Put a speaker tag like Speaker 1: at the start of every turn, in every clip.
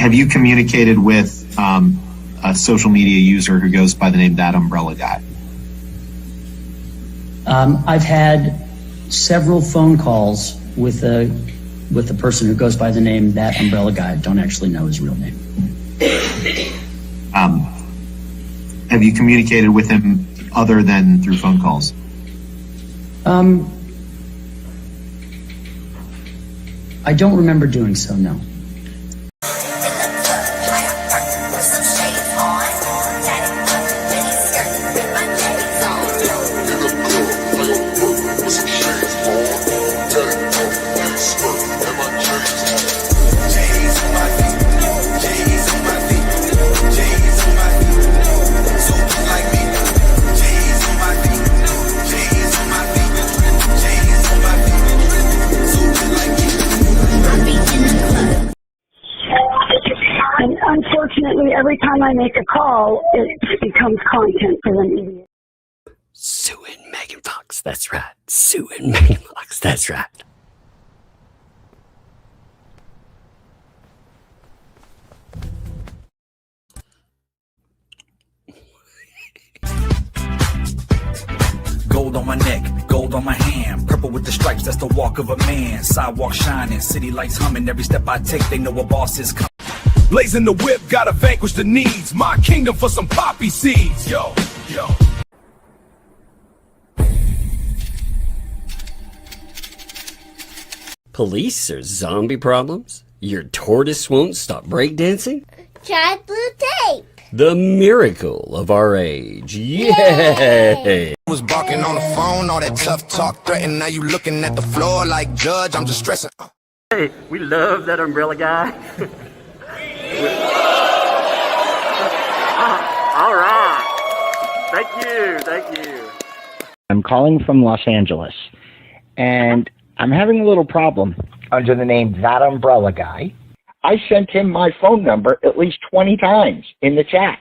Speaker 1: Have you communicated with a social media user who goes by the name ThATuMBRELLAgUY?
Speaker 2: I've had several phone calls with a person who goes by the name ThATuMBRELLAgUY. Don't actually know his real name.
Speaker 1: Have you communicated with him other than through phone calls?
Speaker 2: I don't remember doing so, no.
Speaker 3: And unfortunately, every time I make a call, it becomes content for the media.
Speaker 4: Sue and Megan Fox, that's right. Sue and Megan Fox, that's right.
Speaker 5: Gold on my neck, gold on my hand, purple with the stripes, that's the walk of a man. Sidewalk shining, city lights humming, every step I take, they know a boss is coming.
Speaker 6: Blazing the whip, gotta vanquish the needs. My kingdom for some poppy seeds. Yo, yo.
Speaker 4: Police or zombie problems? Your tortoise won't stop breakdancing?
Speaker 7: Try blue tape.
Speaker 4: The miracle of our age. Yay!
Speaker 8: Was barking on the phone, all that tough talk threatened. Now you looking at the floor like judge, I'm just stressing.
Speaker 4: Hey, we love that umbrella guy. All right. Thank you.
Speaker 9: I'm calling from Los Angeles, and I'm having a little problem under the name ThATuMBRELLAgUY. I sent him my phone number at least 20 times in the chat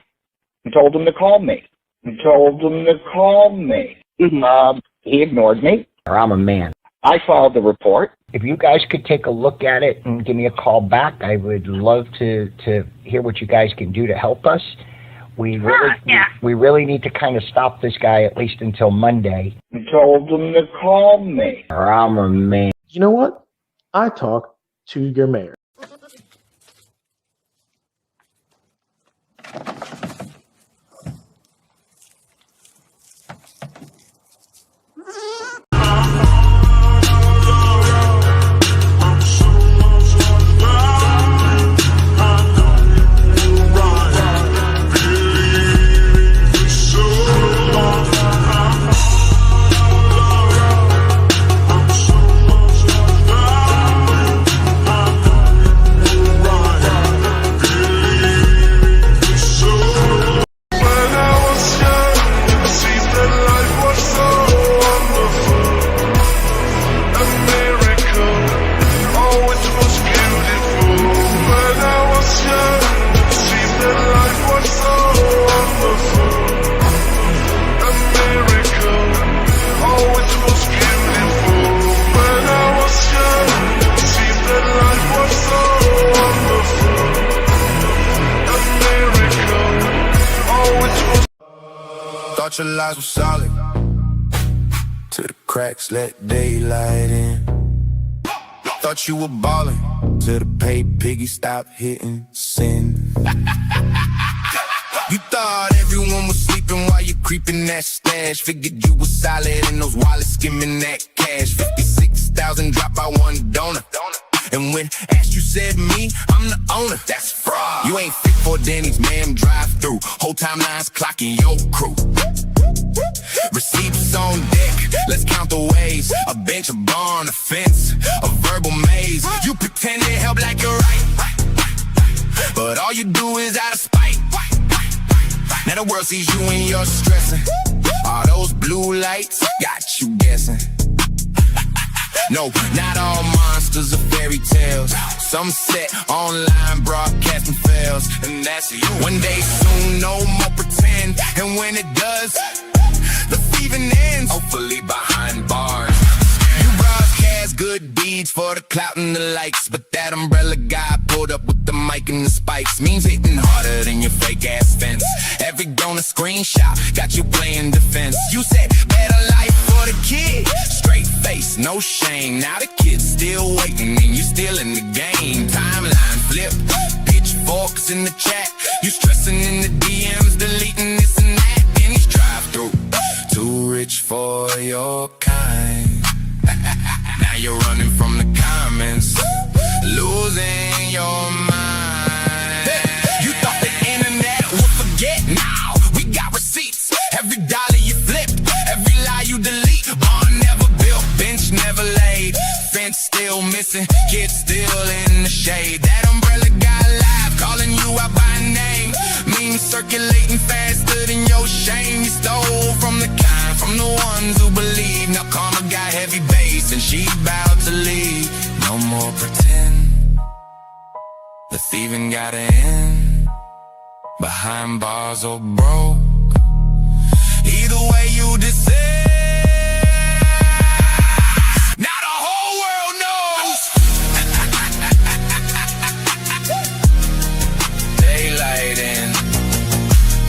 Speaker 9: and told him to call me. He ignored me, or I'm a man. I filed the report. If you guys could take a look at it and give me a call back, I would love to hear what you guys can do to help us. We really need to kind of stop this guy at least until Monday. I told him to call me, or I'm a man.
Speaker 10: You know what? I talked to your mayor.
Speaker 8: Thought your lies were solid, to the cracks let daylight in. Thought you were ballin', till the pay piggy stopped hitting send. You thought everyone was sleeping while you creeping that stash. Figured you was solid in those wallets skimming that cash. 56,000 dropped by one donor. And when asked, you said me, I'm the owner. That's fraud. You ain't fit for Denny's, ma'am, drive through. Whole timelines clocking your crew. Receipts on deck, let's count the ways. A bench, a barn, a fence, a verbal maze. You pretend to help like you're right, but all you do is out of spite. Now the world sees you and you're stressing. All those blue lights got you guessing. No, not all monsters are fairy tales. Some set online broadcasting fails, and that's you. One day soon, no more pretend. And when it does, the thieving ends, hopefully behind bars. You broadcast does good deeds for the clout and the likes. But that umbrella guy pulled up with the mic and the spikes. Means hitting harder than your fake ass fence. Every donor screenshot got you playing defense. You said better life for the kid. Straight face, no shame. Now the kid's still waiting and you still in the game. Timeline flip, pitchforks in the chat. You stressing in the DMs, deleting this and that. Then he's drive through. Too rich for your kind. Now you're running from the comments, losing your mind. You thought the internet would forget? Now we got receipts. Every dollar you flipped, every lie you delete. Barn never built, bench never laid. Fence still missing, kids still in the shade. That umbrella guy live, calling you out by name. Memes circulating faster than your shame. You stole from the kind, from the ones who believe. Now karma got heavy bass and she's about to leave. No more pretend, the thieving gotta end. Behind bars or broke, either way you decide. Now the whole world knows. Daylight in.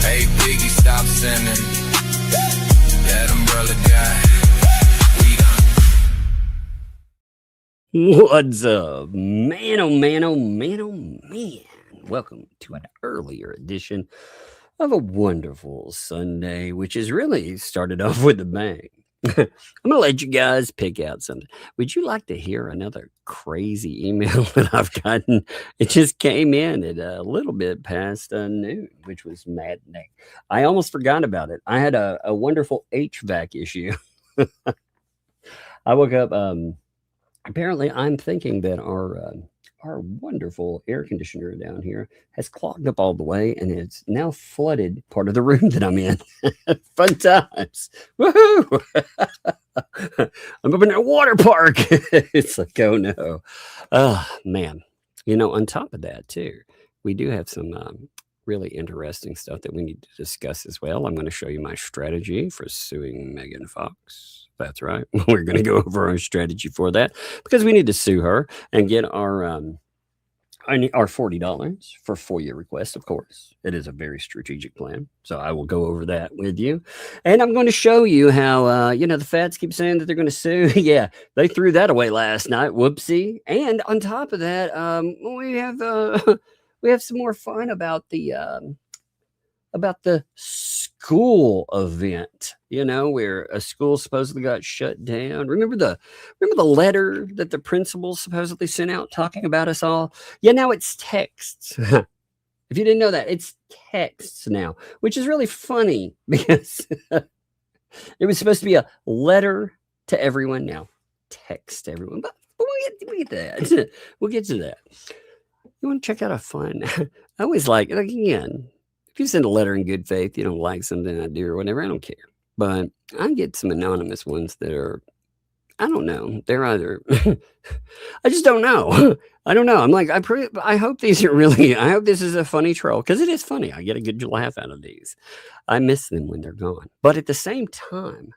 Speaker 8: Hey Biggie, stop sending that umbrella guy.
Speaker 4: What's up, man? Oh man, oh man, oh man. Welcome to an earlier edition of a wonderful Sunday, which has really started off with a bang. I'm gonna let you guys pick out something. Would you like to hear another crazy email that I've gotten? It just came in at a little bit past noon, which was maddening. I almost forgot about it. I had a wonderful HVAC issue. I woke up. Apparently, I'm thinking that our wonderful air conditioner down here has clogged up all the way, and it's now flooded part of the room that I'm in. Fun times. Woohoo! I'm up in a water park. It's like, oh no. Oh, man. You know, on top of that, too, we do have some really interesting stuff that we need to discuss as well. I'm going to show you my strategy for suing Megan Fox. That's right. We're going to go over our strategy for that because we need to sue her and get our $40 for FOIA request, of course. It is a very strategic plan. So I will go over that with you. And I'm going to show you how, the feds keep saying that they're going to sue. Yeah, they threw that away last night. Whoopsie. And on top of that, we have some more fun about the school event, where a school supposedly got shut down. Remember the letter that the principal supposedly sent out talking about us all? Yeah, now it's texts. If you didn't know that, it's texts now, which is really funny because it was supposed to be a letter to everyone. Now text to everyone, but we'll get to that. We'll get to that. You want to check out a fun? I always like again. If you send a letter in good faith, you don't like something I do or whatever, I don't care. But I get some anonymous ones that are, I don't know. They're either, I just don't know. I don't know. I'm like, I hope these are really, I hope this is a funny troll because it is funny. I get a good laugh out of these. I miss them when they're gone. But at the same time,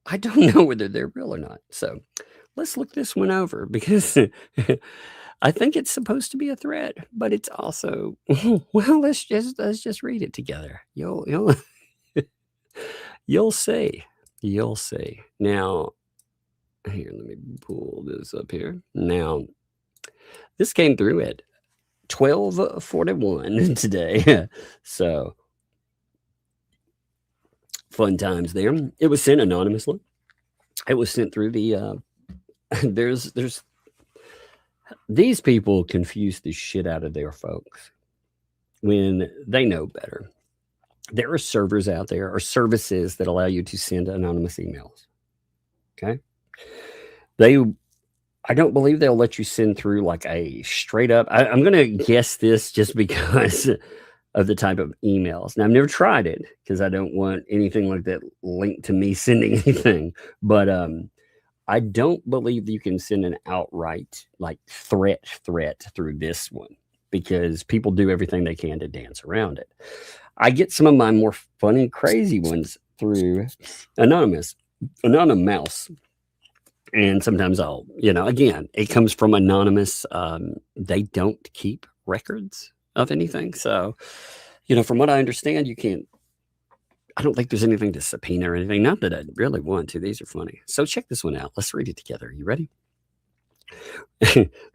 Speaker 4: I don't know whether they're real or not. So let's look this one over because I think it's supposed to be a threat, but it's also well. Let's just read it together. You'll see. You'll see. Now, here, let me pull this up here. Now, this came through at 12:41 today. So, fun times there. It was sent anonymously. It was sent through the. There's. These people confuse the shit out of their folks when they know better. There are servers out there or services that allow you to send anonymous emails. Okay. I don't believe they'll let you send through like a straight up. I'm going to guess this just because of the type of emails. Now, I've never tried it because I don't want anything like that linked to me sending anything. But I don't believe you can send an outright like threat through this one because people do everything they can to dance around it. I get some of my more funny, crazy ones through Anonymous. And sometimes I'll, again, it comes from anonymous. They don't keep records of anything. So, from what I understand, I don't think there's anything to subpoena or anything. Not that I really want to. These are funny. So check this one out. Let's read it together. You ready?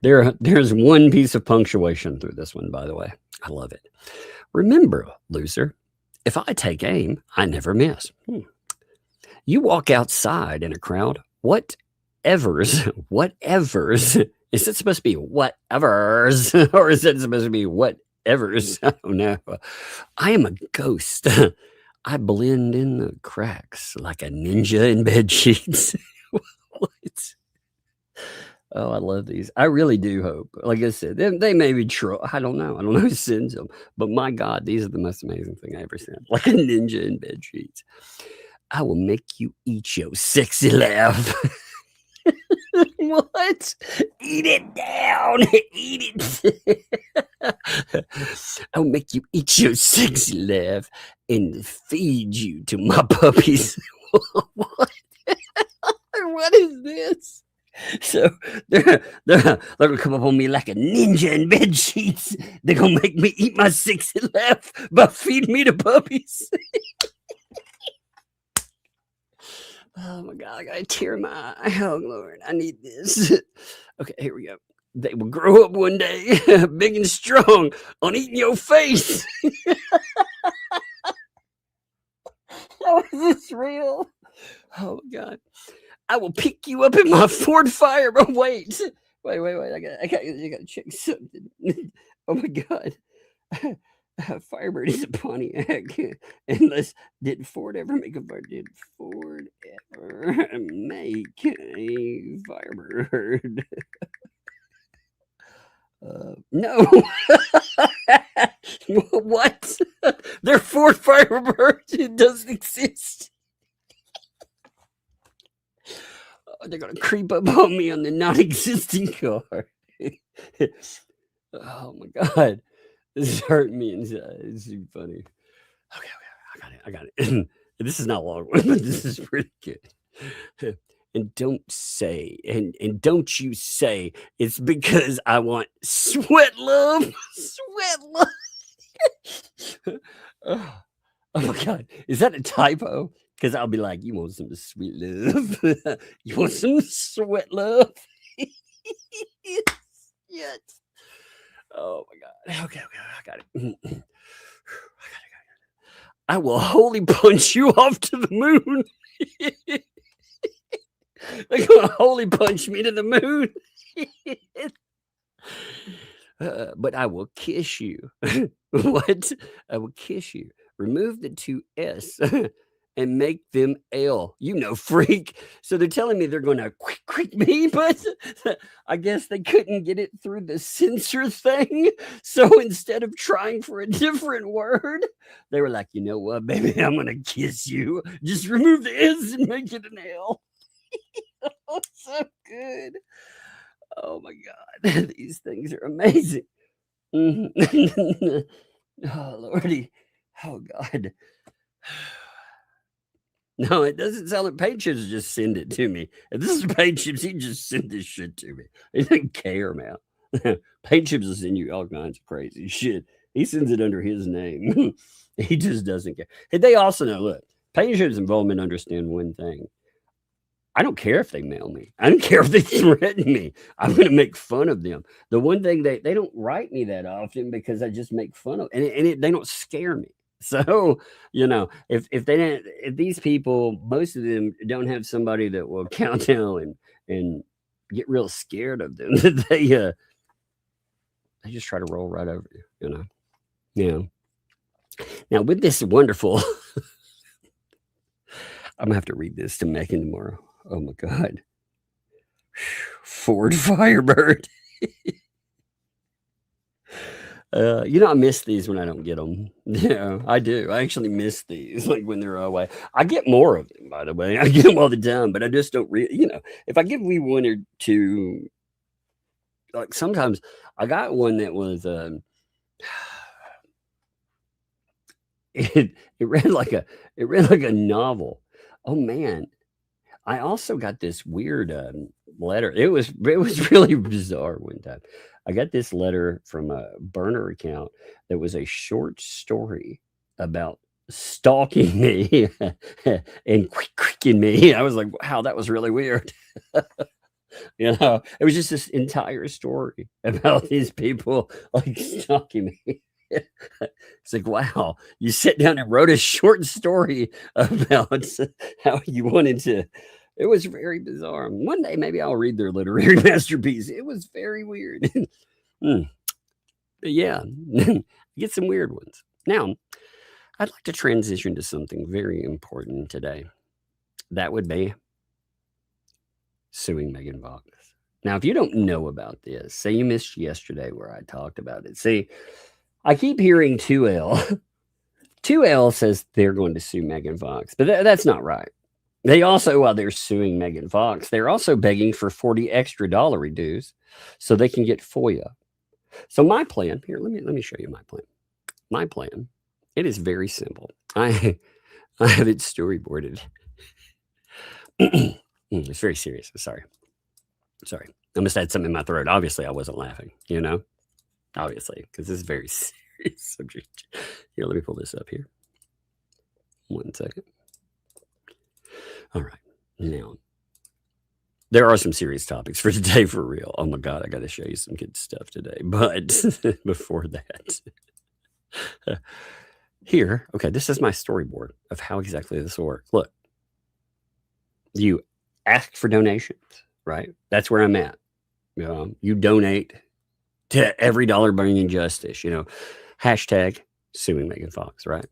Speaker 4: There's one piece of punctuation through this one, by the way. I love it. Remember, loser, if I take aim, I never miss. You walk outside in a crowd. Whatevers, is it supposed to be whatevers? Or is it supposed to be whatevers? I don't know. I am a ghost. I blend in the cracks like a ninja in bed sheets. What? Oh, I love these. I really do hope. Like I said, they may be true. I don't know. I don't know who sends them. But my God, these are the most amazing thing I ever sent. Like a ninja in bed sheets. I will make you eat your sexy laugh. What? Eat it down. Eat it. I'll make you eat your sexy laugh and feed you to my puppies. What? What is this? So they're gonna come up on me like a ninja in bed sheets. They're gonna make me eat my sexy laugh, but feed me to puppies. Oh my God, I gotta tear my eye. Oh Lord, I need this. Okay, here we go. They will grow up one day, big and strong, on eating your face. Oh, is this real? Oh my God. I will pick you up in my Ford Firebird. Wait. I gotta check something. Oh my God. Firebird is a Pontiac. Unless did Ford ever make a Firebird? Did Ford ever make a Firebird? No. What? They're Ford Firebirds. It doesn't exist. They're gonna creep up on me on the non-existing car. Oh my God. This is hurting me inside. It's super funny. Okay, I got it. This is not a long one, but this is pretty good. And don't say, and don't you say it's because I want sweat love. Sweat love. Oh my God. Is that a typo? Because I'll be like, you want some sweet love? You want some sweat love? Yes. Oh my God. Okay, I got it. I will wholly punch you off to the moon. They're going to wholly punch me to the moon. But I will kiss you. What? I will kiss you. Remove the two S and make them L. Freak. So they're telling me they're going to quick me, but I guess they couldn't get it through the censor thing. So instead of trying for a different word, they were like, you know what, baby, I'm going to kiss you. Just remove the S and make it an L. Oh, so good. Oh my God. These things are amazing. Oh, Lordy. Oh, God. No, it doesn't sound like Paint Chips just send it to me. If this is Paint Chips, he just sent this shit to me. He doesn't care, man. Paint Chips will send you all kinds of crazy shit. He sends it under his name. He just doesn't care. And they also know, look, Paint Chips involvement understand one thing. I don't care if they mail me. I don't care if they threaten me. I'm going to make fun of them. The one thing they don't write me that often because I just make fun of and they don't scare me. So, if these people, most of them don't have somebody that will count down and get real scared of them. They just try to roll right over you, Now with this wonderful, I'm gonna have to read this to Megan tomorrow. Oh my God. Ford Firebird. I miss these when I don't get them. Yeah, I do. I actually miss these, like when they're away. I get more of them, by the way. I get them all the time, but I just don't really, if I give me one or two, like sometimes I got one that was, it read like a novel. Oh man. I also got this weird letter. It was really bizarre one time. I got this letter from a burner account that was a short story about stalking me and quicking me. I was like, wow, that was really weird. You know, it was just this entire story about these people like stalking me. It's like, wow, you sat down and wrote a short story about how you wanted to. It was very bizarre. One day, maybe I'll read their literary masterpiece. It was very weird. But yeah, get some weird ones. Now, I'd like to transition to something very important today. That would be suing Megan Fox. Now, if you don't know about this, say you missed yesterday where I talked about it. See, I keep hearing 2L. 2L says they're going to sue Megan Fox, but that's not right. They also, while they're suing Megan Fox, they're also begging for $40 extra dues so they can get FOIA. So my plan here, let me show you my plan. My plan, it is very simple. I have it storyboarded. It's very serious. Sorry. I must have had something in my throat. Obviously, I wasn't laughing, you know, obviously, because this is a very serious subject. Here, let me pull this up here. 1 second. All right. Now, there are some serious topics for today for real. Oh my God, I got to show you some good stuff today. But before that, here, okay, this is my storyboard of how exactly this will work. Look, you ask for donations, right? That's where I'm at. You donate to every dollar bringing justice, you know, hashtag suing Megan Fox, right?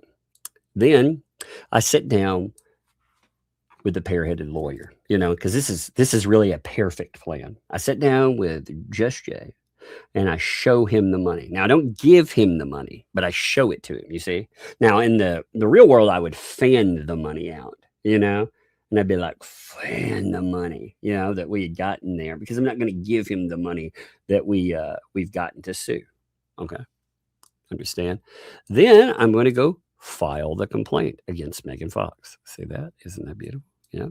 Speaker 4: Then I sit down with the pair-headed lawyer, you know, because this is really a perfect plan. I sit down with Just Jay and I show him the money. Now, I don't give him the money, but I show it to him, you see? Now, in the real world, I would fan the money out, you know? And I'd be like, fan the money, you know, that we had gotten there, because I'm not going to give him the money that we've gotten to sue. Okay. Understand? Then I'm going to go file the complaint against Megan Fox. See that? Isn't that beautiful? Yeah.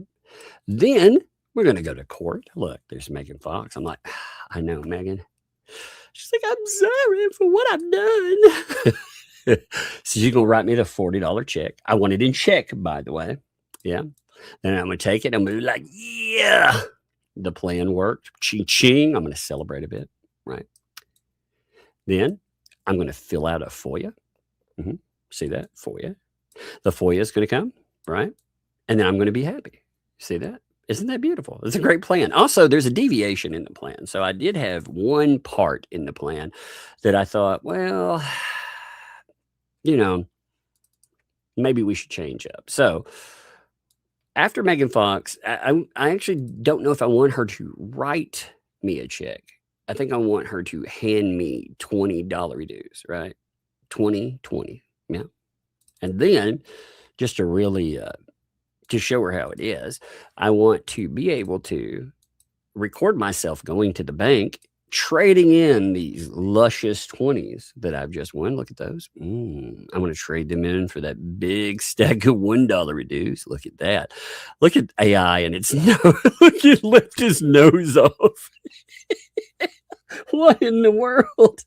Speaker 4: Then we're going to go to court. Look, there's Megan Fox. I'm like, I know, Megan. She's like, I'm sorry for what I've done. So you're going to write me the $40 check. I want it in check, by the way. Yeah. Then I'm going to take it. I'm going to be like, yeah, the plan worked. Ching, ching. I'm going to celebrate a bit. Right. Then I'm going to fill out a FOIA. See that? FOIA. The FOIA is going to come. Right. And then I'm going to be happy. See that? Isn't that beautiful? It's a great plan. Also, there's a deviation in the plan. So I did have one part in the plan that I thought, well, you know, maybe we should change up. So after Megan Fox, I actually don't know if I want her to write me a check. I think I want her to hand me $20 dues, right? 20. Yeah. And then just to really, to show her how it is, I want to be able to record myself going to the bank, trading in these luscious 20s that I've just won. Look at those. I'm going to trade them in for that big stack of $1 dues. Look at that. Look at AI and its nose. Look, it lift his nose off. What in the world?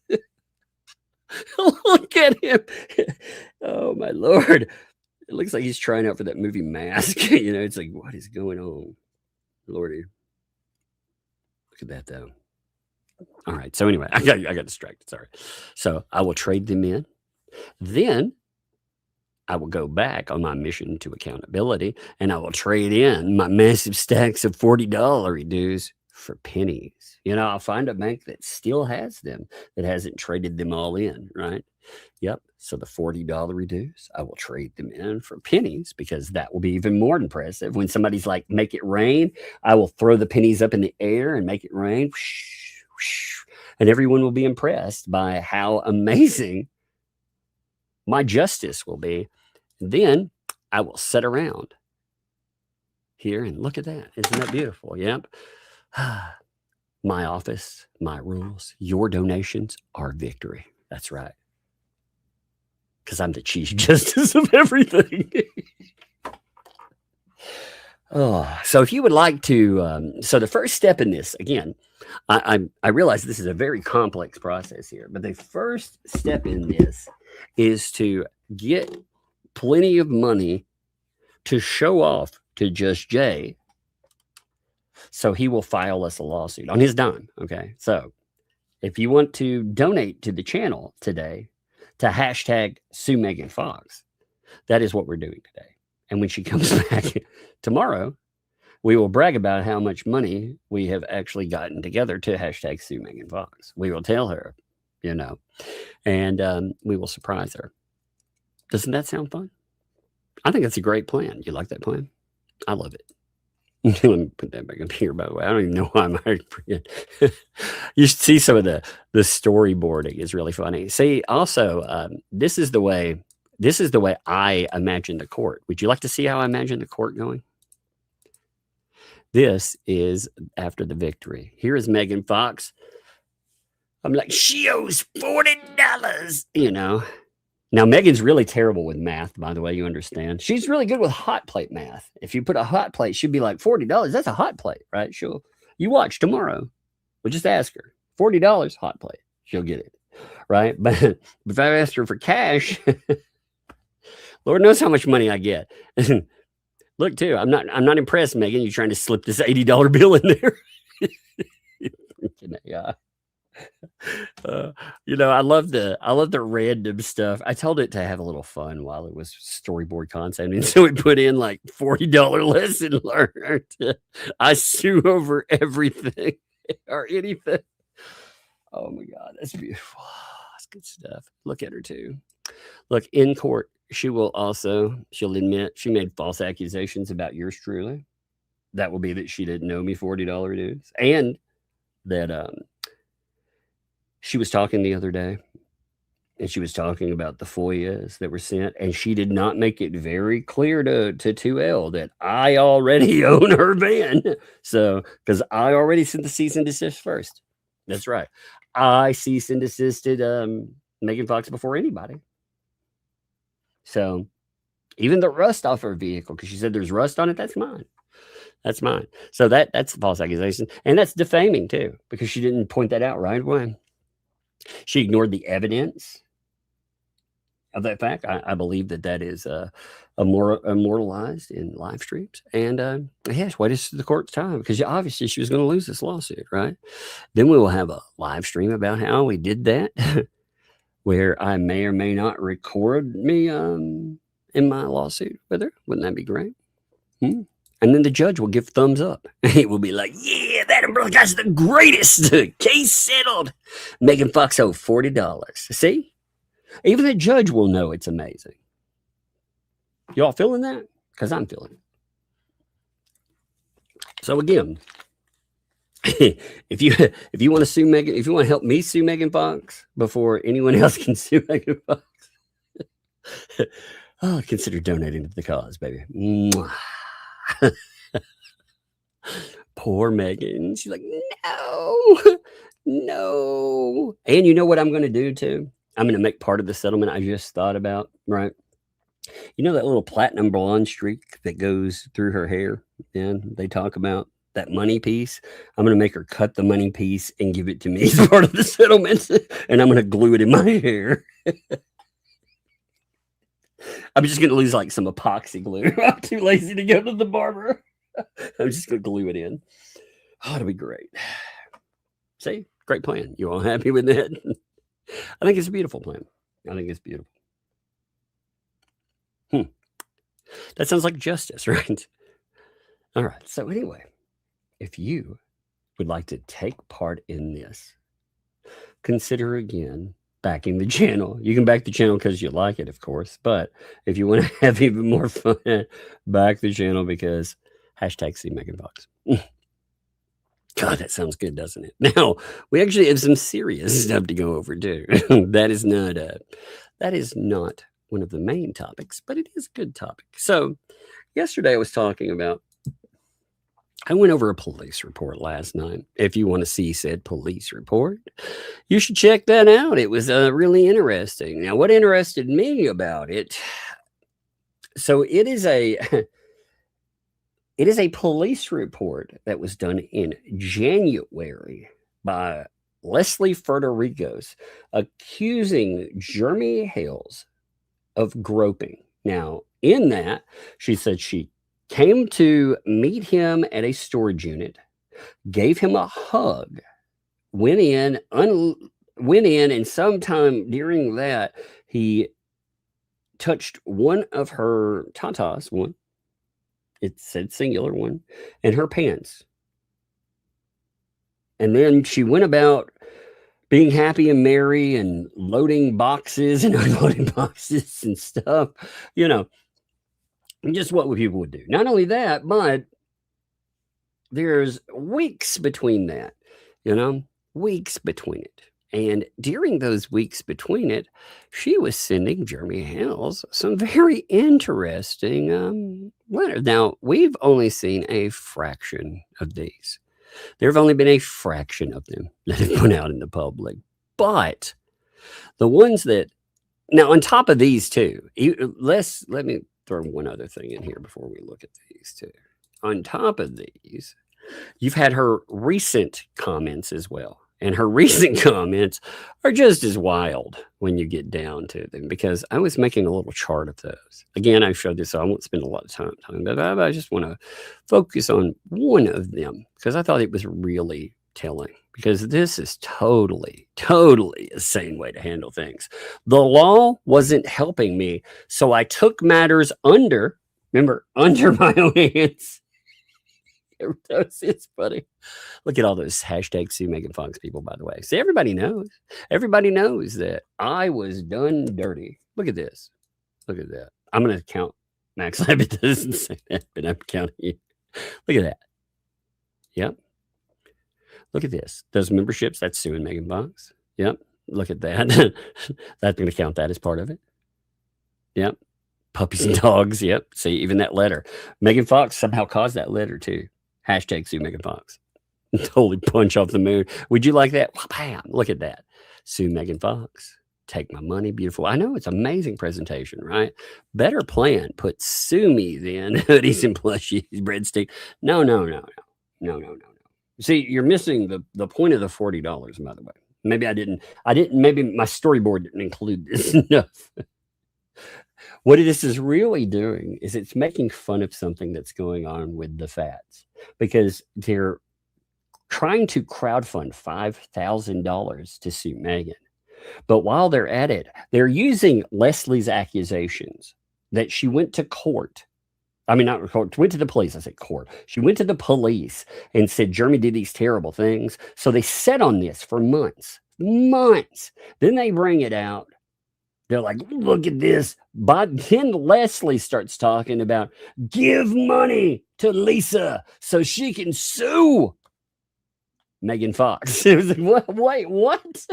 Speaker 4: Look at him. Oh, my Lord. It looks like he's trying out for that movie Mask. You know, it's like, what is going on? Lordy. Look at that, though. All right. So anyway, I got distracted. Sorry. So I will trade them in. Then I will go back on my mission to accountability, and I will trade in my massive stacks of $40 dues for pennies. You know, I'll find a bank that still has them, that hasn't traded them all in, right? Yep. So the $40 dues, I will trade them in for pennies, because that will be even more impressive. When somebody's like, make it rain, I will throw the pennies up in the air and make it rain. And everyone will be impressed by how amazing my justice will be. And then I will sit around here and look at that. Isn't that beautiful? Yep. My office, my rules, your donations are victory. That's right. Because I'm the chief justice of everything. Oh, so if you would like to, so the first step in this, again, I realize this is a very complex process here, but the first step in this is to get plenty of money to show off to Just Jay, so he will file us a lawsuit on his dime. Okay, so if you want to donate to the channel today to hashtag Sue Megan Fox, that is what we're doing today. And when she comes back tomorrow, we will brag about how much money we have actually gotten together to hashtag Sue Megan Fox. We will tell her, you know, and we will surprise her. Doesn't that sound fun? I think that's a great plan. You like that plan? I love it. Let me put that back up here, by the way. I don't even know why I'm forget. You should see some of the storyboarding is really funny. See, also, this is the way I imagine the court. Would you like to see how I imagine the court going? This is after the victory. Here is Megan Fox. I'm like, she owes $40, you know. Now, Megan's really terrible with math, by the way, you understand. She's really good with hot plate math. If you put a hot plate, she'd be like, $40, that's a hot plate, right? You watch tomorrow. We'll just ask her. $40, hot plate. She'll get it, right? But if I asked her for cash, Lord knows how much money I get. Look, too, I'm not impressed, Megan. You're trying to slip this $80 bill in there. Yeah. You know, I love the random stuff. I told it to have a little fun while it was storyboard content, and so we put in like $40 lesson learned. I sue over everything or anything. Oh my God, that's beautiful. That's good stuff. Look at her too. Look, in court, she'll admit she made false accusations about yours truly. That will be that she didn't owe me $40 dues, and that she was talking the other day, and she was talking about the FOIAs that were sent, and she did not make it very clear to 2L that I already own her van. So, because I already sent the cease and desist first. That's right. I cease and desisted Megan Fox before anybody. So, even the rust off her vehicle, because she said there's rust on it, that's mine. That's mine. So that's a false accusation, and that's defaming too, because she didn't point that out right away. She ignored the evidence of that fact. I believe that is immortalized in live streams. And yes, wait is the court's time, because obviously she was going to lose this lawsuit, right? Then we will have a live stream about how we did that, where I may or may not record me in my lawsuit with her. Wouldn't that be great? And then the judge will give thumbs up. He will be like, yeah, that umbrella guy's the greatest. Case settled. Megan Fox owed $40. See? Even the judge will know it's amazing. Y'all feeling that? Because I'm feeling it. So again, if you want to sue Megan, if you want to help me sue Megan Fox before anyone else can sue Megan Fox, consider donating to the cause, baby. Mwah. Poor Megan. She's like, no. And you know what I'm going to do too? I'm going to make part of the settlement I just thought about, right? You know that little platinum blonde streak that goes through her hair? And they talk about that money piece. I'm going to make her cut the money piece and give it to me as part of the settlement. And I'm going to glue it in my hair. I'm just going to lose like some epoxy glue. I'm too lazy to go to the barber. I'm just going to glue it in. Oh, it'll be great. See? Great plan. You all happy with that? I think it's a beautiful plan. I think it's beautiful. That sounds like justice, right? All right. So anyway, if you would like to take part in this, consider again backing the channel. You can back the channel because you like it, of course. But if you want to have even more fun, back the channel because hashtag see Megan Fox. God, that sounds good, doesn't it? Now, we actually have some serious stuff to go over, too. That is not one of the main topics, but it is a good topic. So yesterday I went over a police report last night. If you want to see said police report, you should check that out. It was really interesting. Now, what interested me about it, so it is It is a police report that was done in January by Leslie Federigos accusing Jeremy Hales of groping. Now, in that, she said she came to meet him at a storage unit, gave him a hug, went in, and sometime during that, he touched one of her tatas, one, it said singular one, in her pants. And then she went about being happy and merry and loading boxes and unloading boxes and stuff, you know, just what people would do. Not only that, but there's weeks between that, you know, weeks between it. And during those weeks between it, she was sending Jeremy Hales some very interesting letters. Now, we've only seen a fraction of these. There have only been a fraction of them that have put out in the public. But the ones that, now on top of these two, let me throw one other thing in here before we look at these two. On top of these, you've had her recent comments as well. And her recent comments are just as wild when you get down to them, because I was making a little chart of those. Again, I showed this, so I won't spend a lot of time, but I just want to focus on one of them because I thought it was really telling, because this is totally a sane way to handle things. The law wasn't helping me, so I took matters under my own hands. It's funny. Look at all those hashtag Sue Megan Fox people, by the way. See, everybody knows that I was done dirty. Look at this. Look at that. I'm going to count Max Lab. It doesn't say that, but I'm counting you. Look at that. Yep. Look at this. Those memberships, that's Sue and Megan Fox. Yep. Look at that. That's going to count that as part of it. Yep. Puppies and dogs. Yep. See, even that letter. Megan Fox somehow caused that letter too. Hashtag Sue Megan Fox. Totally punch off the moon. Would you like that? Bam. Look at that. Sue Megan Fox. Take my money. Beautiful. I know, it's amazing presentation, right? Better plan. Put sue me then. Hoodies and plushies, breadstick. No. See, you're missing the point of the $40, by the way. Maybe maybe my storyboard didn't include this enough. What this is really doing is it's making fun of something that's going on with the Fats, because they're trying to crowdfund $5,000 to sue Megan. But while they're at it, they're using Leslie's accusations that she went to court. I mean, not court, went to the police. I said court. She went to the police and said Jeremy did these terrible things. So they sat on this for months. Then they bring it out. They're like, look at this. But then Leslie starts talking about give money to Lisa so she can sue Megan Fox. It was like, what? Wait, what?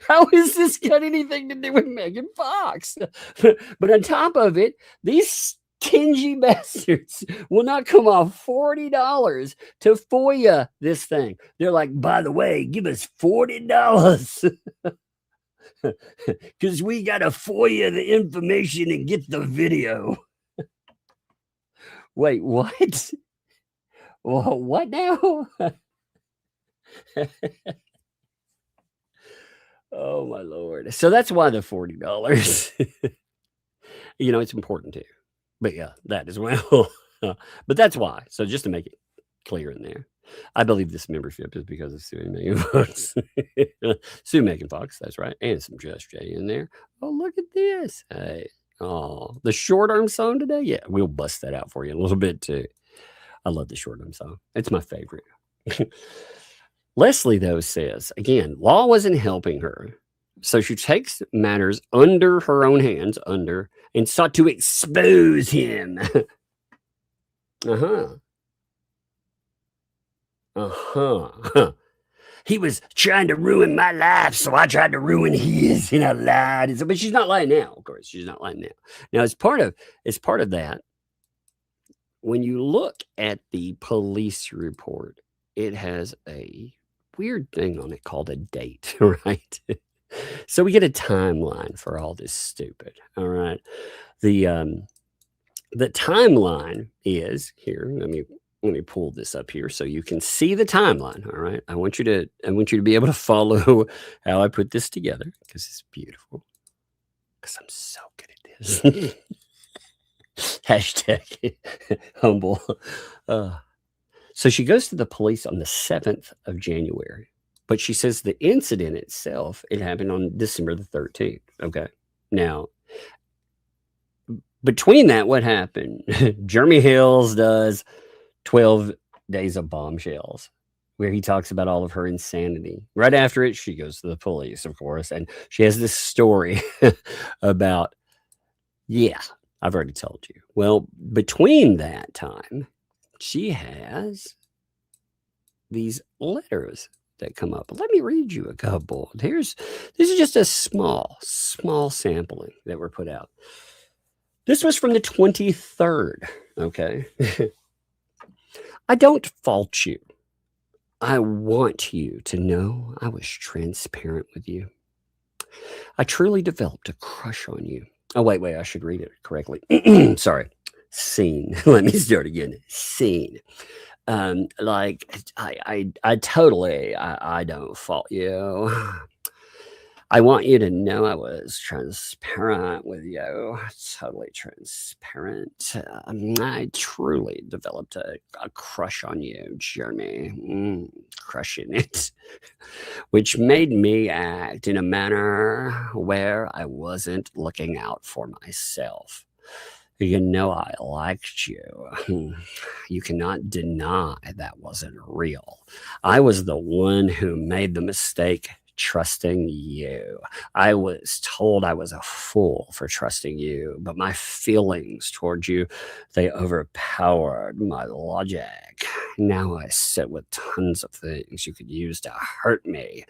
Speaker 4: How is this got anything to do with Megan Fox? But on top of it, these stingy bastards will not come off $40 to FOIA this thing. They're like, by the way, give us $40. Because we got to FOIA the information and get the video. Wait, what? Well, what now? Oh, my Lord. So that's why the $40. It's important too. But yeah, that as well. But that's why. So just to make it clear in there, I believe this membership is because of Sue Megan Fox. Sue Megan Fox, that's right. And some Just Jay in there. Oh, look at this. Hey. Oh, the short arm song today? Yeah, we'll bust that out for you a little bit too. I love the short arm song. It's my favorite. Leslie, though, says, again, law wasn't helping her. So she takes matters under her own hands, and sought to expose him. He was trying to ruin my life, so I tried to ruin his, and I lied. But she's not lying now, of course. She's not lying now. Now, as part of that, when you look at the police report, it has a weird thing on it called a date, right? So we get a timeline for all this stupid, all right? The the timeline is here. Let me pull this up here so you can see the timeline. All right. I want you to be able to follow how I put this together because it's beautiful. Because I'm so good at this. Hashtag humble. So she goes to the police on the 7th of January, but she says the incident itself, it happened on December the 13th. Okay. Now, between that, what happened? Jeremy Hales does 12 Days of Bombshells, where he talks about all of her insanity. Right after it, she goes to the police, of course, and she has this story about, yeah, I've already told you. Well, between that time, she has these letters that come up. Let me read you a couple. This is just a small sampling that were put out. This was from the 23rd, okay? I don't fault you. I want you to know I was transparent with you. I truly developed a crush on you. Oh, wait, I should read it correctly. Sorry. Scene. Let me start again. Scene. Like, I totally, I don't fault you. I want you to know I was transparent with you. Totally transparent. I truly developed a crush on you, Jeremy. Crushing it. Which made me act in a manner where I wasn't looking out for myself. You know I liked you. You cannot deny that wasn't real. I was the one who made the mistake trusting you. I was told I was a fool for trusting you, but my feelings toward you, they overpowered my logic. Now I sit with tons of things you could use to hurt me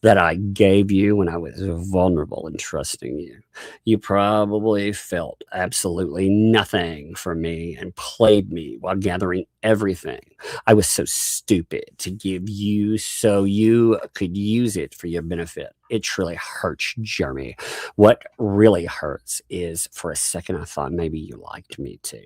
Speaker 4: that I gave you when I was vulnerable in trusting you. You probably felt absolutely nothing for me and played me while gathering everything. I was so stupid to give you so you could use it for your benefit. It truly hurts, Jeremy. What really hurts is for a second I thought maybe you liked me too.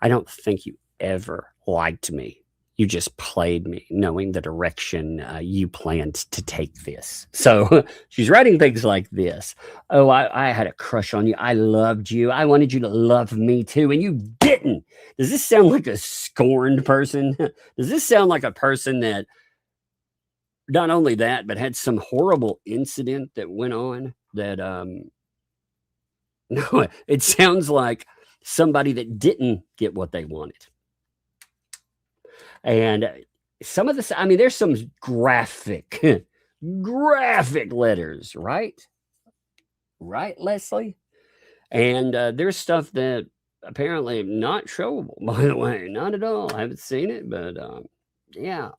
Speaker 4: I don't think you ever liked me. You just played me, knowing the direction you planned to take this. So she's writing things like this. Oh, I had a crush on you. I loved you. I wanted you to love me too, and you didn't. Does this sound like a scorned person? Does this sound like a person that not only that, but had some horrible incident that went on that, no, it sounds like somebody that didn't get what they wanted. And some of this, I mean, there's some graphic letters, right? Right, Leslie? And there's stuff that apparently not showable, by the way. Not at all. I haven't seen it, but yeah.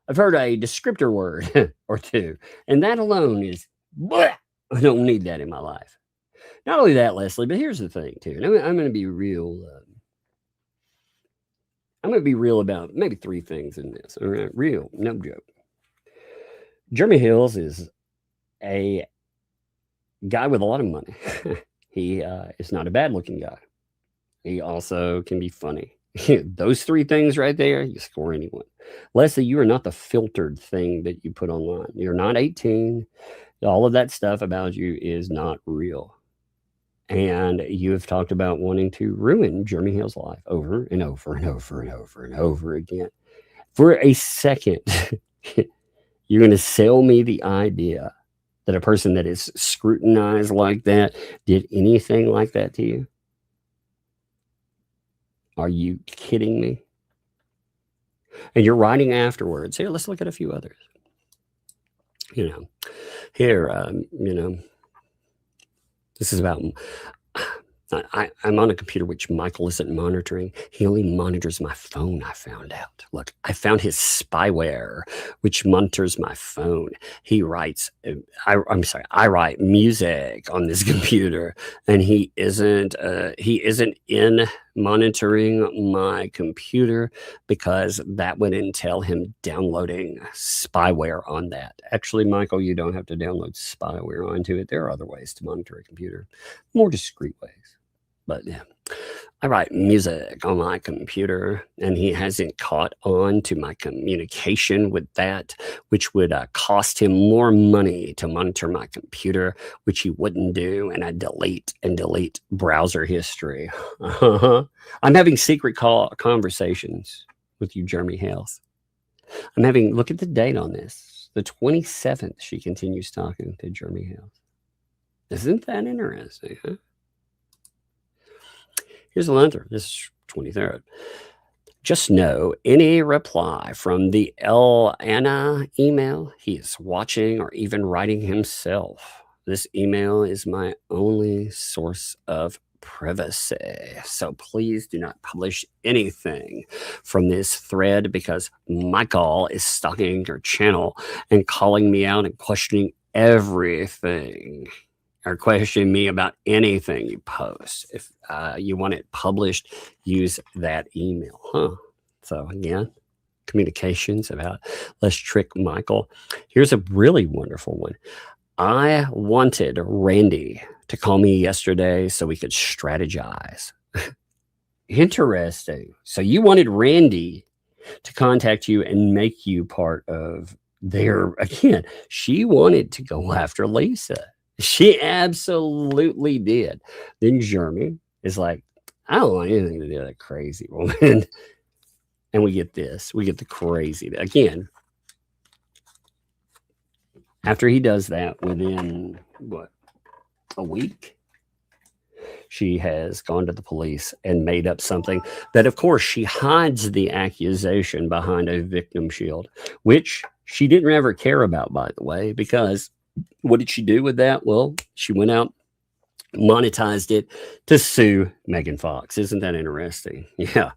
Speaker 4: I've heard a descriptor word or two, and that alone is, bleh. I don't need that in my life. Not only that, Leslie, but here's the thing, too. And I'm going to be real. I'm going to be real about maybe 3 things in this. All right, real, no joke. Jeremy Hales is a guy with a lot of money. He is not a bad-looking guy. He also can be funny. Those 3 things right there, you score anyone. Leslie, you are not the filtered thing that you put online. You're not 18. All of that stuff about you is not real. And you have talked about wanting to ruin Jeremy Hale's life over and over and over and over and over again. For a second, you're going to sell me the idea that a person that is scrutinized like that did anything like that to you? Are you kidding me? And you're writing afterwards. Here, let's look at a few others. Here, this is about, I'm on a computer which Michael isn't monitoring. He only monitors my phone, I found out. Look, I found his spyware, which monitors my phone. He writes, I write music on this computer, and he isn't in monitoring my computer because that would entail him downloading spyware on that. Actually, Michael, you don't have to download spyware onto it. There are other ways to monitor a computer, more discreet ways. But yeah. I write music on my computer, and he hasn't caught on to my communication with that, which would cost him more money to monitor my computer, which he wouldn't do. And I delete browser history. I'm having secret conversations with you, Jeremy Hales. Look at the date on this. The 27th, she continues talking to Jeremy Hales. Isn't that interesting, huh? Here's another. This is 23rd. Just know any reply from the Anna email, he is watching or even writing himself. This email is my only source of privacy. So please do not publish anything from this thread, because Michael is stalking your channel and calling me out and questioning everything. Or question me about anything you post. If you want it published, use that email. So again, communications about let's trick Michael. Here's a really wonderful one. I wanted Randy to call me yesterday so we could strategize. Interesting. So you wanted Randy to contact you and make you part of their, again, she wanted to go after Lisa. She absolutely did. Then Jeremy is like, I don't want anything to do with that crazy woman. And we get this. We get the crazy. Again, after he does that, within, a week, she has gone to the police and made up something that, of course, she hides the accusation behind a victim shield, which she didn't ever care about, by the way, because what did she do with that? Well, she went out, monetized it to sue Megan Fox. Isn't that interesting? Yeah,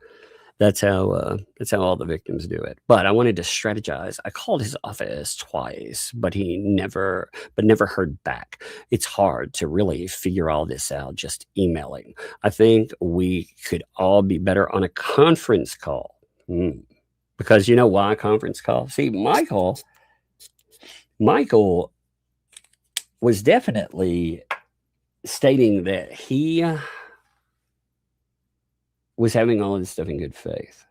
Speaker 4: that's how all the victims do it. But I wanted to strategize. I called his office twice, but he never heard back. It's hard to really figure all this out just emailing. I think we could all be better on a conference call. Because you know why a conference call? See, Michael was definitely stating that he was having all of this stuff in good faith.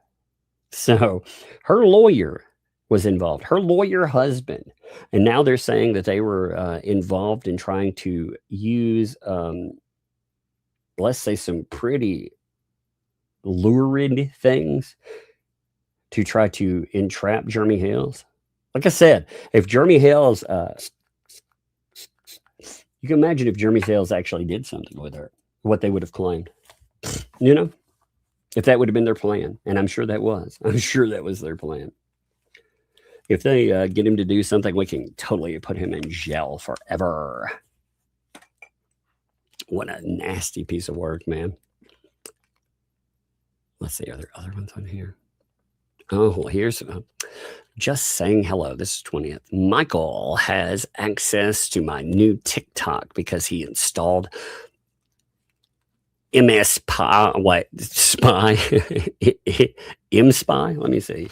Speaker 4: So her lawyer was involved, her lawyer husband. And now they're saying that they were involved in trying to use, let's say, some pretty lurid things to try to entrap Jeremy Hales. Like I said, if Jeremy Hales... you can imagine if Jeremy Hales actually did something with her, what they would have claimed. You know, if that would have been their plan. And I'm sure that was. I'm sure that was their plan. If they get him to do something, we can totally put him in jail forever. What a nasty piece of work, man. Let's see, are there other ones on here? Oh, well, here's... just saying hello. This is 20th. Michael has access to my new TikTok because he installed MS Spy. What? Spy? M Spy? Let me see.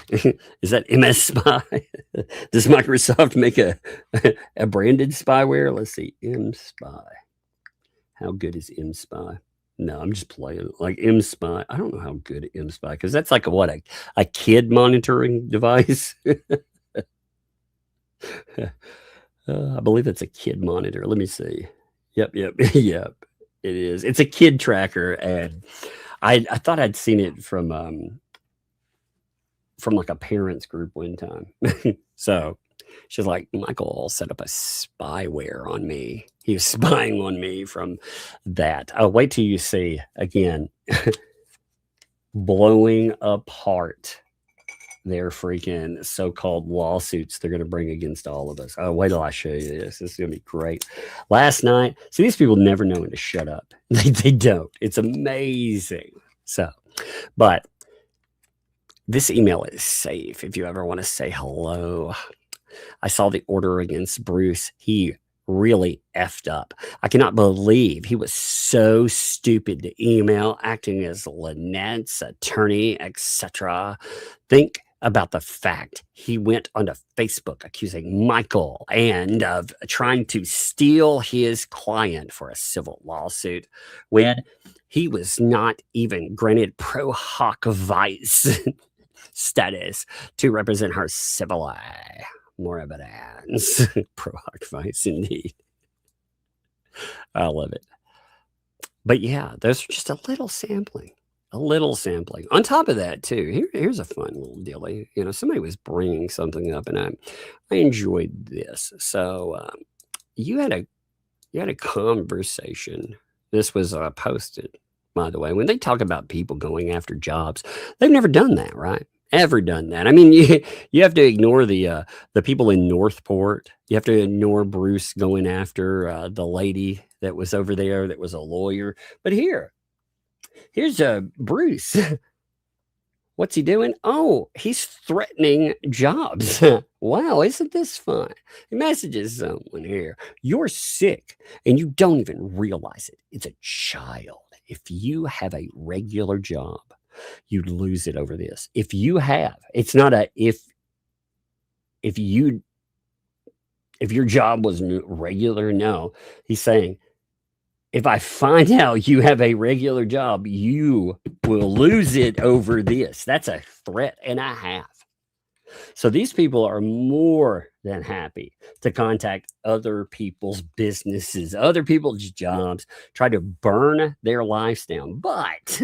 Speaker 4: Is that MS Spy? Does Microsoft make a branded spyware? Let's see. M Spy. How good is M Spy? No, I'm just playing like M Spy. I don't know how good M Spy, because that's like a kid monitoring device. I believe it's a kid monitor. Let me see. Yep. Yep. It is. It's a kid tracker, and I thought I'd seen it from like a parents group one time. So she's like, Michael set up a spyware on me. He was spying on me from that. I'll wait till you see, again, blowing apart their freaking so-called lawsuits they're going to bring against all of us. Oh, wait till I show you this. This is going to be great. Last night, see, these people never know when to shut up. They don't. It's amazing. So, but this email is safe if you ever want to say hello. I saw the order against Bruce. He really effed up. I cannot believe he was so stupid to email, acting as Lynette's attorney, etc. Think about the fact he went onto Facebook accusing Michael and of trying to steal his client for a civil lawsuit, when he was not even granted pro hoc vice status to represent her civil more evidence. Pro hoc vice, indeed. I love it. But yeah, those are just a little sampling. On top of that, too, here's a fun little dilly. You know, somebody was bringing something up, and I enjoyed this. So you had a conversation. This was posted, by the way. When they talk about people going after jobs, they've never done that, right? Ever done that? I mean, you have to ignore the people in Northport. You have to ignore Bruce going after the lady that was over there that was a lawyer. But here's Bruce. What's he doing? Oh, he's threatening jobs. Wow, isn't this fun? He messages someone here. You're sick and you don't even realize it. It's a child. If you have a regular job, you'd lose it over this. If you have, it's not a if your job was regular, no. He's saying, if I find out you have a regular job, you will lose it over this. That's a threat and a half. So these people are more than happy to contact other people's businesses, other people's jobs, try to burn their lives down. But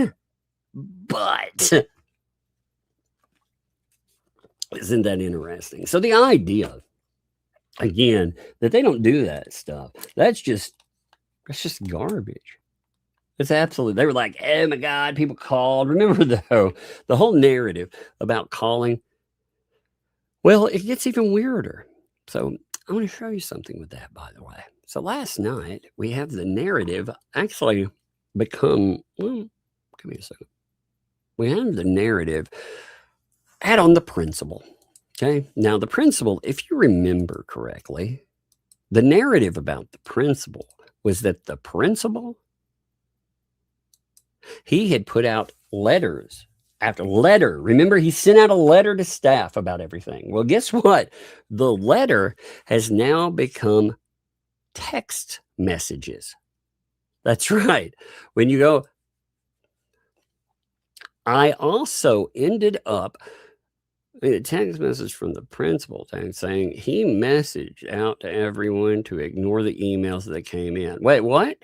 Speaker 4: isn't that interesting? So the idea, again, that they don't do that stuff, that's just garbage. It's absolutely. They were like, oh my God, people called. Remember the whole narrative about calling. Well, it gets even weirder. So I want to show you something with that, by the way. So last night we have the narrative actually become, well, give me a second. We have the narrative add on the principle. Okay. Now the principle, if you remember correctly, the narrative about the principle was that the principal, he had put out letters after letter. Remember, he sent out a letter to staff about everything. Well, guess what? The letter has now become text messages. That's right. When you go, I also ended up a text message from the principal saying he messaged out to everyone to ignore the emails that came in. Wait, what?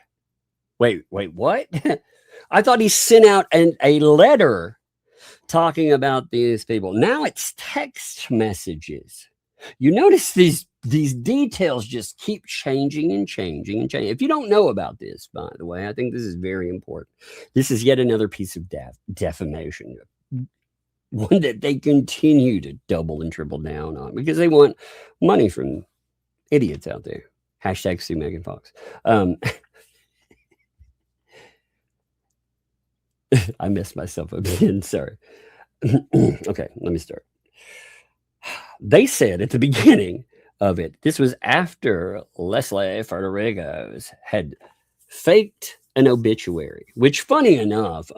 Speaker 4: Wait, what? I thought he sent out a letter talking about these people. Now it's text messages. You notice these details just keep changing and changing and changing. If you don't know about this, by the way, I think this is very important. This is yet another piece of defamation. One that they continue to double and triple down on because they want money from idiots out there. Hashtag Sue Megan Fox. I messed myself up again. Sorry. Okay, let me start. They said at the beginning of it, this was after Leslie Federico's had faked an obituary, which, funny enough,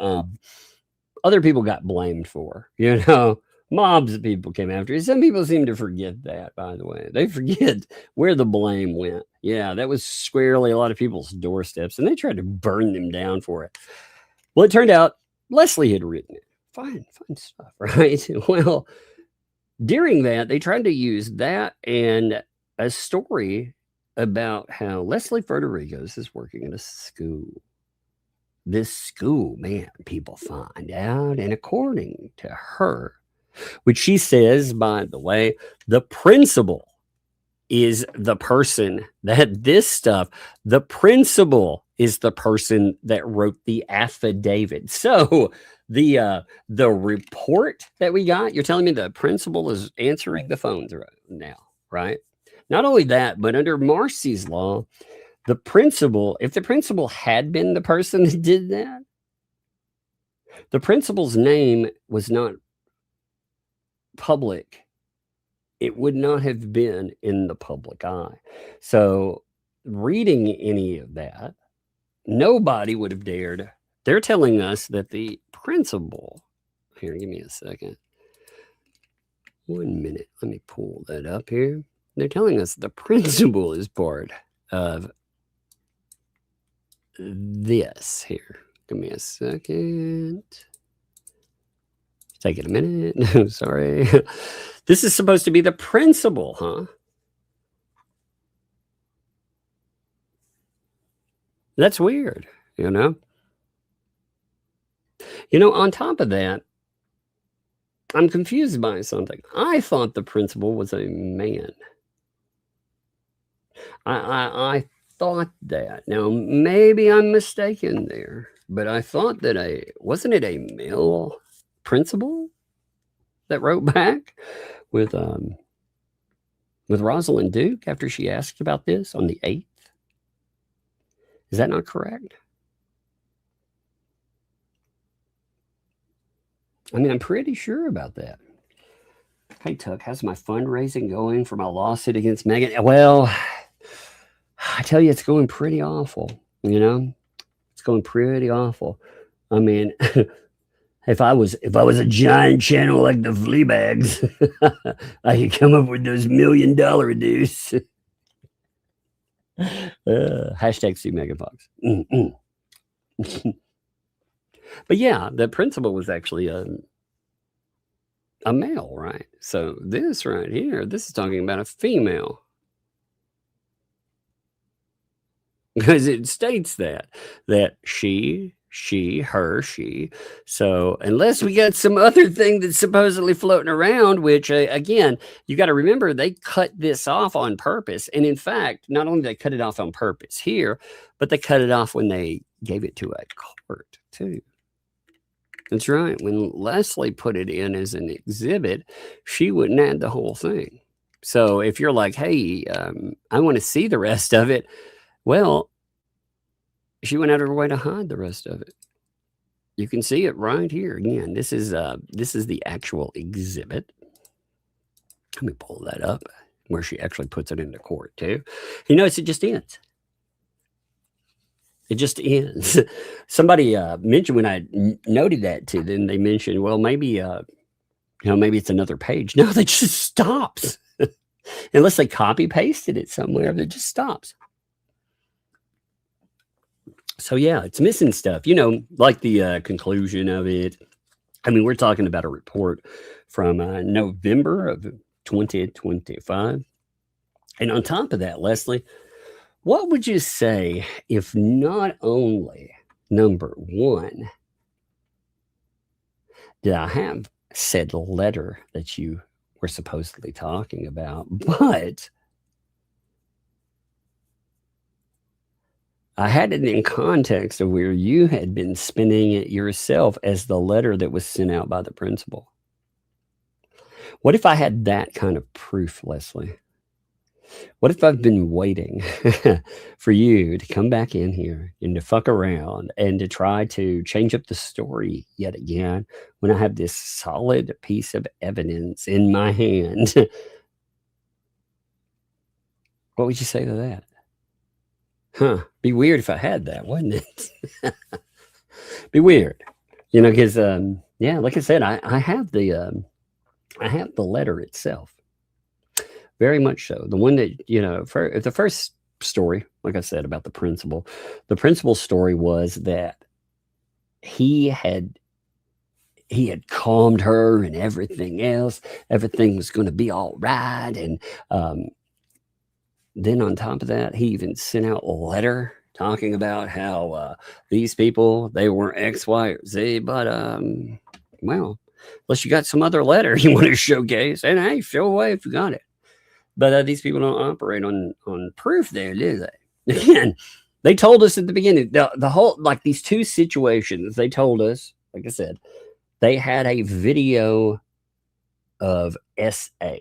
Speaker 4: other people got blamed for. You know, mobs of people came after it. Some people seem to forget that, by the way. They forget where the blame went. Yeah, that was squarely a lot of people's doorsteps, and they tried to burn them down for it. Well, it turned out Leslie had written it. Fine stuff, right? Well, during that, they tried to use that and a story about how Leslie Federico's is working in a school. This school, man, people find out, and according to her, which she says, by the way, the principal is the person that this stuff, the principal is the person that wrote the affidavit. So the report that we got, you're telling me the principal is answering the phones right now, right? Not only that, but under Marcy's law, the principal, if the principal had been the person that did that, the principal's name was not public. It would not have been in the public eye. So reading any of that, nobody would have dared. They're telling us that the principal, here, give me a second. 1 minute. Let me pull that up here. They're telling us the principal is part of this here. Give me a second. Taking a minute. Sorry. This is supposed to be the principal, huh? That's weird, you know? You know, on top of that, I'm confused by something. I thought the principal was a man. I thought that. Now, maybe I'm mistaken there, but I thought that wasn't it a male principal that wrote back with Rosalind Duke after she asked about this on the 8th? Is that not correct? I mean, I'm pretty sure about that. Hey, Tuck, how's my fundraising going for my lawsuit against Megan? Well, I tell you, it's going pretty awful, you know? It's going pretty awful. I mean, if I was a giant channel like the flea bags, I could come up with those $1 million dues. Hashtag Sue Megan Fox. But yeah, the principal was actually a male, right? So this right here, this is talking about a female. Because it states that she, her, she. So unless we got some other thing that's supposedly floating around, which again, you got to remember, they cut this off on purpose. And in fact, not only did they cut it off on purpose here, but they cut it off when they gave it to a court too. That's right. When Leslie put it in as an exhibit, she wouldn't add the whole thing. So if you're like, hey, I want to see the rest of it, well, she went out of her way to hide the rest of it. You can see it right here. Again, this is the actual exhibit. Let me pull that up where she actually puts it into court too. You notice it just ends. It just ends. Somebody mentioned when I noted that to them, they mentioned, well, maybe maybe it's another page. No, that just stops. Unless they copy pasted it somewhere, it just stops. So yeah, it's missing stuff, you know, like the conclusion of it. I mean, we're talking about a report from November of 2025. And on top of that, Leslie, what would you say if not only, number one, did I have said letter that you were supposedly talking about, but I had it in context of where you had been spinning it yourself as the letter that was sent out by the principal. What if I had that kind of proof, Leslie? What if I've been waiting for you to come back in here and to fuck around and to try to change up the story yet again when I have this solid piece of evidence in my hand? What would you say to that? Huh. Be weird if I had that, wouldn't it? Be weird. You know, because, yeah, like I said, I have the letter itself. Very much so. The one that, you know, the first story, like I said, about the principal's story was that he had calmed her and everything else. Everything was going to be all right. And then on top of that, he even sent out a letter talking about how these people, they weren't X, Y, or Z. But, well, unless you got some other letter you want to showcase, and hey, show away if you got it. But these people don't operate on proof there, do they? Again, they told us at the beginning, the whole, like these two situations, they told us, like I said, they had a video of SA.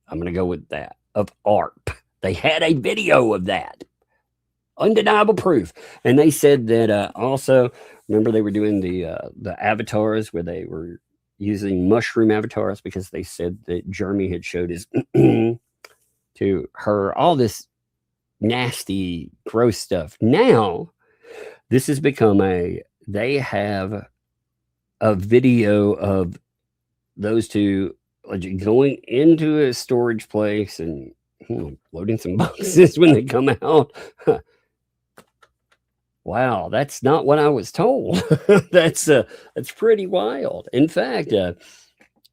Speaker 4: I'm going to go with that, of ARP. They had a video of that. Undeniable proof. And they said that also, remember they were doing the avatars where they were using mushroom avatars because they said that Jeremy had showed his to her, all this nasty, gross stuff. Now, this has become they have a video of those two going into a storage place and loading some boxes when they come out. Wow, that's not what I was told. That's pretty wild. In fact,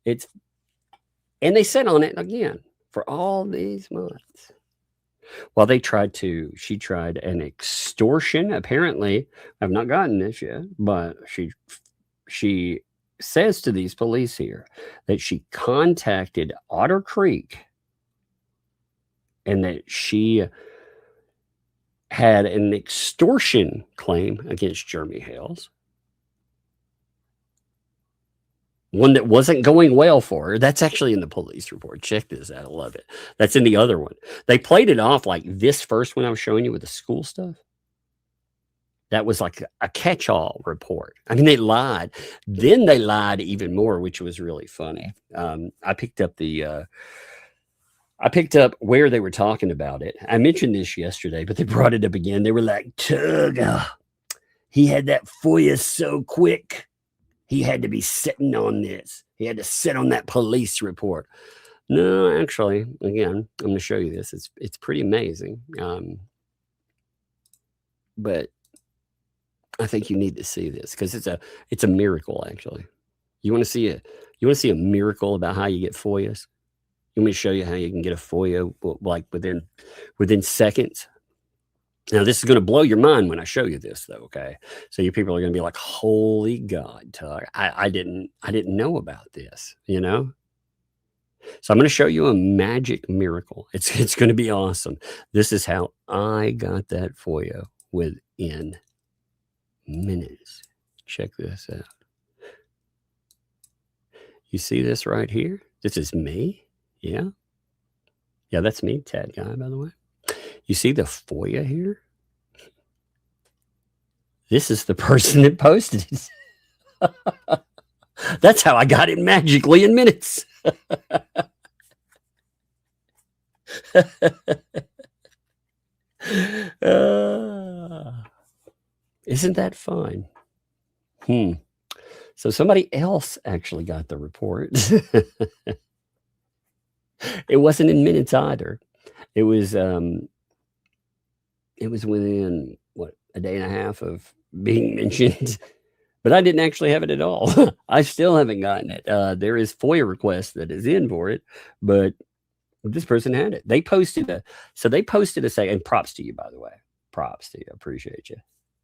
Speaker 4: it's and they sat on it again for all these months. Well, she tried an extortion. Apparently, I've not gotten this yet, but she says to these police here that she contacted Otter Creek and that she had an extortion claim against Jeremy Hales. One that wasn't going well for her. That's actually in the police report. Check this out. I love it. That's in the other one. They played it off like this first one I was showing you with the school stuff. That was like a catch-all report. I mean, they lied. Then they lied even more, which was really funny. I picked up where they were talking about it. I mentioned this yesterday, but they brought it up again. They were like, Tug, he had that FOIA so quick. He had to be sitting on this. He had to sit on that police report. No, actually, again, I'm going to show you this. It's pretty amazing. But I think you need to see this because it's a miracle. Actually, you want to see a miracle about how you get FOIAs. You want me to show you how you can get a FOIA like within seconds? Now, this is going to blow your mind when I show you this, though. Okay, so you people are going to be like, "Holy God, Tug! I didn't know about this." You know. So I'm going to show you a magic miracle. It's going to be awesome. This is how I got that FOIA within minutes. Check this out. You see this right here? This is me. Yeah. Yeah, that's me, Tad Guy, by the way. You see the FOIA here? This is the person that posted it. That's how I got it magically in minutes. Isn't that fun? So somebody else actually got the report. It wasn't in minutes either. It was within a day and a half of being mentioned, but I didn't actually have it at all. I still haven't gotten it. There is FOIA request that is in for it, but this person had it. They posted a say, and props to you, by the way. Props to you. I appreciate you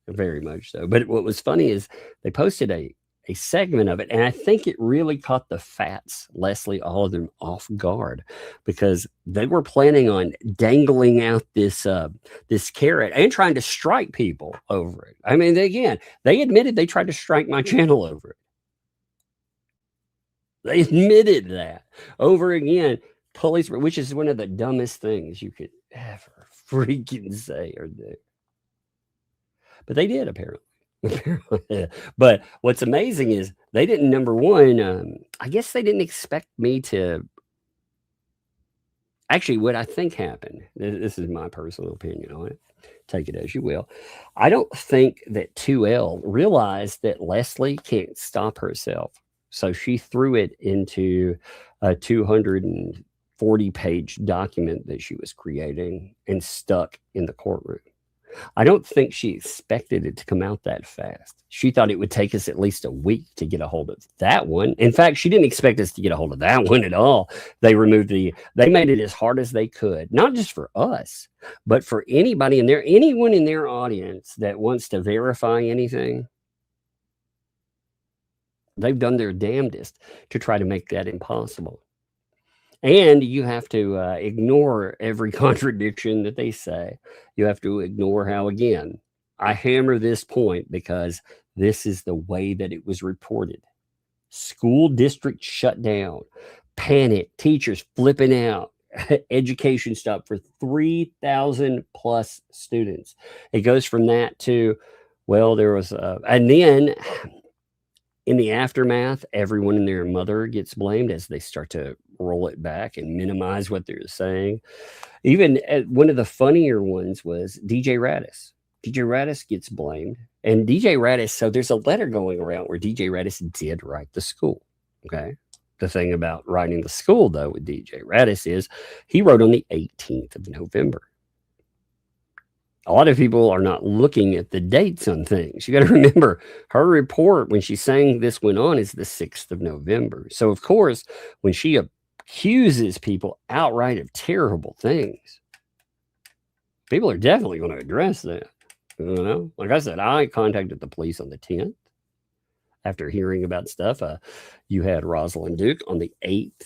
Speaker 4: very much so. But what was funny is they posted a segment of it, and I think it really caught the Fats, Leslie, all of them off guard because they were planning on dangling out this carrot and trying to strike people over it. I mean, they admitted they tried to strike my channel over it. They admitted that over again. Police, which is one of the dumbest things you could ever freaking say or do. But they did, apparently. But what's amazing is they didn't, number one, I guess they didn't expect me to. Actually, what I think happened, this is my personal opinion on it. Take it as you will. I don't think that 2L realized that Leslie can't stop herself. So she threw it into a 240-page document that she was creating and stuck in the courtroom. I don't think she expected it to come out that fast. She thought it would take us at least a week to get a hold of that one. In fact, she didn't expect us to get a hold of that one at all. They made it as hard as they could, not just for us, but for anyone in their audience that wants to verify anything. They've done their damnedest to try to make that impossible. And you have to ignore every contradiction that they say. You have to ignore how, again, I hammer this point because this is the way that it was reported. School district shut down, panic, teachers flipping out, education stopped for 3,000 plus students. It goes from that to, well, there was, and then in the aftermath, everyone and their mother gets blamed as they start to roll it back and minimize what they're saying. Even one of the funnier ones was DJ Radis. DJ Radis gets blamed. And DJ Radis, so there's a letter going around where DJ Radis did write the school. Okay. The thing about writing the school, though, with DJ Radis is he wrote on the 18th of November. A lot of people are not looking at the dates on things. You got to remember her report when she's saying this went on is the 6th of November. So, of course, when she accuses people outright of terrible things, people are definitely going to address that. You know, like I said, I contacted the police on the 10th after hearing about stuff. You had Rosalind Duke on the 8th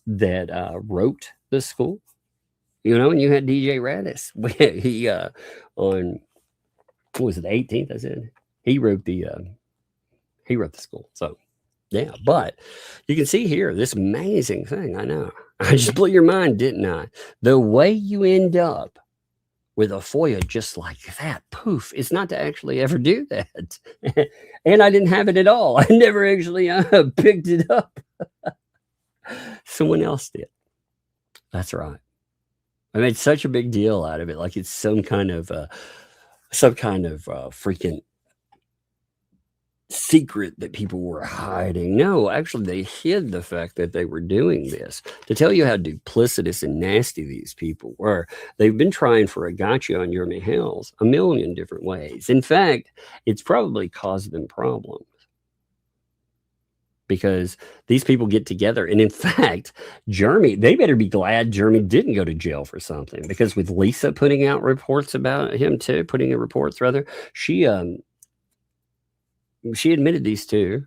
Speaker 4: that wrote the school. You know, and you had DJ Radis. He on what was it, the 18th? I said he wrote the school. So yeah, but you can see here this amazing thing. I know I just blew your mind, didn't I? The way you end up with a FOIA just like that, poof, it's not to actually ever do that. And I didn't have it at all. I never actually picked it up. Someone else did. That's right. I made such a big deal out of it, like it's some kind of freaking secret that people were hiding. No, actually, they hid the fact that they were doing this to tell you how duplicitous and nasty these people were. They've been trying for a gotcha on your Hales a million different ways. In fact, it's probably caused them problems. Because these people get together. And in fact, Jeremy, they better be glad Jeremy didn't go to jail for something. Because with Lisa putting out reports about him too, putting in reports rather, she admitted these two.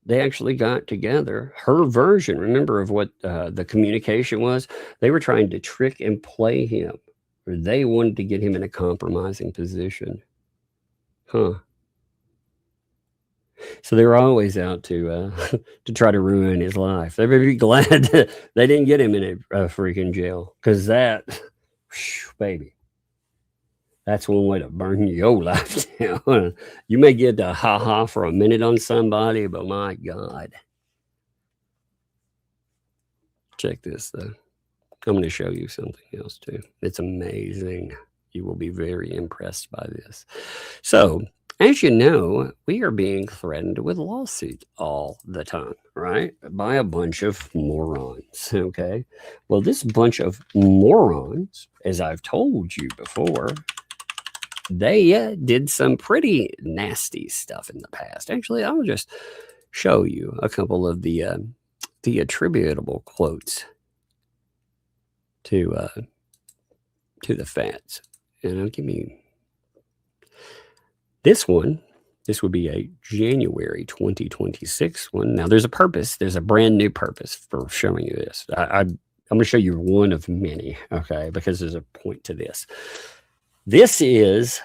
Speaker 4: They actually got together. Her version, remember, of what the communication was, they were trying to trick and play him. Or they wanted to get him in a compromising position. Huh. So they were always out to try to ruin his life. They better be glad that they didn't get him in a freaking jail, because that, whew, baby, that's one way to burn your life down. You may get a ha-ha for a minute on somebody, but my God. Check this, though. I'm going to show you something else, too. It's amazing. You will be very impressed by this. So, as you know, we are being threatened with lawsuits all the time, right? By a bunch of morons, okay? Well, this bunch of morons, as I've told you before, they did some pretty nasty stuff in the past. Actually, I'll just show you a couple of the attributable quotes to the Fats. And give me this one. This would be a January 2026 one. Now, there's a purpose. There's a brand new purpose for showing you this. I'm going to show you one of many, okay, because there's a point to this. This is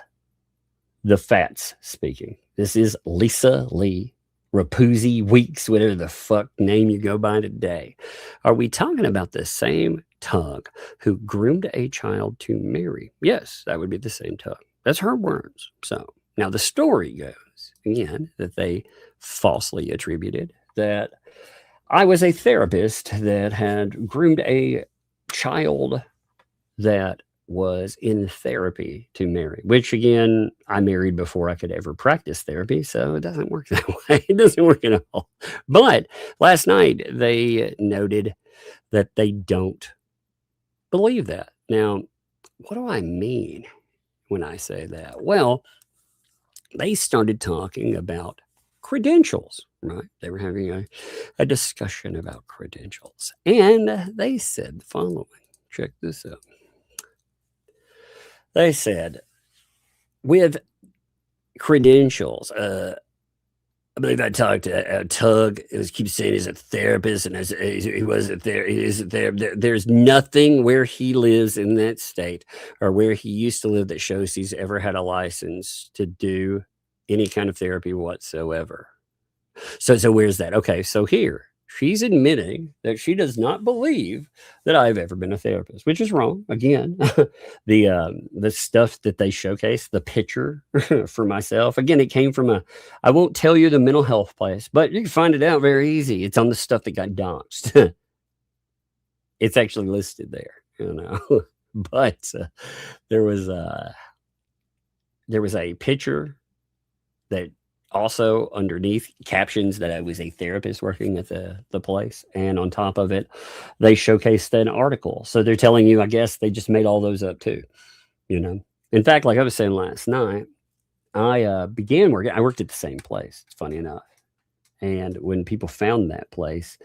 Speaker 4: the Fats speaking. This is Lisa Lee Rapuzzi Weeks, whatever the fuck name you go by today. Are we talking about the same Tug who groomed a child to marry? Yes, that would be the same Tug. That's her words. So now the story goes, again, that they falsely attributed that I was a therapist that had groomed a child that was in therapy to marry, which again, I married before I could ever practice therapy. So it doesn't work that way. It doesn't work at all. But last night they noted that they don't believe that. Now, what do I mean when I say that? Well, they started talking about credentials, right? They were having a discussion about credentials. And they said the following. Check this out. They said, with credentials, I believe I talked to Tug. It keeps saying he's a therapist, and he wasn't there. He isn't there. There's nothing where he lives in that state or where he used to live that shows he's ever had a license to do any kind of therapy whatsoever. So where's that? Okay, so here. She's admitting that she does not believe that I've ever been a therapist, which is wrong. Again, the stuff that they showcase, the picture for myself. Again, it came from I won't tell you the mental health place, but you can find it out very easy. It's on the stuff that got doxed. It's actually listed there, you know. But there was a picture that also underneath captions that I was a therapist working at the place. And on top of it, they showcased an article. So they're telling you, I guess they just made all those up too. you know. In fact, like I was saying last night, I began working. I worked at the same place. It's funny enough. And when people found that place,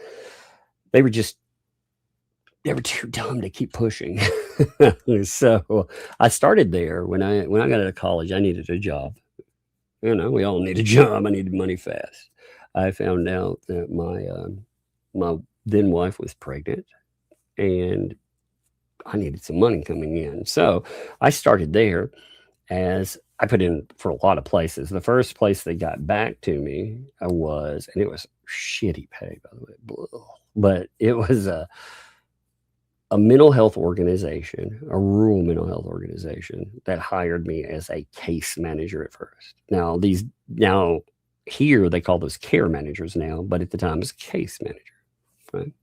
Speaker 4: they were too dumb to keep pushing. So I started there when I got out of college. I needed a job. You know, we all need a job. I needed money fast. I found out that my then wife was pregnant, and I needed some money coming in. So I started there. As I put in for a lot of places. The first place they got back to me and it was shitty pay, by the way, but it was a mental health organization, a rural mental health organization that hired me as a case manager at first. Now here they call those care managers now, but at the time it was case manager, right?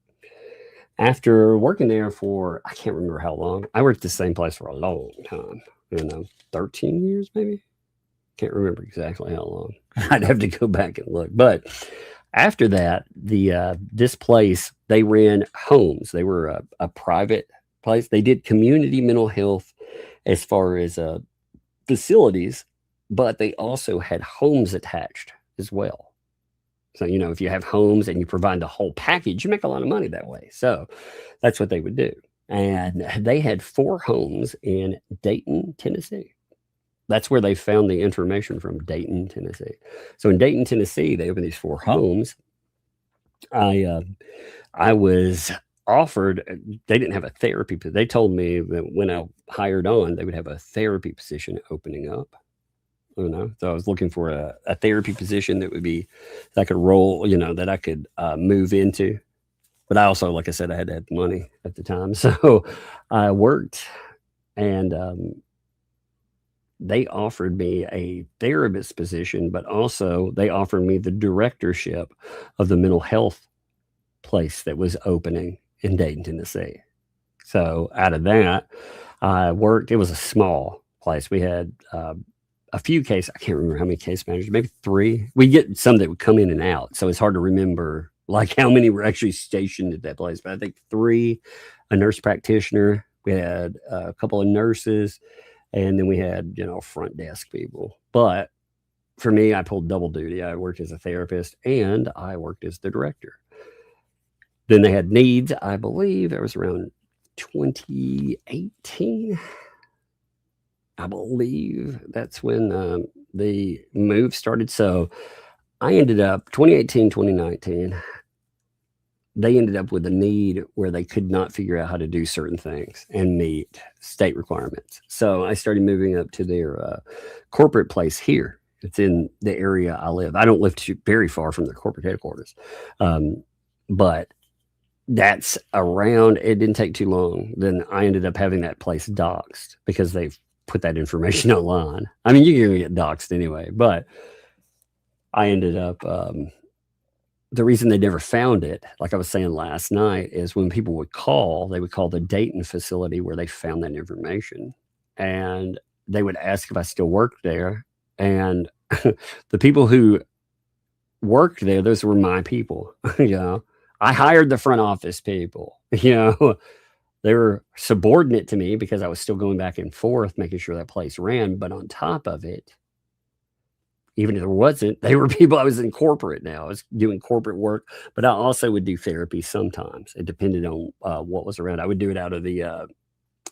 Speaker 4: After working there for, I can't remember how long. I worked at the same place for a long time, 13 years maybe. Can't remember exactly how long. I'd have to go back and look. But after that, this place, they ran homes. They were a private place. They did community mental health as far as facilities, but they also had homes attached as well. So, if you have homes and you provide the whole package, you make a lot of money that way. So that's what they would do. And they had 4 homes in Dayton, Tennessee. That's where they found the information from, Dayton, Tennessee. So in Dayton, Tennessee, they opened these 4 homes. I was offered, they didn't have a therapy, but they told me that when I hired on, they would have a therapy position opening up. So I was looking for a therapy position that I could roll, that I could move into. But I also, like I said, I had to have money at the time. So I worked, and they offered me a therapist position, but also they offered me the directorship of the mental health place that was opening in Dayton, Tennessee. So out of that, I worked. It was a small place. We had a few cases. I can't remember how many case managers, maybe 3. We get some that would come in and out. So it's hard to remember like how many were actually stationed at that place. But I think 3, a nurse practitioner. We had a couple of nurses, and then we had, front desk people. But for me, I pulled double duty. I worked as a therapist and I worked as the director. Then they had needs. I believe it was around 2018. I believe that's when the move started. So I ended up 2018, 2019. They ended up with a need where they could not figure out how to do certain things and meet state requirements. So I started moving up to their corporate place here. It's in the area I live. I don't live very far from their corporate headquarters. But that's around, it didn't take too long. Then I ended up having that place doxed because they've put that information online. I mean, you're going to get doxed anyway, but I ended up, the reason they never found it, like I was saying last night, is when people would call, they would call the Dayton facility where they found that information. And they would ask if I still worked there. And the people who worked there, those were my people. I hired the front office people. They were subordinate to me because I was still going back and forth, making sure that place ran. But on top of it, even if there wasn't, they were people. I was in corporate now. I was doing corporate work, but I also would do therapy sometimes. It depended on what was around. I would do it out of the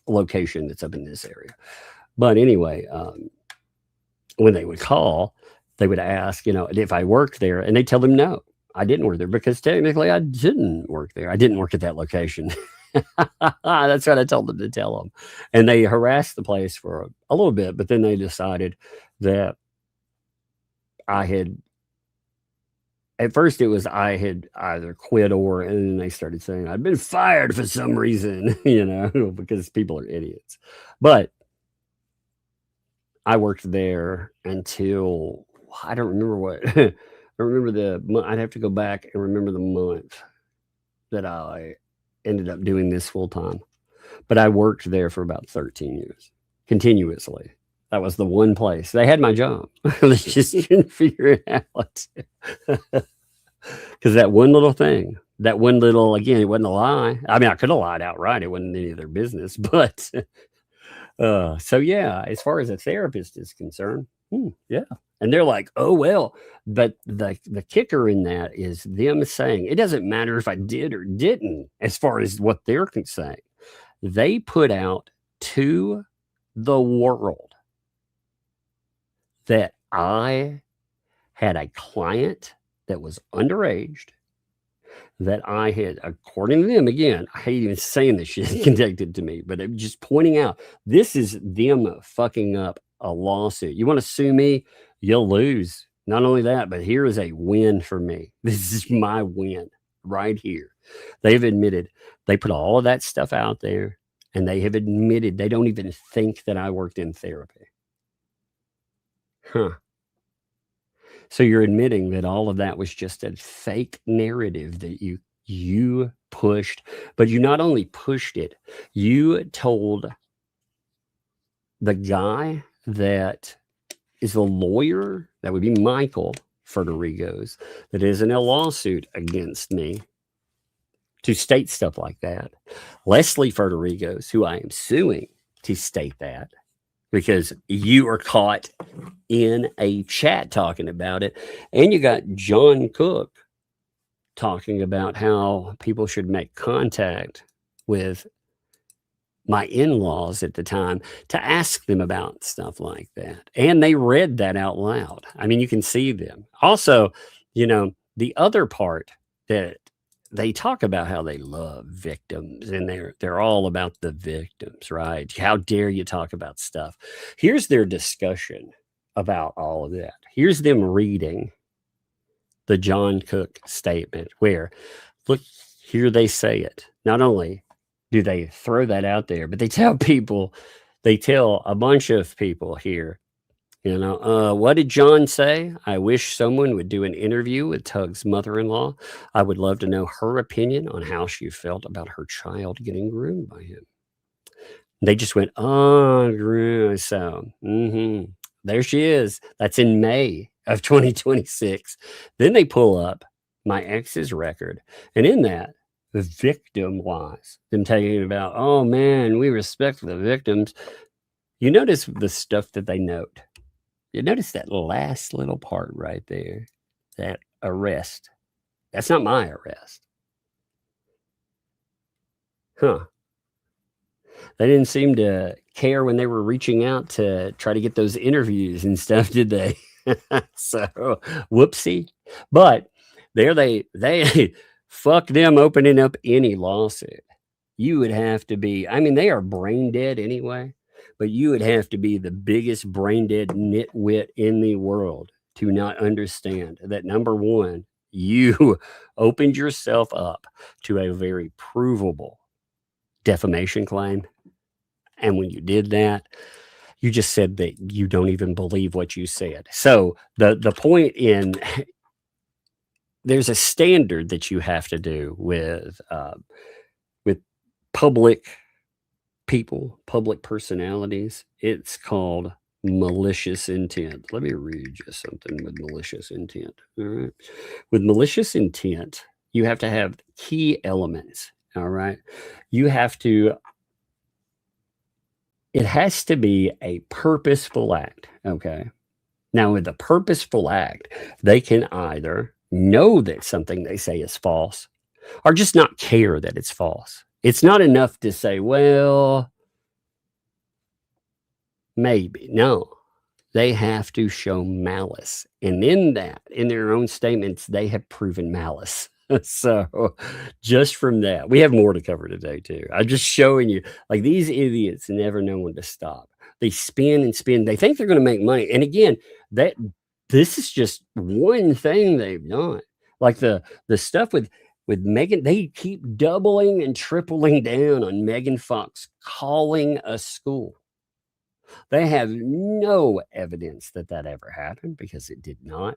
Speaker 4: location that's up in this area. But anyway, when they would call, they would ask, if I worked there, and they tell them no, I didn't work there because technically I didn't work there. I didn't work at that location. That's what I told them to tell them. And they harassed the place for a little bit, but then they decided that at first it was I had either quit and then they started saying I'd been fired for some reason, because people are idiots. But I worked there until, I don't remember what, I remember the month. I'd have to go back and remember the month that I ended up doing this full time. But I worked there for about 13 years, continuously. That was the one place. They had my job. They just couldn't figure it out. Because that one little thing, again, it wasn't a lie. I mean, I could have lied outright. It wasn't any of their business. But So yeah, as far as a therapist is concerned, yeah. And they're like, oh well, but the kicker in that is them saying it doesn't matter if I did or didn't, as far as what they're saying. They put out to the world that I had a client that was underage, that I had, according to them, again, I hate even saying this shit connected to me, but I'm just pointing out this is them fucking up a lawsuit. You want to sue me, you'll lose. Not only that, but here is a win for me. This is my win right here. They've admitted they put all of that stuff out there, and they have admitted they don't even think that I worked in therapy. Huh. So you're admitting that all of that was just a fake narrative that you pushed, but you not only pushed it, you told the guy that is the lawyer, that would be Michael Federigo's, that is in a lawsuit against me, to state stuff like that. Leslie Federigo's, who I am suing, to state that, because you are caught in a chat talking about it. And you got John Cook talking about how people should make contact with my in-laws at the time to ask them about stuff like that. And they read that out loud. I mean, you can see them. Also, you know, the other part that they talk about how they love victims, and they're all about the victims, right? How dare you talk about stuff? Here's their discussion about all of that. Here's them reading the John Cook statement, where, look, here they say it. Not only do they throw that out there, but they tell a bunch of people here, you know, what did John say? I wish someone would do an interview with Tug's mother-in-law. I would love to know her opinion on how she felt about her child getting groomed by him. They just went, oh, so there she is. That's in May of 2026. Then they pull up my ex's record, and in that, the victim wise, them talking about, oh man, we respect the victims. You notice the stuff that they note. You notice that last little part right there, that arrest. That's not my arrest. Huh. They didn't seem to care when they were reaching out to try to get those interviews and stuff, did they? So, whoopsie. But there they fuck them opening up any lawsuit. You would have to be, I mean, they are brain dead anyway, but you would have to be the biggest brain dead nitwit in the world to not understand that, number one, you opened yourself up to a very provable defamation claim. And when you did that, you just said that you don't even believe what you said. So the point in, there's a standard that you have to do with public people, public personalities. It's called malicious intent. Let me read you something with malicious intent. All right. With malicious intent, you have to have key elements. All right. You have to, it has to be a purposeful act. Okay. Now, with a purposeful act, they can either know that something they say is false or just not care that it's false. It's not enough to say, well, maybe. No, they have to show malice. And in that, in their own statements, they have proven malice. So just from that, we have more to cover today too. I'm just showing you, like, these idiots never know when to stop. They spin and spin. They think they're going to make money. And again, this is just one thing they've done. Like the stuff with Megan, they keep doubling and tripling down on Megan Fox calling a school. They have no evidence that ever happened, because it did not.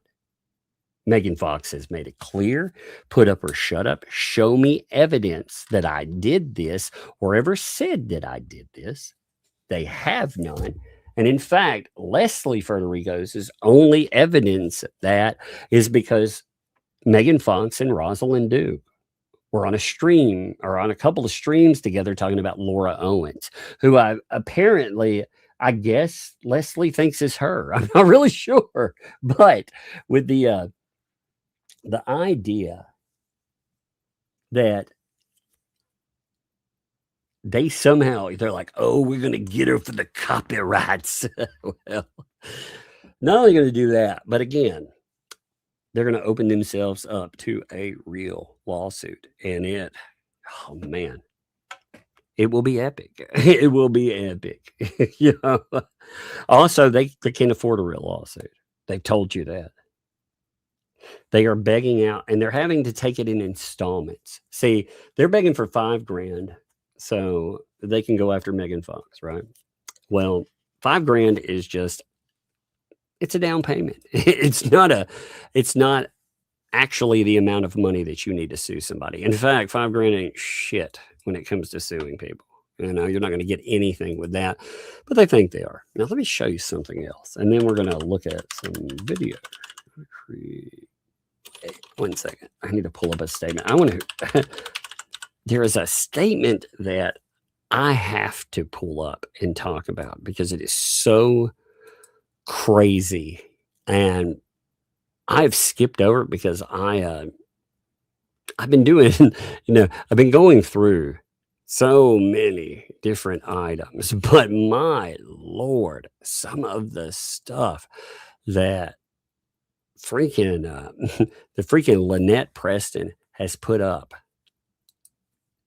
Speaker 4: Megan Fox has made it clear, put up or shut up, show me evidence that I did this or ever said that I did this. They have none. And in fact, Leslie Federigo's only evidence of that is because Megan Fox and Rosalind Duke were on a stream or on a couple of streams together talking about Laura Owens, who I guess Leslie thinks is her. I'm not really sure, but with the idea that they're like, oh, we're going to get her for the copyrights. Well, not only going to do that, but again, they're going to open themselves up to a real lawsuit. And oh man, it will be epic. It will be epic. Also, they can't afford a real lawsuit. They've told you that. They are begging out, and they're having to take it in installments. See, they're begging for $5,000 so they can go after Megan Fox, right? Well, $5,000 is just, it's a down payment. It's not actually the amount of money that you need to sue somebody. In fact, $5,000 ain't shit when it comes to suing people. You're not going to get anything with that, but they think they are. Now, let me show you something else, and then we're going to look at some video. One second. I need to pull up a statement. There is a statement that I have to pull up and talk about because it is so crazy. And I've skipped over it because I've been doing, I've been going through so many different items, but my Lord, some of the stuff that the freaking Lynette Preston has put up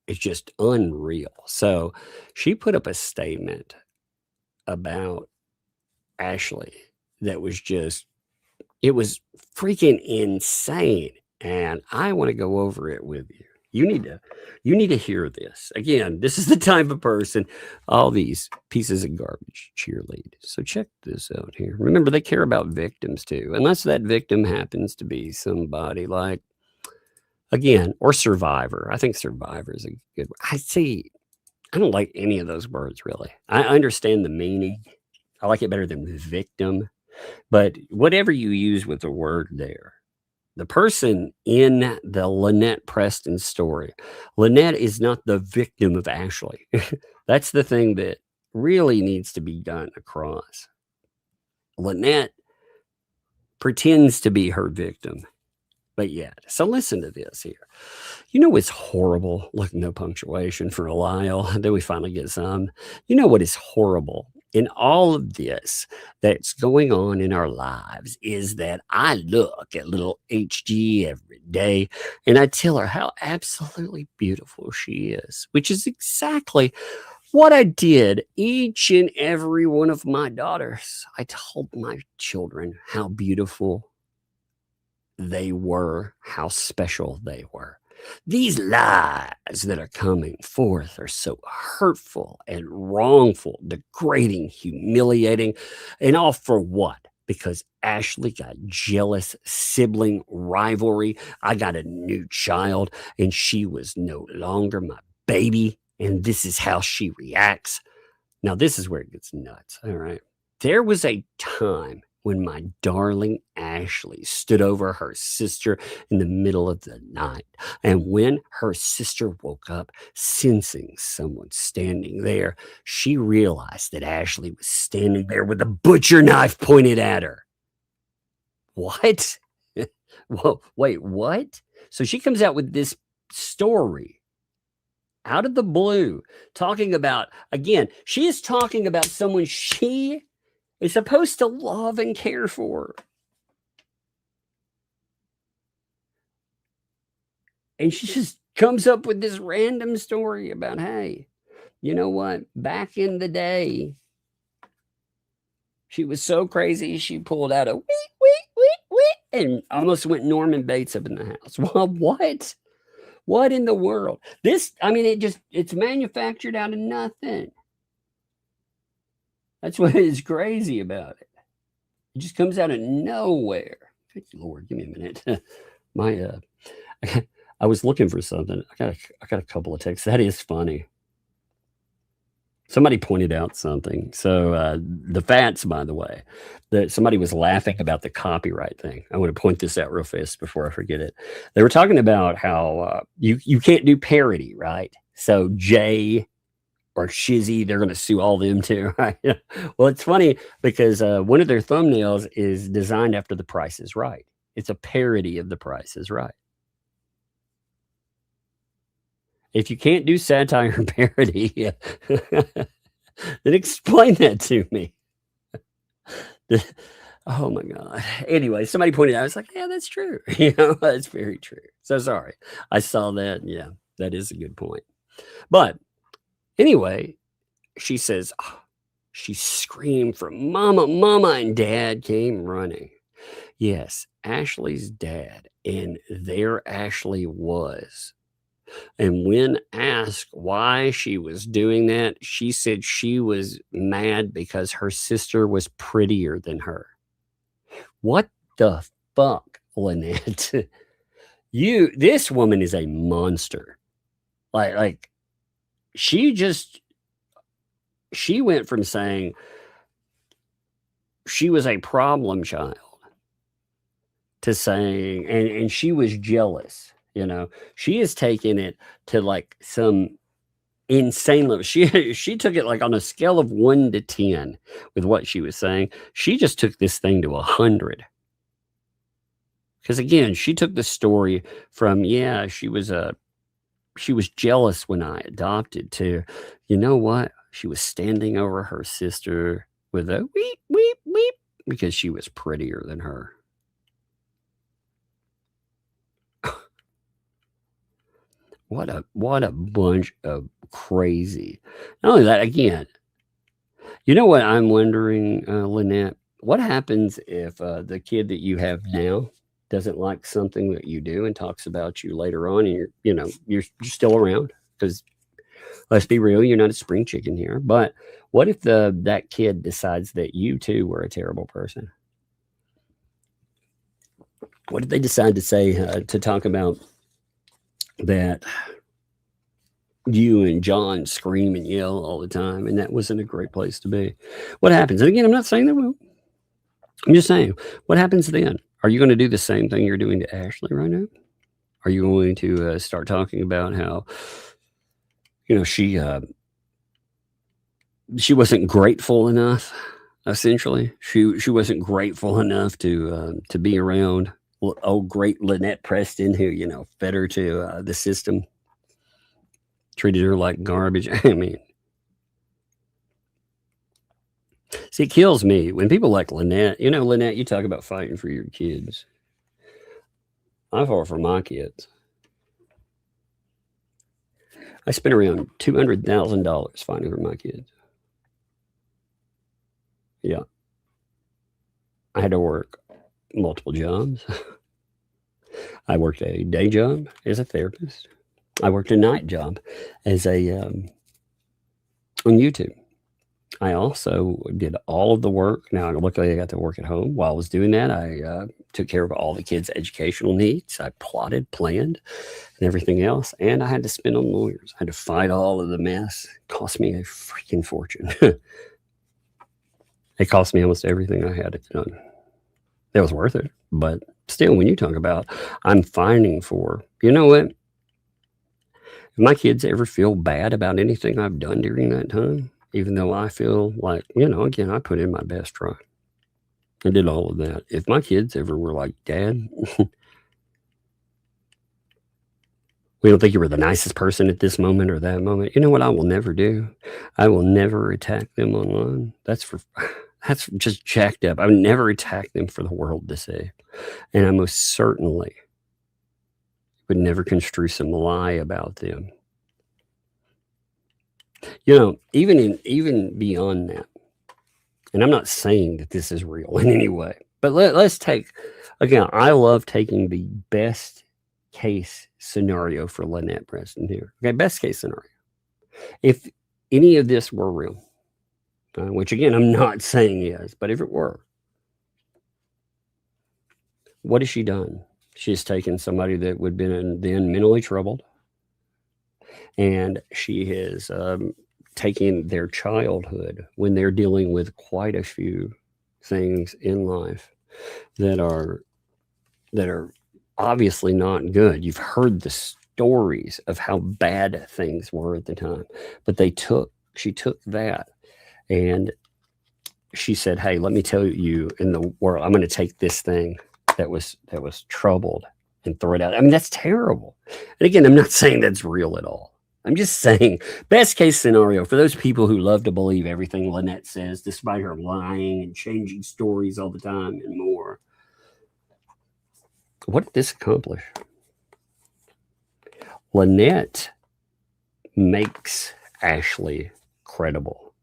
Speaker 4: is just unreal. So she put up a statement about Ashley that was it was freaking insane. And I want to go over it with you. You need to hear this. Again, this is the type of person all these pieces of garbage cheerlead. So check this out here. Remember, they care about victims too. Unless that victim happens to be somebody like, again, or survivor. I think survivor is a good word. I don't like any of those words, really. I understand the meaning. I like it better than victim. But whatever you use with the word there, the person in the Lynette Preston story, Lynette is not the victim of Ashley. That's the thing that really needs to be done across. Lynette pretends to be her victim, but yet. So listen to this here. It's horrible. Look, no punctuation for a while. Then we finally get some. What is horrible in all of this that's going on in our lives is that I look at little HG every day and I tell her how absolutely beautiful she is, which is exactly what I did each and every one of my daughters. I told my children how beautiful they were, how special they were. These lies that are coming forth are so hurtful and wrongful, degrading, humiliating, and all for what? Because Ashley got jealous, sibling rivalry. I got a new child, and she was no longer my baby, and this is how she reacts. Now, this is where it gets nuts, all right? There was a time when my darling Ashley stood over her sister in the middle of the night. And when her sister woke up, sensing someone standing there, she realized that Ashley was standing there with a butcher knife pointed at her. What? Whoa, wait, what? So she comes out with this story out of the blue, talking about, again, she is talking about someone she is supposed to love and care for. And she just comes up with this random story about, hey, you know what? Back in the day, she was so crazy, she pulled out a wheat, and almost went Norman Bates up in the house. Well, what? What in the world? It's manufactured out of nothing. That's what is crazy about it. It just comes out of nowhere. Good Lord, give me a minute. I was looking for something. I got a couple of texts. That is funny. Somebody pointed out something. So the Fats, by the way, that somebody was laughing about the copyright thing. I want to point this out real fast before I forget it. They were talking about how you can't do parody, right? So Jay or Shizzy, they're going to sue all them too, right? Well, it's funny because one of their thumbnails is designed after The Price is Right. It's a parody of The Price is Right. If you can't do satire and parody, then explain that to me. Oh my God. Anyway, somebody pointed out, I was like, yeah, that's true. That's very true. So sorry. I saw that. Yeah, that is a good point. But anyway, she says, she screamed for mama, mama, and dad came running. Yes, Ashley's dad. And there Ashley was. And when asked why she was doing that, she said she was mad because her sister was prettier than her. What the fuck, Lynette? This woman is a monster. Like she went from saying she was a problem child to saying, and she was jealous. She has taken it to like some insane level. She took it like on a scale of 1 to 10 with what she was saying. She just took this thing to 100. Because again, she took the story from, she was jealous when I adopted to, you know what? She was standing over her sister with a weep, weep, weep because she was prettier than her. What a bunch of crazy. Not only that, again, you know what I'm wondering, Lynette? What happens if the kid that you have now doesn't like something that you do and talks about you later on, and you're still around? Because let's be real, you're not a spring chicken here. But what if that kid decides that you too were a terrible person? What if they decide to say to talk about that you and John scream and yell all the time, and that wasn't a great place to be? What happens? And again, I'm not saying that will. I'm just saying, what happens then? Are you going to do the same thing you're doing to Ashley right now? Are you going to start talking about how, she wasn't grateful enough? Essentially, she wasn't grateful enough to be around great Lynette Preston, who fed her to the system, treated her like garbage. I mean, see, it kills me when people like Lynette. Lynette, you talk about fighting for your kids. I fought for my kids. I spent around $200,000 fighting for my kids. Yeah. I had to work multiple jobs. I worked a day job as a therapist. I worked a night job as on YouTube. I also did all of the work. Now, luckily, I got to work at home. While I was doing that, I took care of all the kids' educational needs. I plotted, planned, and everything else. And I had to spend on lawyers. I had to fight all of the mess. It cost me a freaking fortune. It cost me almost everything I had done. It was worth it. But still, when you talk about, I'm fighting for, you know what? If my kids ever feel bad about anything I've done during that time, even though I feel like, again, I put in my best try. I did all of that. If my kids ever were like, Dad, we don't think you were the nicest person at this moment or that moment. You know what I will never do? I will never attack them online. That's just jacked up. I would never attack them for the world to see. And I most certainly would never construe some lie about them. Even beyond that, and I'm not saying that this is real in any way, but let's take, again, I love taking the best case scenario for Lynette Preston here. Okay, best case scenario. If any of this were real, which again, I'm not saying is, but if it were, what has she done? She's taken somebody that would have been then mentally troubled, and she has taking their childhood when they're dealing with quite a few things in life that are obviously not good. You've heard the stories of how bad things were at the time, but she took that and she said, hey, let me tell you, in the world, I'm going to take this thing that was troubled and throw it out. I mean, that's terrible. And again, I'm not saying that's real at all. I'm just saying, best case scenario for those people who love to believe everything Lynette says, despite her lying and changing stories all the time and more. What did this accomplish? Lynette makes Ashley credible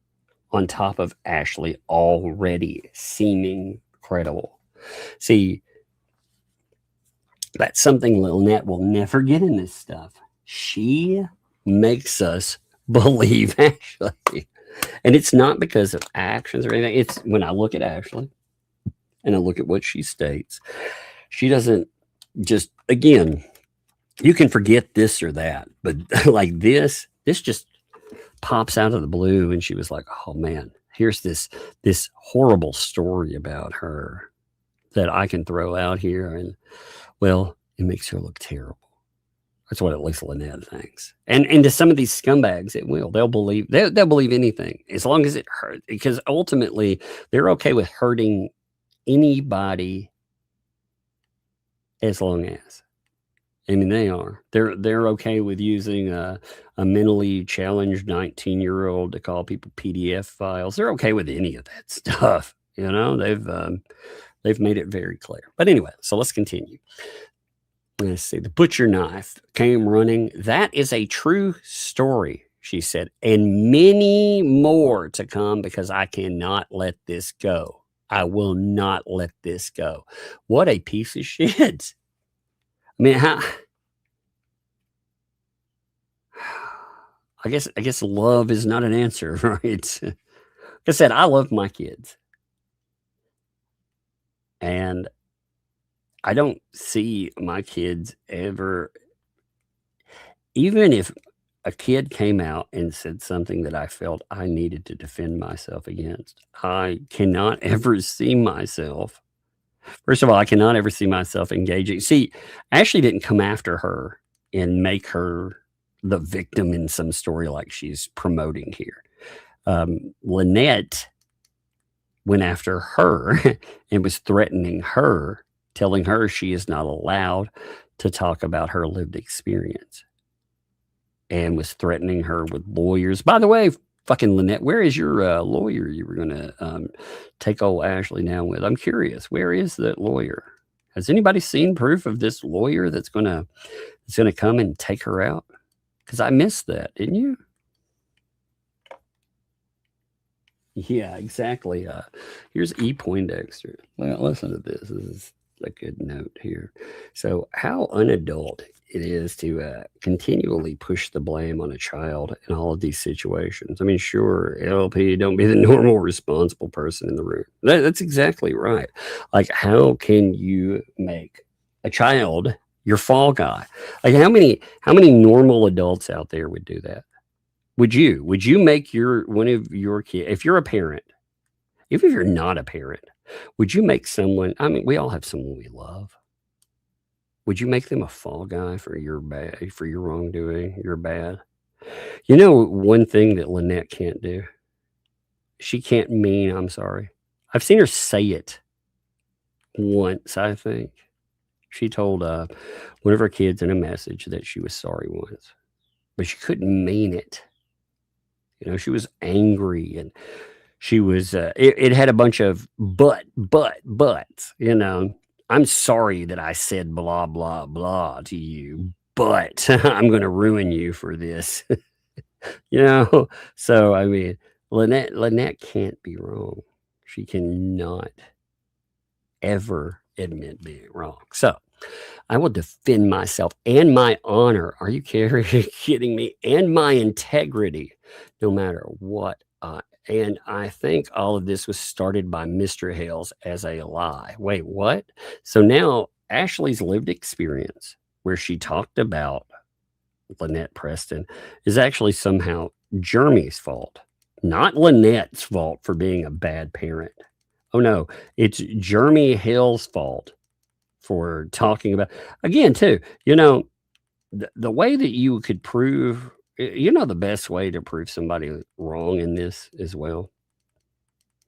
Speaker 4: on top of Ashley already seeming credible. See, that's something Lynette will never get in this stuff. She makes us believe Ashley. And it's not because of actions or anything. It's when I look at Ashley and I look at what she states, she doesn't just, again, you can forget this or that, but like this just pops out of the blue. And she was like, oh man, here's this horrible story about her that I can throw out here. And well, it makes her look terrible. That's what at least Lynette thinks. And to some of these scumbags, it will. They'll believe anything as long as it hurts, because ultimately they're okay with hurting anybody as long as. I mean, they are. They're okay with using a mentally challenged 19-year-old to call people PDF files. They're okay with any of that stuff. You know, they've made it very clear. But anyway, so let's continue. Let's see. The butcher knife came running. That is a true story, she said, and many more to come because I cannot let this go. I will not let this go. What a piece of shit. I mean, I guess love is not an answer, right? Like I said, I love my kids. And I don't see my kids ever, even if a kid came out and said something that I felt I needed to defend myself against, I cannot ever see myself. First of all, I cannot ever see myself engaging. See, Ashley didn't come after her and make her the victim in some story like she's promoting here. Lynette went after her and was threatening her, telling her she is not allowed to talk about her lived experience, and was threatening her with lawyers. By the way, fucking Lynette, where is your lawyer you were going to take old Ashley down with? I'm curious. Where is that lawyer? Has anybody seen proof of this lawyer that's going to come and take her out? Because I missed that, didn't you? Yeah, exactly. Here's E. Poindexter. Well, listen to this. This is a good note here. So how unadult it is to continually push the blame on a child in all of these situations. I mean, sure, LP, don't be the normal responsible person in the room. That's exactly right. Like, how can you make a child your fall guy? Like, how many normal adults out there would do that? Would you make one of your kids, if you're a parent, even if you're not a parent, would you make someone, I mean, we all have someone we love. Would you make them a fall guy for your wrongdoing, your bad? You know, one thing that Lynette can't do, she can't mean I'm sorry. I've seen her say it once, I think. She told one of her kids in a message that she was sorry once, but she couldn't mean it. You know, she was angry, and she was, it had a bunch of buts, you know. I'm sorry that I said blah, blah, blah to you, but I'm going to ruin you for this. You know? So, I mean, Lynette can't be wrong. She cannot ever admit being wrong. So, I will defend myself and my honor. Are you kidding me? And my integrity, no matter what. And I think all of this was started by Mr. Hales as a lie. Wait, what? So now Ashley's lived experience, where she talked about Lynette Preston, is actually somehow Jeremy's fault, not Lynette's fault for being a bad parent. Oh no, it's Jeremy Hale's fault for talking about, again, too, the way that you could prove, the best way to prove somebody wrong in this as well.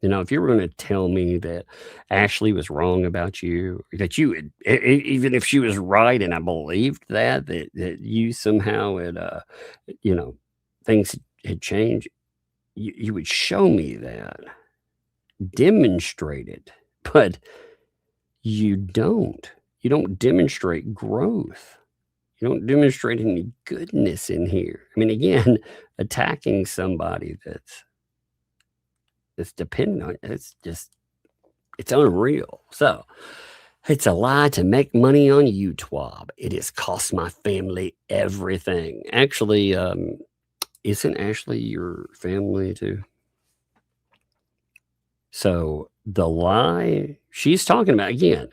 Speaker 4: If you were going to tell me that Ashley was wrong about you, that you would, even if she was right, and I believed that you somehow had, things had changed, you would show me that, demonstrate it, but you don't. You don't demonstrate growth. You don't demonstrate any goodness in here. I mean, again, attacking somebody that's dependent on it's unreal. So it's a lie to make money on you, ThATuMBRELLA. It has cost my family everything. Actually, isn't Ashley your family too? So the lie she's talking about, again,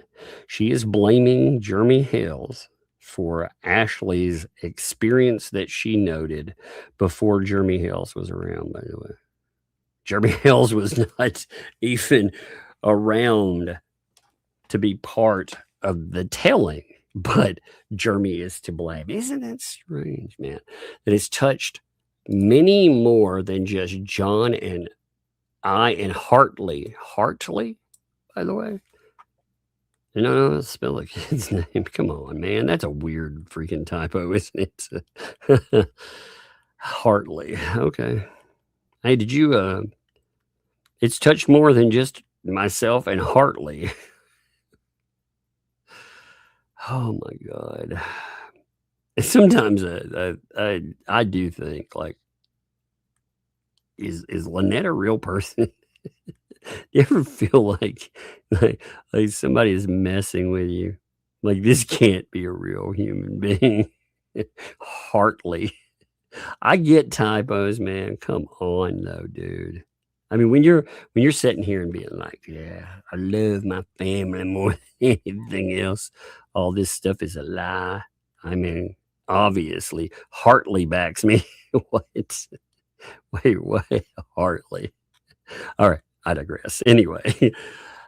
Speaker 4: she is blaming Jeremy Hales for Ashley's experience that she noted before Jeremy Hales was around, by the way. Jeremy Hales was not even around to be part of the telling, but Jeremy is to blame. Isn't that strange, man? That it's touched many more than just John and I and Hartley. Hartley, by the way? No, spell the kid's name. Come on, man. That's a weird freaking typo, isn't it? Hartley. Okay. Hey, did you, it's touched more than just myself and Hartley. Oh my God. Sometimes I do think, like, is Lynette a real person? You ever feel like somebody is messing with you? Like, this can't be a real human being. Hartley. I get typos, man. Come on, though, dude. I mean, when you're sitting here and being like, yeah, I love my family more than anything else, all this stuff is a lie. I mean, obviously, Hartley backs me. What? Wait, what? Hartley. All right, I digress. Anyway,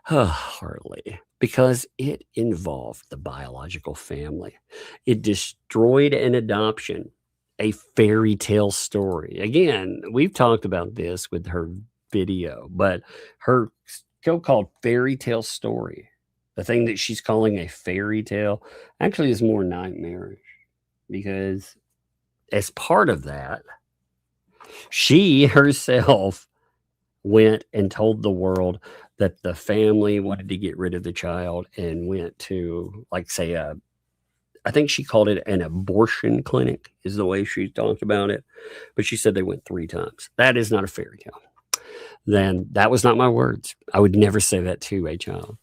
Speaker 4: Hartley, because it involved the biological family. It destroyed an adoption, a fairy tale story. Again, we've talked about this with her video, but her so-called fairy tale story, the thing that she's calling a fairy tale, actually is more nightmarish, because as part of that, she herself went and told the world that the family wanted to get rid of the child and went to, like, say, I think she called it an abortion clinic, is the way she talked about it. But she said they went 3 times. That is not a fairy tale. Then that was not my words. I would never say that to a child.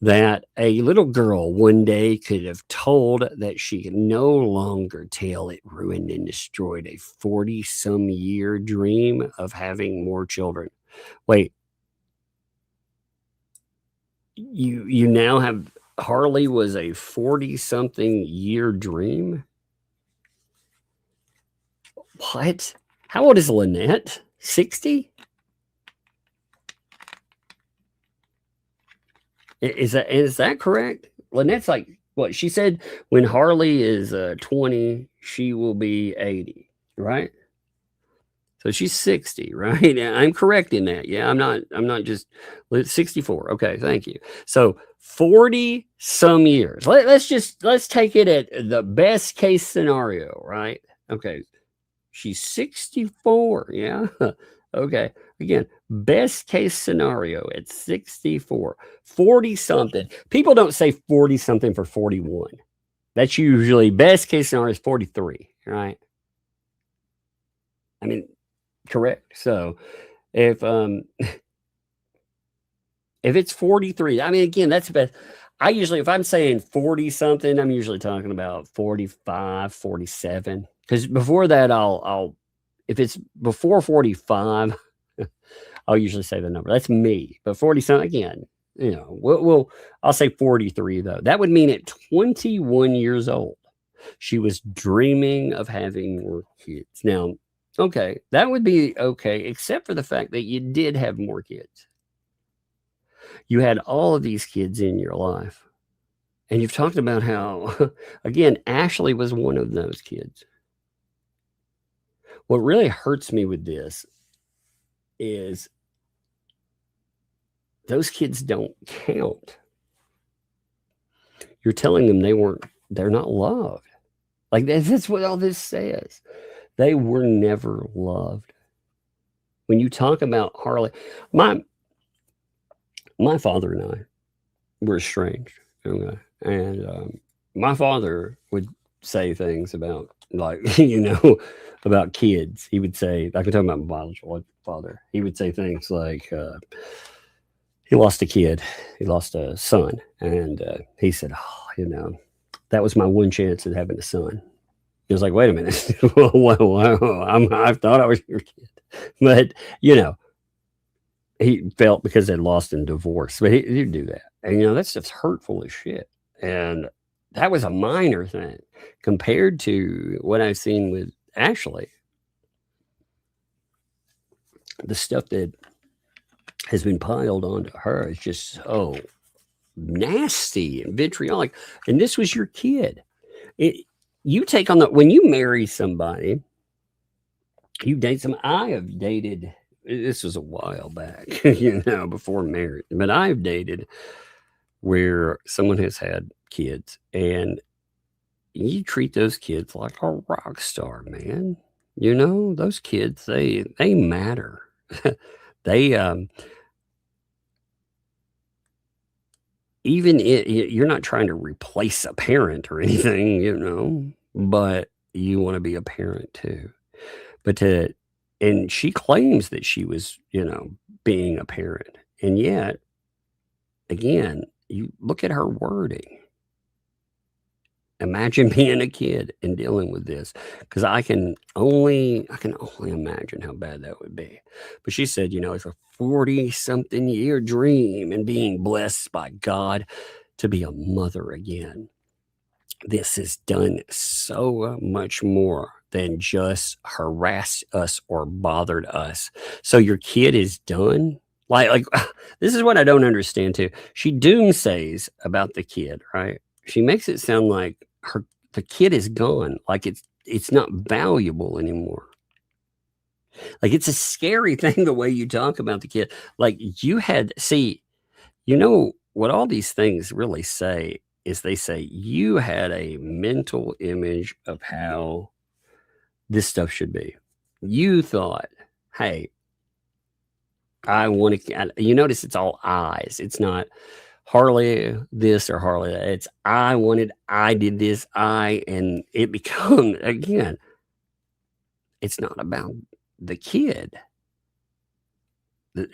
Speaker 4: That a little girl one day could have told that she could no longer tell it ruined and destroyed a 40-some-year dream of having more children. Wait, you now have, Harley was a 40-something year dream? What? How old is Lynette? 60? Is that correct? Lynette's like, what she said, when Harley is 20, she will be 80, right? So she's 60, right? I'm correct in that. Yeah, I'm not just 64. Okay, thank you. So 40 some years. Let's take it at the best case scenario, right? Okay. She's 64. Yeah. Okay. Again, best case scenario at 64, 40 something. People don't say 40 something for 41. That's usually best case scenario is 43, right? I mean, correct. So if it's 43, I mean, again, that's the best. I usually, if I'm saying 40 something, I'm usually talking about 45, 47. Because before that, I'll if it's before 45, I'll usually say the number. That's me. But 40 something, again, I'll say 43 though. That would mean at 21 years old, she was dreaming of having more kids. Now, Okay, that would be okay, except for the fact that you did have more kids. You had all of these kids in your life. And you've talked about how, again, Ashley was one of those kids. What really hurts me with this is those kids don't count. You're telling them they're not loved. Like that's what all this says. They were never loved. When you talk about Harley, my father and I were estranged. Okay. And my father would say things about, like, about kids. He would say, I can talk about my biological father. He would say things like, he lost a kid. He lost a son. And he said, that was my one chance at having a son. He was like, wait a minute. I thought I was your kid. But, he felt because they'd lost in divorce. But he'd do that. And, that's just hurtful as shit. And that was a minor thing compared to what I've seen with Ashley. The stuff that has been piled onto her is just so nasty and vitriolic. And this was your kid. You take on when you marry somebody, you date some. I have dated, this was a while back, before marriage, but I've dated where someone has had kids and you treat those kids like a rock star, man. Those kids, they matter. You're not trying to replace a parent or anything, but you want to be a parent too. And she claims that she was, being a parent. And yet, again, you look at her wording. Imagine being a kid and dealing with this, because I can only imagine how bad that would be. But she said, it's a 40-something year dream and being blessed by God to be a mother again. This has done so much more than just harassed us or bothered us. So your kid is done. Like this is what I don't understand too. She doomsays about the kid, right? She makes it sound like the kid is gone, like it's not valuable anymore. Like it's a scary thing the way you talk about the kid. Like what all these things really say is they say you had a mental image of how this stuff should be. You thought, hey, I want to, you notice it's all I's. It's not Harley this or Harley that. It's I did this, and it becomes, again, it's not about the kid.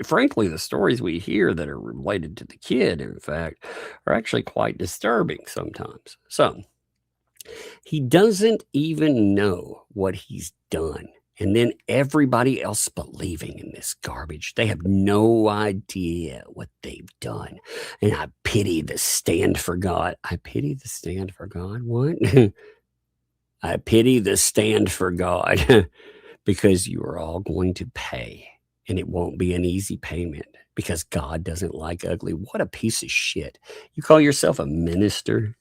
Speaker 4: Frankly, the stories we hear that are related to the kid, in fact, are actually quite disturbing sometimes. So he doesn't even know what he's done. And then everybody else believing in this garbage. They have no idea what they've done. And I pity the stand for God. I pity the stand for God? What? I pity the stand for God because you are all going to pay. And it won't be an easy payment because God doesn't like ugly. What a piece of shit. You call yourself a minister?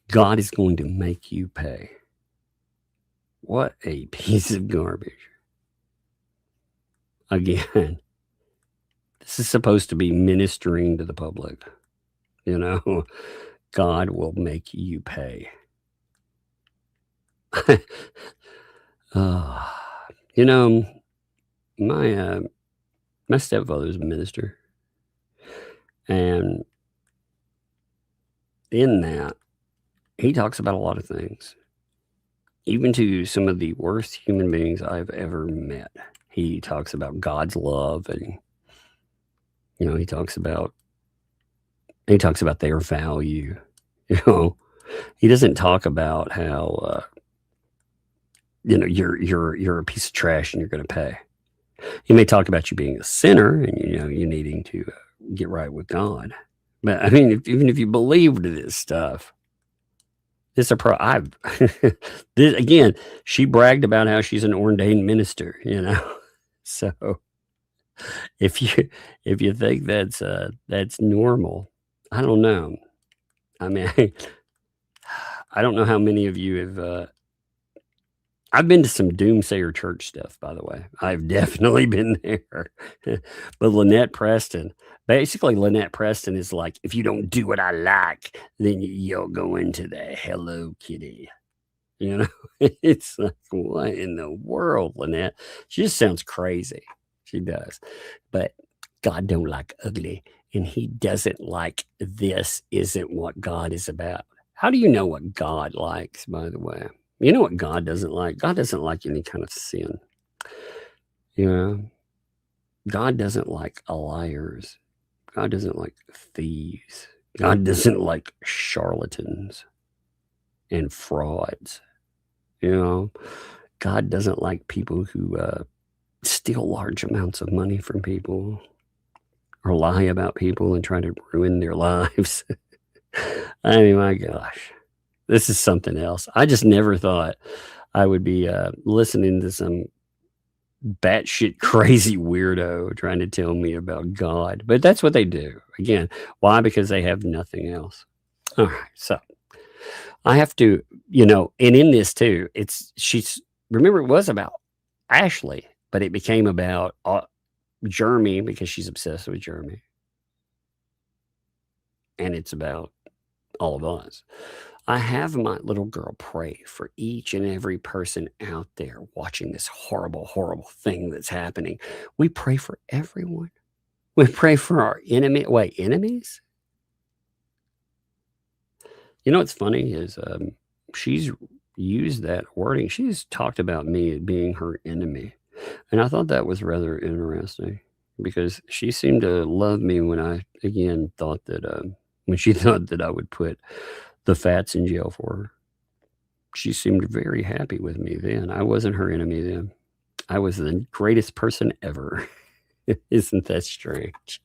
Speaker 4: God is going to make you pay. What a piece of garbage. Again, this is supposed to be ministering to the public. God will make you pay. My stepfather's a minister. And in that, he talks about a lot of things, even to some of the worst human beings I've ever met. He talks about God's love, and he talks about their value. He doesn't talk about how you're a piece of trash and you're going to pay. He may talk about you being a sinner and you needing to get right with God. But I mean, even if you believed this stuff, This a pro. This, again, she bragged about how she's an ordained minister, you know. So if you think that's normal, I don't know. I mean, I don't know how many of you have. I've been to some doomsayer church stuff, by the way. I've definitely been there. But Lynette Preston, basically, Lynette Preston is like, if you don't do what I like, then you'll go into the Hello Kitty. You know, it's like, what in the world, Lynette? She just sounds crazy. She does. But God don't like ugly, and he doesn't like this isn't what God is about. How do you know what God likes, by the way? You know what God doesn't like? God doesn't like any kind of sin. You know, God doesn't like liars. God doesn't like thieves. God doesn't like charlatans and frauds. You know, God doesn't like people who steal large amounts of money from people or lie about people and try to ruin their lives. I mean, my gosh. This is something else. I just never thought I would be listening to some batshit crazy weirdo trying to tell me about God. But that's what they do. Again, why? Because they have nothing else. All right. So I have to, you know, and in this too, remember, it was about Ashley, but it became about Jeremy because she's obsessed with Jeremy. And it's about all of us. I have my little girl pray for each and every person out there watching this horrible, horrible thing that's happening. We pray for everyone. We pray for our enemies? You know what's funny is she's used that wording. She's talked about me being her enemy. And I thought that was rather interesting because she seemed to love me when I, again, thought that, when she thought that I would put the Fats in jail for her. She seemed very happy with me then. I wasn't her enemy then. I was the greatest person ever. Isn't that strange?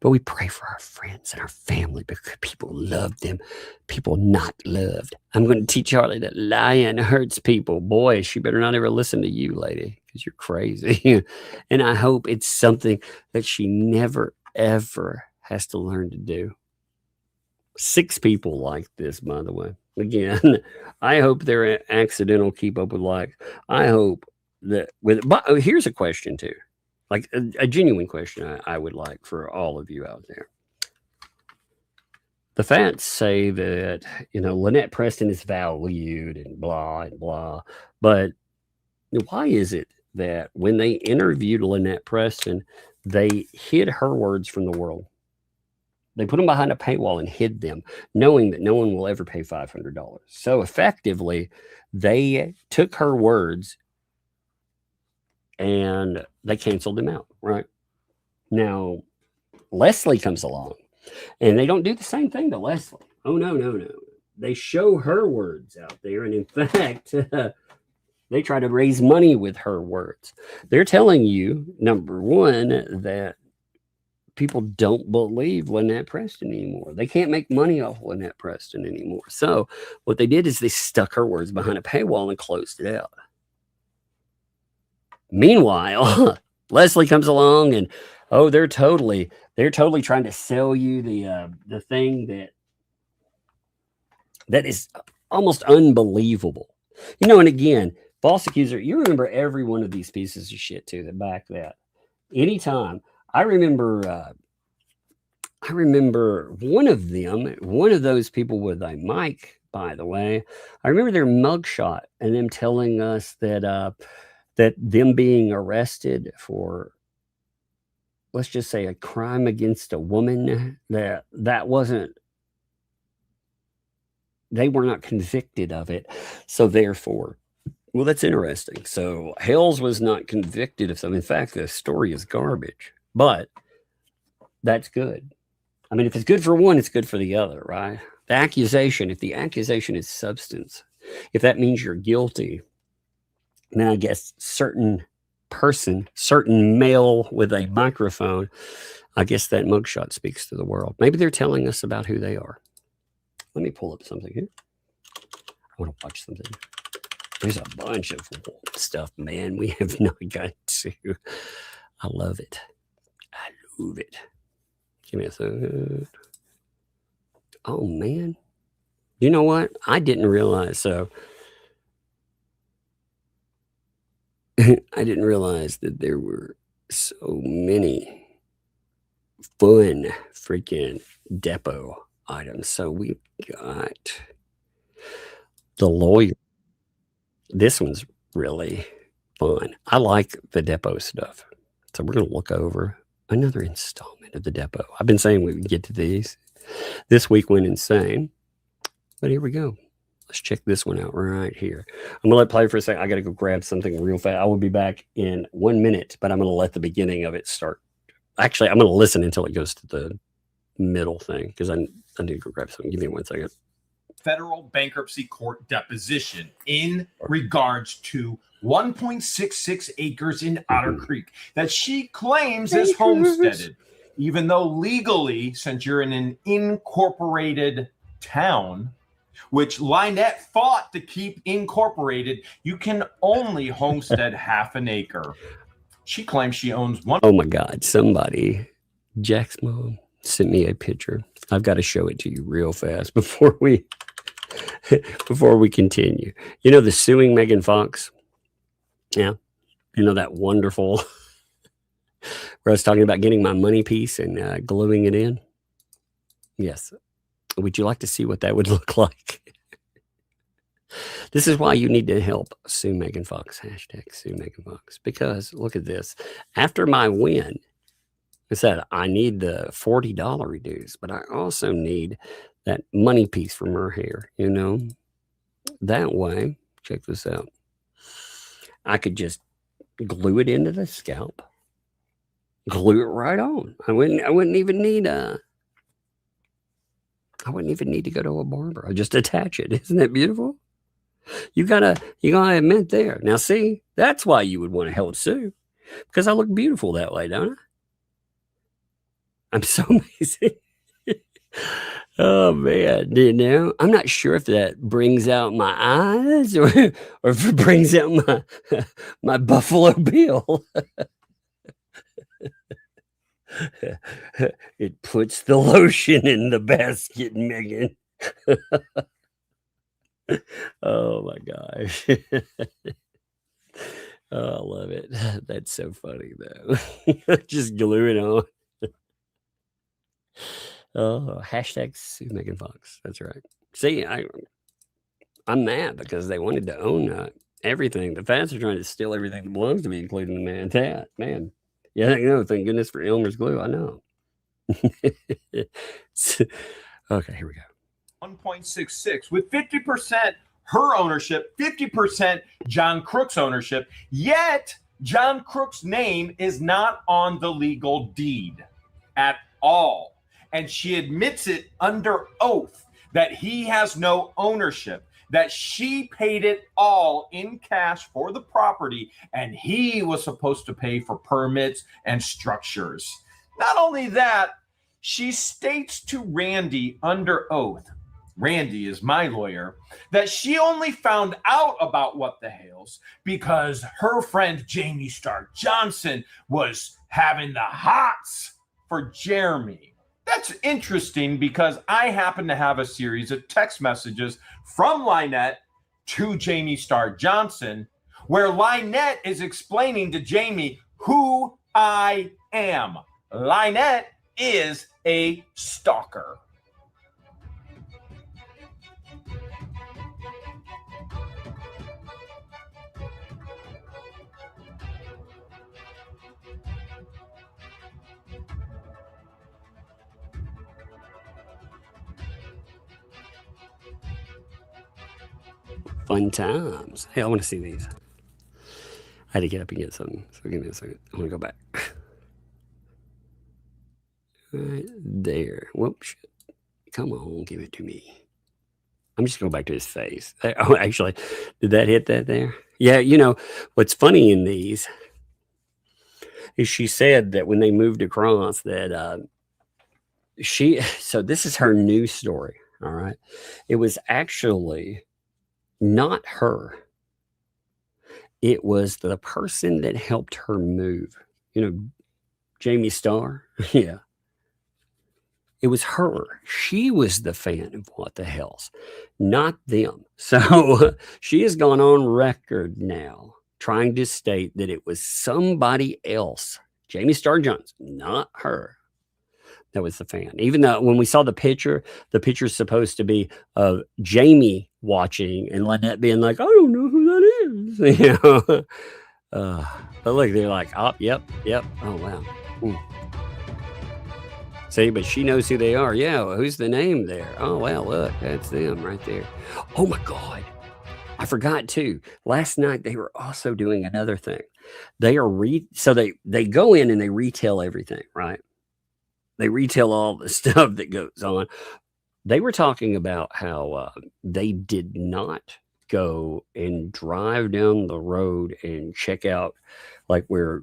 Speaker 4: But we pray for our friends and our family because people love them. People not loved. I'm going to teach Harley that lying hurts people. Boy, she better not ever listen to you, lady, because you're crazy. And I hope it's something that she never, ever has to learn to do. 6 people like this, by the way. Again, I hope they're accidental keep up with likes. I hope that here's a question too, like a genuine question I would like for all of you out there. The Fats say that, you know, Lynette Preston is valued and blah, but why is it that when they interviewed Lynette Preston, they hid her words from the world? They put them behind a paywall and hid them, knowing that no one will ever pay $500. So effectively, they took her words and they canceled them out, right? Now, Leslie comes along and they don't do the same thing to Leslie. Oh, no. They show her words out there. And in fact, they try to raise money with her words. They're telling you, number one, that people don't believe Lynette Preston anymore. They can't make money off Lynette Preston anymore. So what they did is they stuck her words behind a paywall and closed it out. Meanwhile, Leslie comes along and, oh, they're totally trying to sell you the thing that is almost unbelievable. You know, and again, false accuser, you remember every one of these pieces of shit too that back that. Anytime. I remember one of them, one of those people with a mic, by the way. I remember their mugshot and them telling us that that them being arrested for, let's just say, a crime against a woman, that wasn't, they were not convicted of it. So therefore, well, that's interesting. So Hales was not convicted of something. In fact, the story is garbage. But that's good. I mean, if it's good for one, it's good for the other, right? The accusation, if the accusation is substance, if that means you're guilty, then I guess certain male with a microphone, I guess that mugshot speaks to the world. Maybe they're telling us about who they are. Let me pull up something here. want to watch something. There's a bunch of stuff, man. We have not got to. I love it. I love it. Give me a second. Oh, man. You know what? I didn't realize. So I didn't realize that there were so many fun freaking depot items. So we've got the lawyer. This one's really fun. I like the depot stuff. So we're going to look over another installment of the depot. I've been saying we would get to these. This week went insane. But here we go. Let's check this one out right here. I'm going to let it play for a second. I got to go grab something real fast. I will be back in 1 minute, but I'm going to let the beginning of it start. Actually, I'm going to listen until it goes to the middle thing because I need to go grab something. Give me 1 second.
Speaker 11: Federal bankruptcy court deposition in regards to 1.66 acres in Otter Creek that she claims is homesteaded, even though legally, since you're in an incorporated town, which Lynette fought to keep incorporated, you can only homestead half an acre. She claims she owns one.
Speaker 4: Oh my God, somebody, Jack's mom, sent me a picture. I've got to show it to you real fast before we continue. You know the suing Megan Fox? Yeah. You know that wonderful where I was talking about getting my money piece and gluing it in? Yes. Would you like to see what that would look like? This is why you need to help sue Megan Fox. Hashtag sue Megan Fox. Because look at this. After my win, I said, I need the $40 reduce, but I also need that money piece from her hair, you know? That way, check this out. I could just glue it into the scalp. Glue it right on. I wouldn't even need to go to a barber. I just attach it. Isn't that beautiful? You gotta admit there. Now see, that's why you would want to help sue. Because I look beautiful that way, don't I? I'm so amazing. Oh man, you know, I'm not sure if that brings out my eyes or if it brings out my Buffalo Bill. It puts the lotion in the basket, Megan. Oh my gosh. Oh, I love it. That's so funny though. Just glue it on. Oh, hashtag sue Megan Fox. That's right. See, I'm mad because they wanted to own everything. The fans are trying to steal everything that belongs to me, including the man. That man. Yeah, you know, thank goodness for Elmer's glue. I know. Okay, here we go.
Speaker 11: 1.66 with 50% her ownership, 50% John Crook's ownership. Yet John Crook's name is not on the legal deed at all. And she admits it under oath that he has no ownership, that she paid it all in cash for the property, and he was supposed to pay for permits and structures. Not only that, she states to Randy under oath, Randy is my lawyer, that she only found out about What the Hales because her friend Jamie Starr Johnson was having the hots for Jeremy. That's interesting because I happen to have a series of text messages from Lynette to Jamie Starr Johnson where Lynette is explaining to Jamie who I am. Lynette is a stalker.
Speaker 4: Fun times. Hey, I want to see these. I had to get up and get something. So give me a second. I want to go back. Right there. Whoops. Shit. Come on, give it to me. I'm just going back to his face. Oh, actually, did that hit that there? Yeah, you know, what's funny in these is she said that when they moved across that so this is her new story, all right? It was actually not her. It was the person that helped her move. You know, Jamie Starr? Yeah. It was her. She was the fan of What the Hells, not them. So she has gone on record now trying to state that it was somebody else, Jamie Starr Jones, not her, that was the fan. Even though when we saw the picture's supposed to be of Jamie watching and Lynette being like, I don't know who that is. You know? But look, they're like, oh, yep. Oh, wow. Ooh. See, but she knows who they are. Yeah, well, who's the name there? Oh, well, look, that's them right there. Oh, my God. I forgot, too. Last night, they were also doing another thing. They are so they go in and they retell everything, right? They retell all the stuff that goes on. They were talking about how they did not go and drive down the road and check out, like, where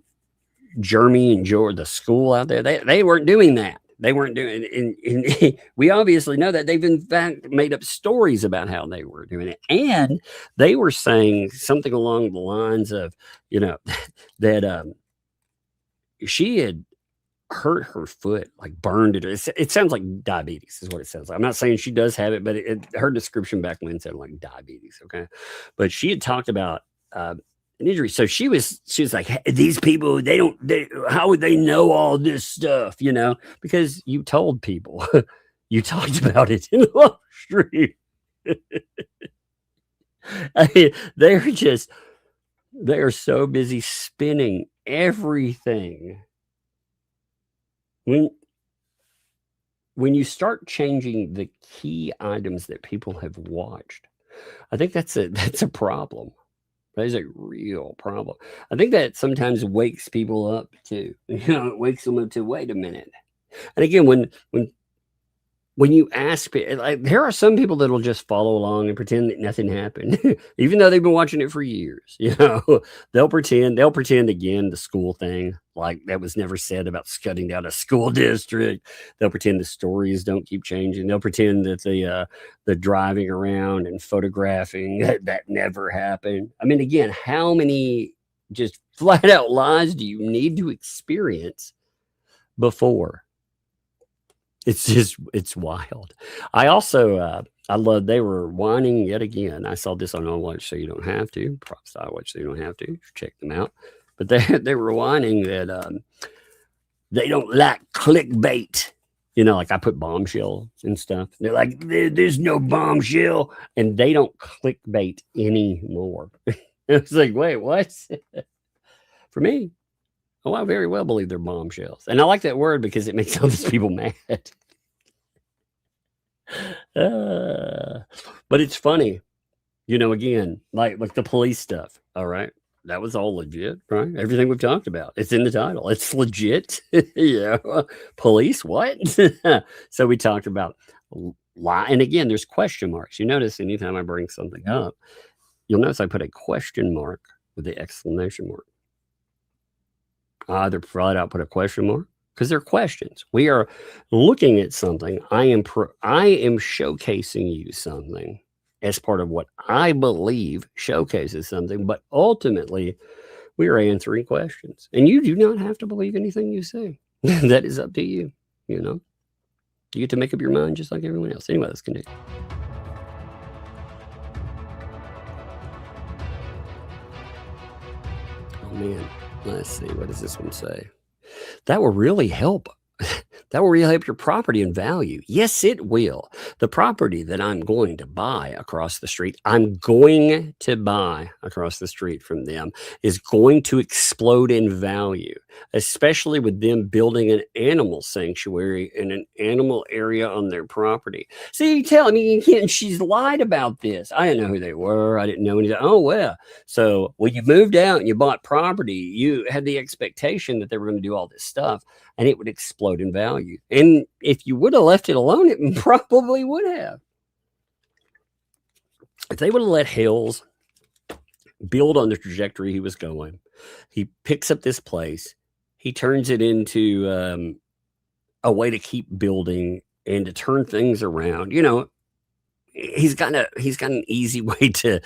Speaker 4: Jeremy and George, the school out there, they weren't doing that. They weren't doing it. And we obviously know that they've in fact made up stories about how they were doing it. And they were saying something along the lines of, you know, that she had hurt her foot, like burned it. It sounds like diabetes is what it sounds like. I'm not saying she does have it, but her description back when sounded like diabetes. Okay. But she had talked about an injury. So she was like, hey, these people, how would they know all this stuff? You know, because you told people, you talked about it in the street. I mean, they're so busy spinning everything. When you start changing the key items that people have watched, I think that's a problem. That is a real problem. I think that sometimes wakes people up too. You know, it wakes them up to, wait a minute. And again, when you ask people, like, there are some people that'll just follow along and pretend that nothing happened, even though they've been watching it for years. You know, they'll pretend again, the school thing, like that was never said about shutting down a school district. They'll pretend the stories don't keep changing. They'll pretend that the driving around and photographing that never happened. I mean, again, how many just flat out lies do you need to experience before? It's wild. I also, I love, they were whining yet again. I saw this on I Watch So You Don't Have To. Props to I Watch So You Don't Have To. Check them out. But they were whining that they don't like clickbait. You know, like I put bombshell and stuff. They're like, there's no bombshell. And they don't clickbait anymore. It's like, wait, what? For me, oh, I very well believe they're bombshells. And I like that word because it makes all these people mad. But it's funny. You know, again, like the police stuff. All right. That was all legit, right? Everything we've talked about. It's in the title. It's legit. Yeah. Police, what? So we talked about lie. And again, there's question marks. You notice anytime I bring something up, you'll notice I put a question mark with the exclamation mark. Either flat out put a question mark, because they're questions. We are looking at something. I am showcasing you something as part of what I believe showcases something, but ultimately we are answering questions. And you do not have to believe anything you say. That is up to you. You know, you get to make up your mind just like everyone else. Anyway, let's continue. Oh man. Let's see. What does this one say? That will really help. That will really help your property in value. Yes, it will. The property that I'm going to buy across the street from them is going to explode in value, especially with them building an animal sanctuary in an animal area on their property. See, you tell me, she's lied about this. I didn't know who they were. I didn't know anything. Oh, well. So when you moved out and you bought property, you had the expectation that they were going to do all this stuff and it would explode in value. And if you would have left it alone, it probably would have. If they would have let Hales build on the trajectory he was going, he picks up this place, he turns it into a way to keep building and to turn things around. You know, he's got an easy way to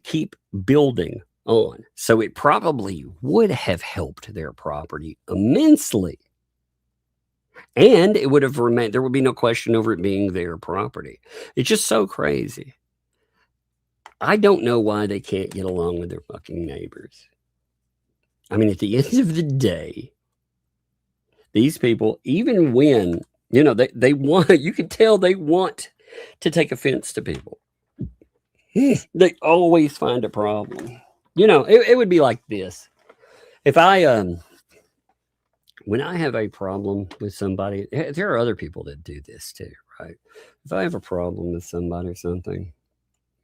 Speaker 4: keep building on. So it probably would have helped their property immensely. And it would have remained, there would be no question over it being their property. It's just so crazy. I don't know why they can't get along with their fucking neighbors. I mean, at the end of the day, these people, even when, you know, they want, you can tell they want to take offense to people. They always find a problem. You know, it would be like this. If when I have a problem with somebody, there are other people that do this too, right? If I have a problem with somebody or something,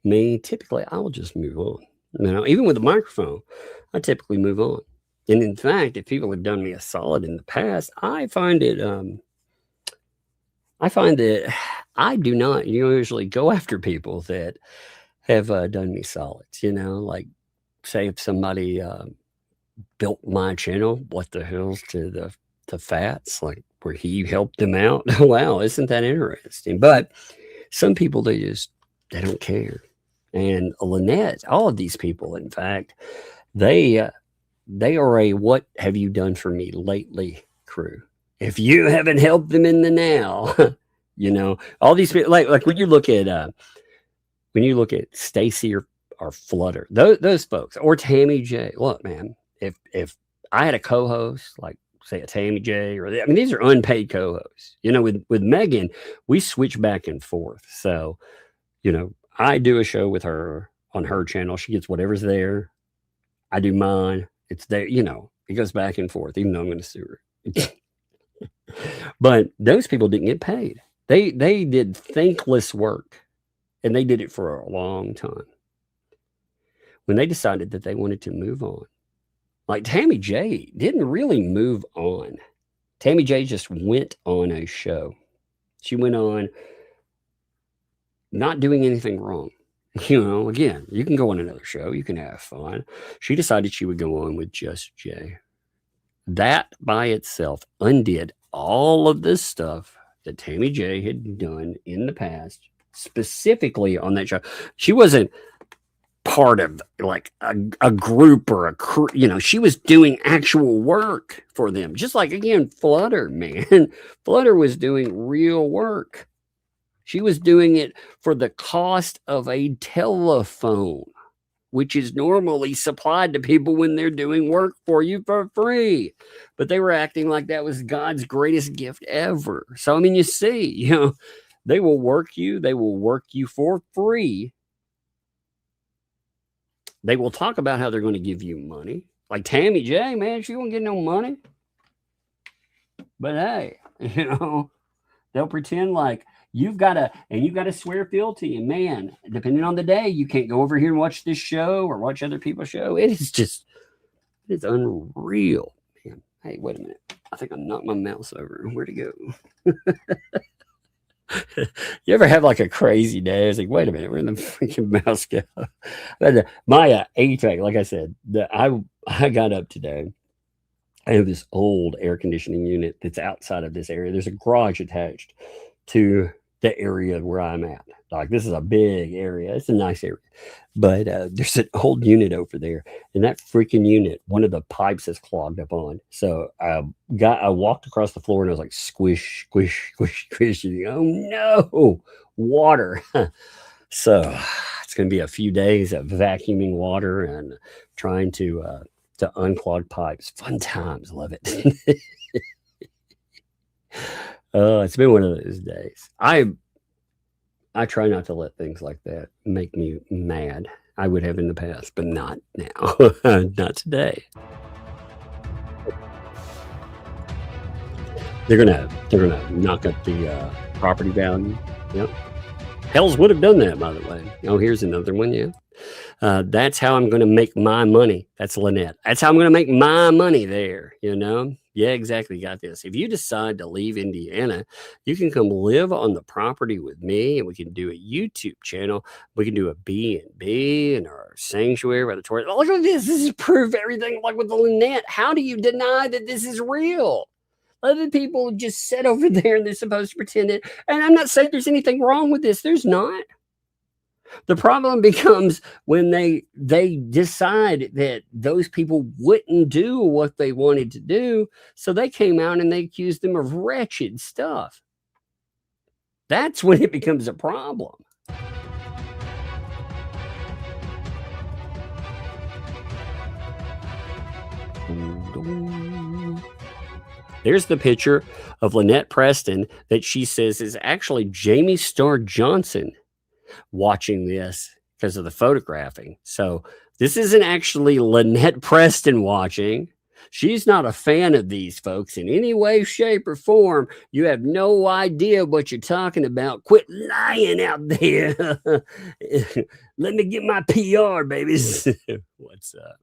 Speaker 4: typically I will just move on. You know, even with a microphone, I typically move on. And in fact, if people have done me a solid in the past, I find that I do not usually go after people that have done me solids. You know, like say if somebody built my channel, What the Hales to the Fats, like where he helped them out. Wow, isn't that interesting? But some people, they don't care. And Lynette, all of these people, in fact, they are a what have you done for me lately crew. If you haven't helped them in the now, you know, all these people, like when you look at Stacy or Flutter, those folks, or Tammy J. Look, man, if I had a co-host like say a Tammy J, I mean, these are unpaid co-hosts. You know, with Megan, we switch back and forth. So, you know, I do a show with her on her channel. She gets whatever's there. I do mine. It's there. You know, it goes back and forth, even though I'm going to sue her. But those people didn't get paid. They did thankless work, and they did it for a long time. When they decided that they wanted to move on, like Tammy J didn't really move on. Tammy J just went on a show. She went on not doing anything wrong. You know, again, you can go on another show. You can have fun. She decided she would go on with just Jay. That by itself undid all of this stuff that Tammy J had done in the past, specifically on that show. She wasn't part of like a group or a crew. You know, she was doing actual work for them. Just like, again, Flutter, man. Flutter was doing real work. She was doing it for the cost of a telephone, which is normally supplied to people when they're doing work for you for free. But they were acting like that was God's greatest gift ever. So, I mean, you see, you know, they will work you. They will work you for free. They will talk about how they're going to give you money. Like Tammy J, man, she won't get no money. But hey, you know, they'll pretend like you've got to swear fealty. And man, depending on the day, you can't go over here and watch this show or watch other people's show. It's unreal, man. Hey, wait a minute. I think I knocked my mouse over. Where'd it go? You ever have like a crazy day? It's like, wait a minute, where did the freaking mouse go? But my HVAC, like I said, I got up today. I have this old air conditioning unit that's outside of this area. There's a garage attached to the area where I'm at. Like, this is a big area. It's a nice area. But there's an old unit over there. And that freaking unit, one of the pipes is clogged up on. So I walked across the floor and I was like, squish, squish, squish, squish. Oh, no, water. So it's going to be a few days of vacuuming water and trying to unclog pipes. Fun times. Love it. It's been one of those days. I try not to let things like that make me mad. I would have in the past, but not now. Not today. They're gonna knock up the property value. Yep. Hales would have done that, by the way. Oh, here's another one. Yeah. That's how I'm going to make my money. That's Lynette. That's how I'm going to make my money there. You know? Yeah, exactly. Got this. If you decide to leave Indiana, you can come live on the property with me, and we can do a YouTube channel. We can do a B&B and our sanctuary by the tourist. Look at this. This is proof everything like with the Lynette. How do you deny that this is real? Other people just sit over there and they're supposed to pretend it. And I'm not saying there's anything wrong with this. There's not. The problem becomes when they decide that those people wouldn't do what they wanted to do. So they came out and they accused them of wretched stuff. That's when it becomes a problem. There's the picture of Lynette Preston that she says is actually Jamie Starr Johnson watching this because of the photographing. So this isn't actually Lynette Preston watching. She's not a fan of these folks in any way, shape, or form. You have no idea what you're talking about. Quit lying out there. Let me get my PR, babies. What's up?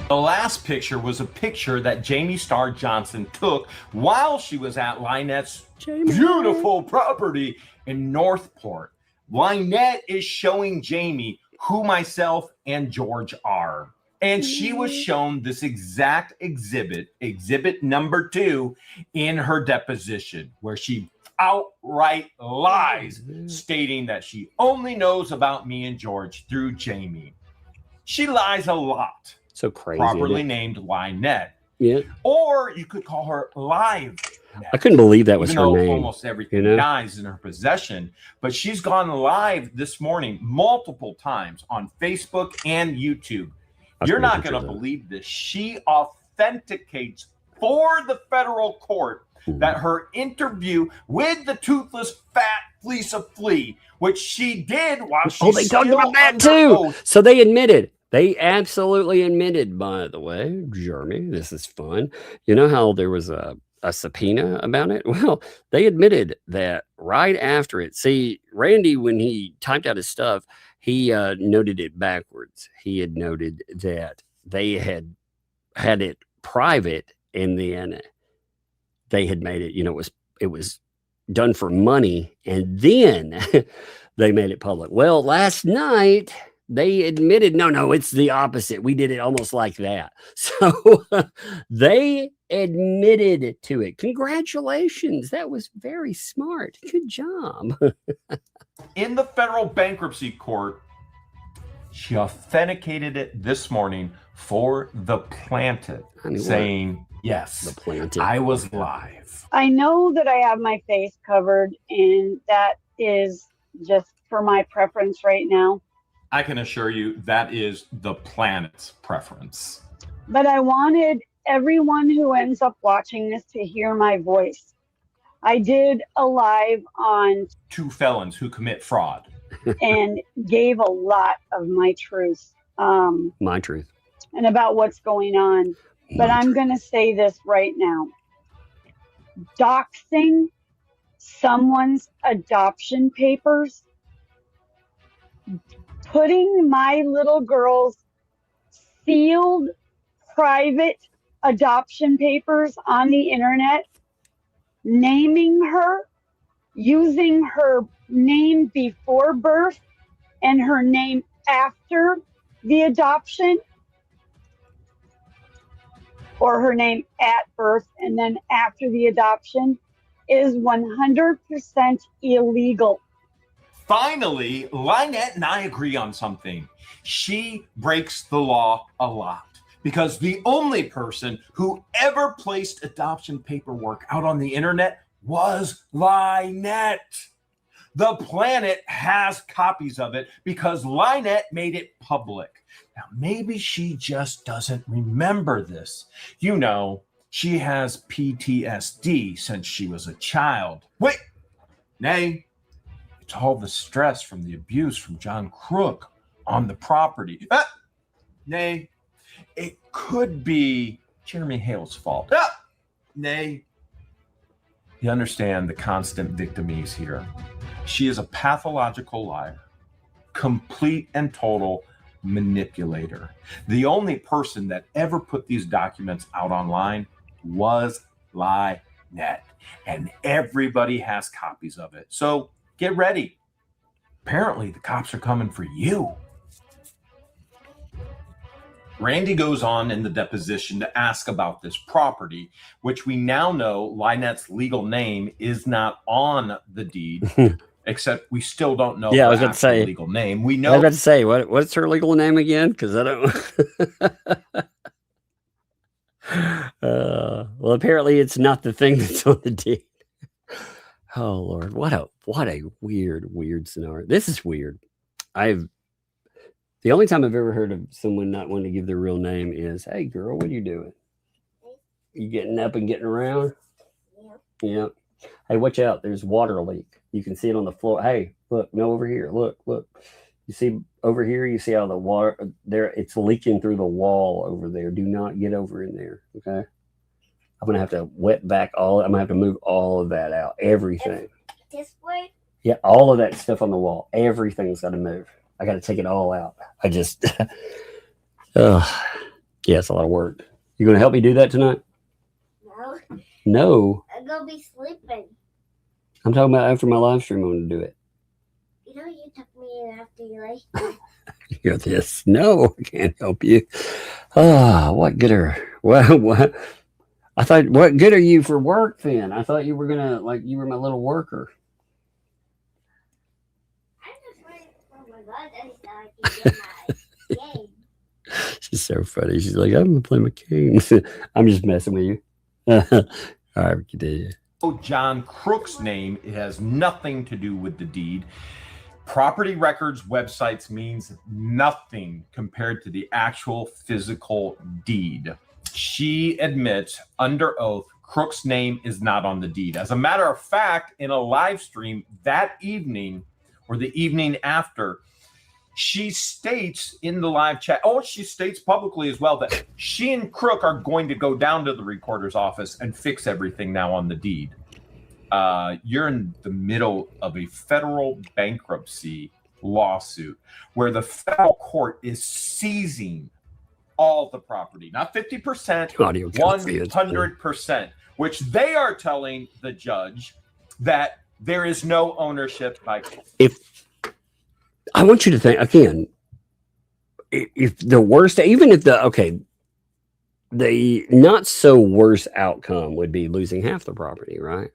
Speaker 11: The last picture was a picture that Jamie Starr Johnson took while she was at Lynette's beautiful property in Northport. Lynette is showing Jamie who myself and George are. And she was shown this exact exhibit number 2, in her deposition, where she outright lies, stating that she only knows about me and George through Jamie. She lies a lot.
Speaker 4: So crazy.
Speaker 11: Properly named Lynette.
Speaker 4: Yeah.
Speaker 11: Or you could call her Live.
Speaker 4: I couldn't believe that was
Speaker 11: Even
Speaker 4: her
Speaker 11: though
Speaker 4: name.
Speaker 11: Almost everything dies in her possession. But she's gone live this morning multiple times on Facebook and YouTube. You're not going to believe this. She authenticates for the federal court that her interview with the toothless fat fleece of flea, which she did while she
Speaker 4: they talked about that too. So they admitted. They absolutely admitted, by the way, Jeremy, this is fun. You know how there was a subpoena about it? Well, they admitted that right after it. See, Randy, when he typed out his stuff, he noted it backwards. He had noted that they had it private, and then they had made it, it was done for money, and then they made it public. Well, last night they admitted, no, it's the opposite. We did it almost like that. So they admitted to it. Congratulations. That was very smart. Good job.
Speaker 11: In the federal bankruptcy court, she authenticated it this morning for the plaintiff, saying, yes,
Speaker 4: the plaintiff.
Speaker 11: I was live.
Speaker 3: I know that I have my face covered, and that is just for my preference right now.
Speaker 11: I can assure you that is the planet's preference.
Speaker 3: But I wanted everyone who ends up watching this to hear my voice. I did a live on
Speaker 11: 2 felons who commit fraud
Speaker 3: and gave a lot of my truth.
Speaker 4: My truth.
Speaker 3: And about what's going on. But I'm going to say this right now. Doxing someone's adoption papers, putting my little girl's sealed private adoption papers on the internet, naming her, using her name before birth and her name after the adoption, or her name at birth and then after the adoption, is 100% illegal.
Speaker 11: Finally, Lynette and I agree on something. She breaks the law a lot, because the only person who ever placed adoption paperwork out on the internet was Lynette. The planet has copies of it because Lynette made it public. Now, maybe she just doesn't remember this. You know, she has PTSD since she was a child. Wait, nay, it's all the stress from the abuse from John Crook on the property. Nay, it could be Jeremy Hale's fault. Nay, you understand the constant victimese here. She is a pathological liar, complete and total manipulator. The only person that ever put these documents out online was Lynette, and everybody has copies of it. So get ready. Apparently, the cops are coming for you. Randy goes on in the deposition to ask about this property, which we now know Lynette's legal name is not on the deed, except we still don't know
Speaker 4: Yeah, I
Speaker 11: her
Speaker 4: was about to
Speaker 11: actual
Speaker 4: say.
Speaker 11: legal name. We
Speaker 4: I was
Speaker 11: know
Speaker 4: about to say, what's her legal name again? Because I don't. Well, apparently it's not the thing that's on the deed. Oh Lord, what a weird scenario. This is weird. The only time I've ever heard of someone not wanting to give their real name is, "Hey girl, what are you doing? You getting up and getting around?" Yeah. Hey, watch out. There's water leak. You can see it on the floor. Hey, look, no, over here. Look. You see over here, you see how the water there, it's leaking through the wall over there. Do not get over in there. Okay. I'm going to have to wet back I'm going to have to move all of that out. Everything.
Speaker 7: This way?
Speaker 4: Yeah. All of that stuff on the wall. Everything's got to move. I got to take it all out. I just, yeah, it's a lot of work. You going to help me do that tonight?
Speaker 7: No.
Speaker 4: No.
Speaker 7: I'm going to be sleeping.
Speaker 4: I'm talking about after my live stream, I'm going to do it.
Speaker 7: You know, you took me in after you like.
Speaker 4: Hear this? No, I can't help you. What good are, what? I thought, what good are you for work then? I thought you were going to, like, you were my little worker.
Speaker 7: I'm just waiting for my brother so I can get my game.
Speaker 4: She's so funny. She's like, I'm going to play my game. I'm just messing with you. All right, we continue.
Speaker 11: John Crook's name. It has nothing to do with the deed. Property records websites means nothing compared to the actual physical deed. She admits under oath Crook's name is not on the deed. As a matter of fact, in a live stream that evening or the evening after, she states in the live chat, she states publicly as well, that she and Crook are going to go down to the recorder's office and fix everything now on the deed. You're in the middle of a federal bankruptcy lawsuit where the federal court is seizing all the property, not 50%, 100%, which they are telling the judge that there is no ownership by.
Speaker 4: If I want you to think again, if the worst, even if the not so worse outcome would be losing half the property, right?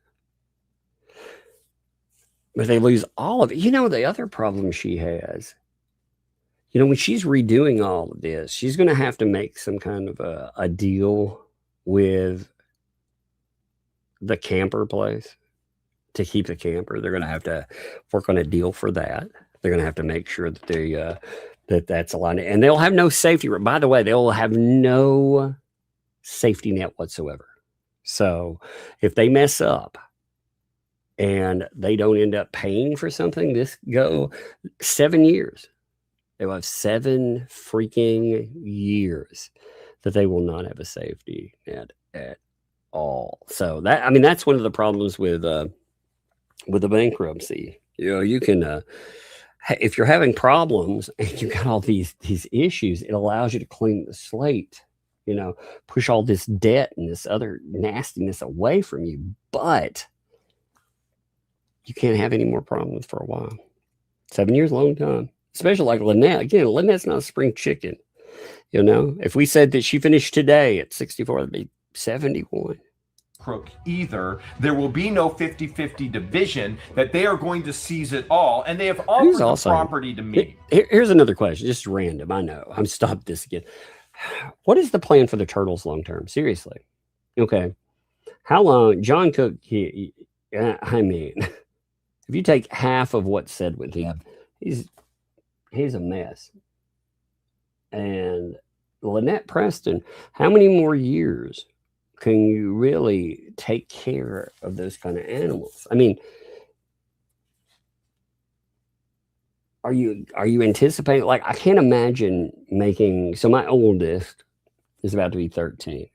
Speaker 4: But they lose all of it. You know, the other problem she has, you know, when she's redoing all of this, she's going to have to make some kind of a deal with the camper place to keep the camper. They're going to have to work on a deal for that. They're going to have to make sure that they that's aligned. And they'll have no safety. By the way, they'll have no safety net whatsoever. So if they mess up, and they don't end up paying for something, this go 7 years. They will have 7 freaking years that they will not have a safety net at all. So that, I mean, that's one of the problems with the bankruptcy. You know, you can, if you're having problems and you've got all these issues, it allows you to clean the slate, you know, push all this debt and this other nastiness away from you. But you can't have any more problems for a while. 7 years, a long time. Especially like Lynette. Again, Lynette's not a spring chicken. You know, if we said that she finished today at 64, that'd be 71.
Speaker 11: Crook either. There will be no 50-50 division, that they are going to seize it all, and they have offered the property to me.
Speaker 4: Here's another question, just random. I know. I'm stopped this again. What is the plan for the Turtles long term? Seriously. Okay. How long? John Cook, I mean, if you take half of what's said with him, he's a mess. And Lynette Preston, how many more years can you really take care of those kind of animals? I mean, are you anticipating, like, I can't imagine making, so my oldest is about to be 13.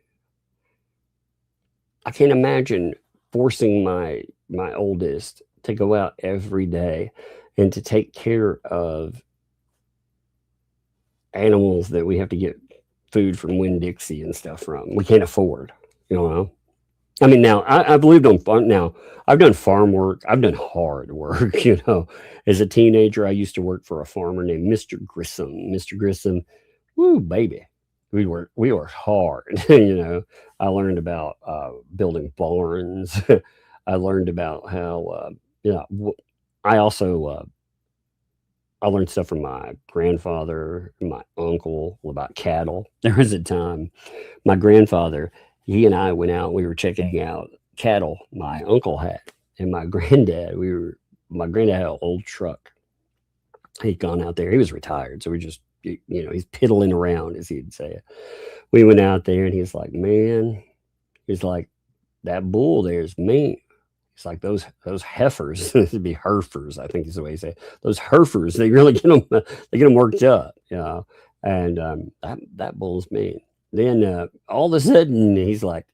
Speaker 4: I can't imagine forcing my oldest to go out every day and to take care of animals that we have to get food from Winn-Dixie and stuff from. We can't afford, you know. I mean, now I've lived on farm. Now I've done farm work. I've done hard work, you know. As a teenager, I used to work for a farmer named Mr. Grissom. Mr. Grissom, woo, baby. we worked hard. You know, I learned about building barns. I learned about how I also I learned stuff from my grandfather and my uncle about cattle. There was a time my grandfather, he and I went out, we were checking out cattle my uncle had. And my granddad, my granddad had an old truck. He'd gone out there. He was retired. So we just, he's piddling around, as he'd say it. We went out there and he's like, man, he's like, that bull there is mean. It's like those heifers, it'd be herefers, I think is the way you say it. Those herefers, they really get them worked up, and that bull's mean. Then all of a sudden he's like,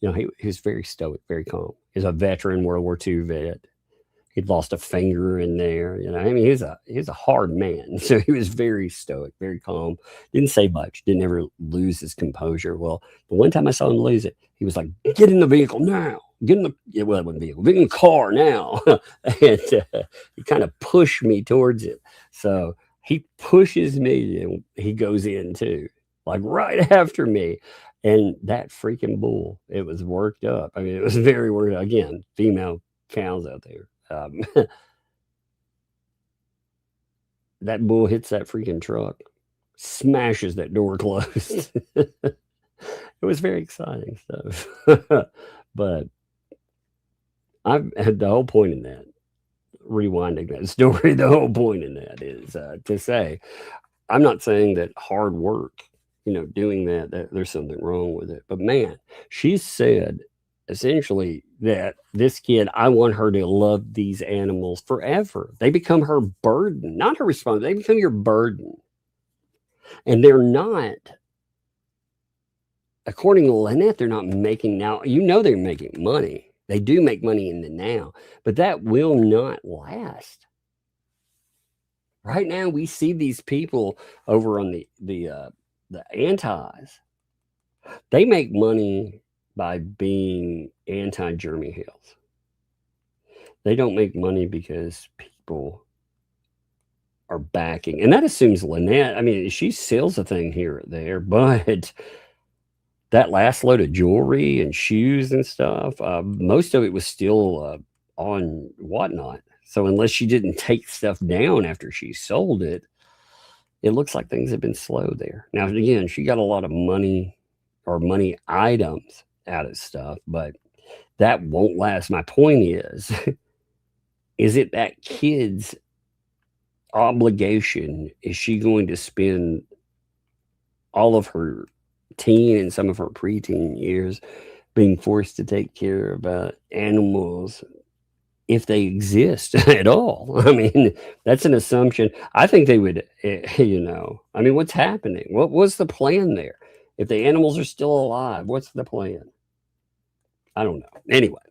Speaker 4: he was very stoic, very calm. He's a veteran, World War II vet. He'd lost a finger in there, I mean, he's a hard man. So he was very stoic, very calm, didn't say much, didn't ever lose his composure. Well, the one time I saw him lose it, he was like, get in the vehicle now. Get in the it wasn't vehicle, get in the car now. And he kind of pushed me towards it. So he pushes me and he goes in too, like right after me. And that freaking bull, it was worked up. I mean, it was very worked up. Again, female cows out there. That bull hits that freaking truck, smashes that door closed. It was very exciting stuff. But I've had the whole point in that, rewinding that story, the whole point in that is to say, I'm not saying that hard work, doing that there's something wrong with it. But man, she said essentially that this kid, I want her to love these animals forever. They become her burden, not her responsibility. They become your burden. And they're not, according to Lynette, they're not making now. They're making money. They do make money in the now, but that will not last. Right now, we see these people over on the antis. They make money by being anti-Jeremy Hales. They don't make money because people are backing, and that assumes Lynette. I mean, she sells a thing here or there, but that last load of jewelry and shoes and stuff, most of it was still on Whatnot. So unless she didn't take stuff down after she sold it, it looks like things have been slow there. Now, again, she got a lot of money or money items out of stuff, but that won't last. My point is it that kid's obligation? Is she going to spend all of her teen and some of her preteen years being forced to take care of animals if they exist at all? I mean, that's an assumption. I think they would, I mean, what's happening? What was the plan there? If the animals are still alive, what's the plan? I don't know. Anyway,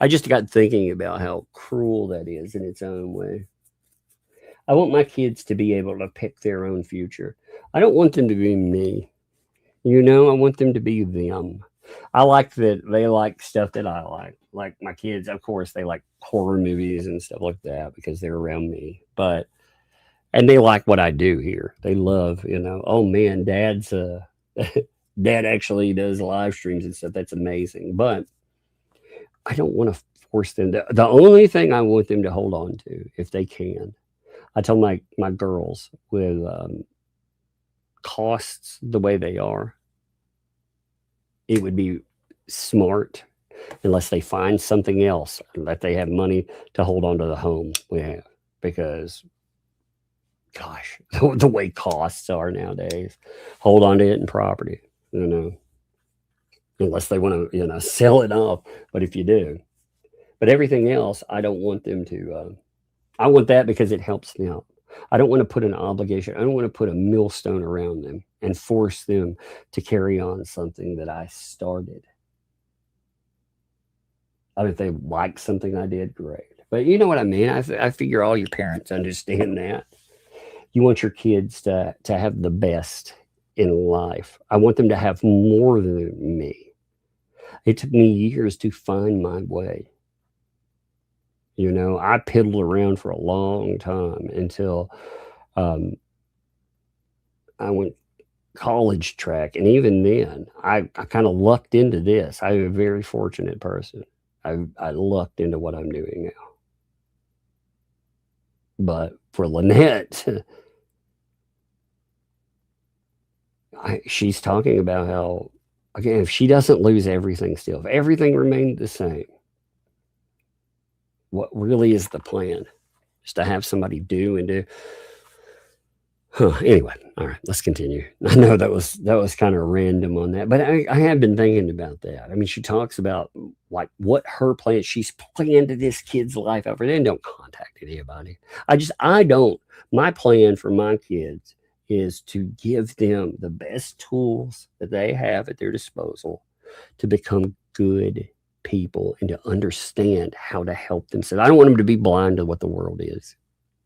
Speaker 4: I just got thinking about how cruel that is in its own way. I want my kids to be able to pick their own future. I don't want them to be me. I want them to be them. I like that they like stuff that I like. Like my kids, of course, they like horror movies and stuff like that because they're around me. And they like what I do here. They love, oh man, Dad actually does live streams and stuff. That's amazing. But I don't want to force them to. The only thing I want them to hold on to, if they can, I tell my girls with costs the way they are, it would be smart unless they find something else that they have money to hold on to the home we have, because gosh, the way costs are nowadays, hold on to it in property, unless they want to sell it off. But if you do, but everything else, I don't want them to I want that because it helps them out. I don't want to put an obligation. I don't want to put a millstone around them and force them to carry on something that I started. I mean, if they like something I did, great. But you know what I mean? I figure all your parents understand that. You want your kids to have the best in life. I want them to have more than me. It took me years to find my way. I piddled around for a long time until I went college track. And even then, I kind of lucked into this. I'm a very fortunate person. I lucked into what I'm doing now. But for Lynette, she's talking about how, again, if she doesn't lose everything still, if everything remained the same, what really is the plan? Just to have somebody do and do. Anyway, all right, let's continue. I know that was kind of random on that, but I have been thinking about that. I mean, she talks about like what her plan. She's planned this kid's life out for them. Don't contact anybody. I don't. My plan for my kids is to give them the best tools that they have at their disposal to become good people and to understand how to help themselves. I don't want them to be blind to what the world is.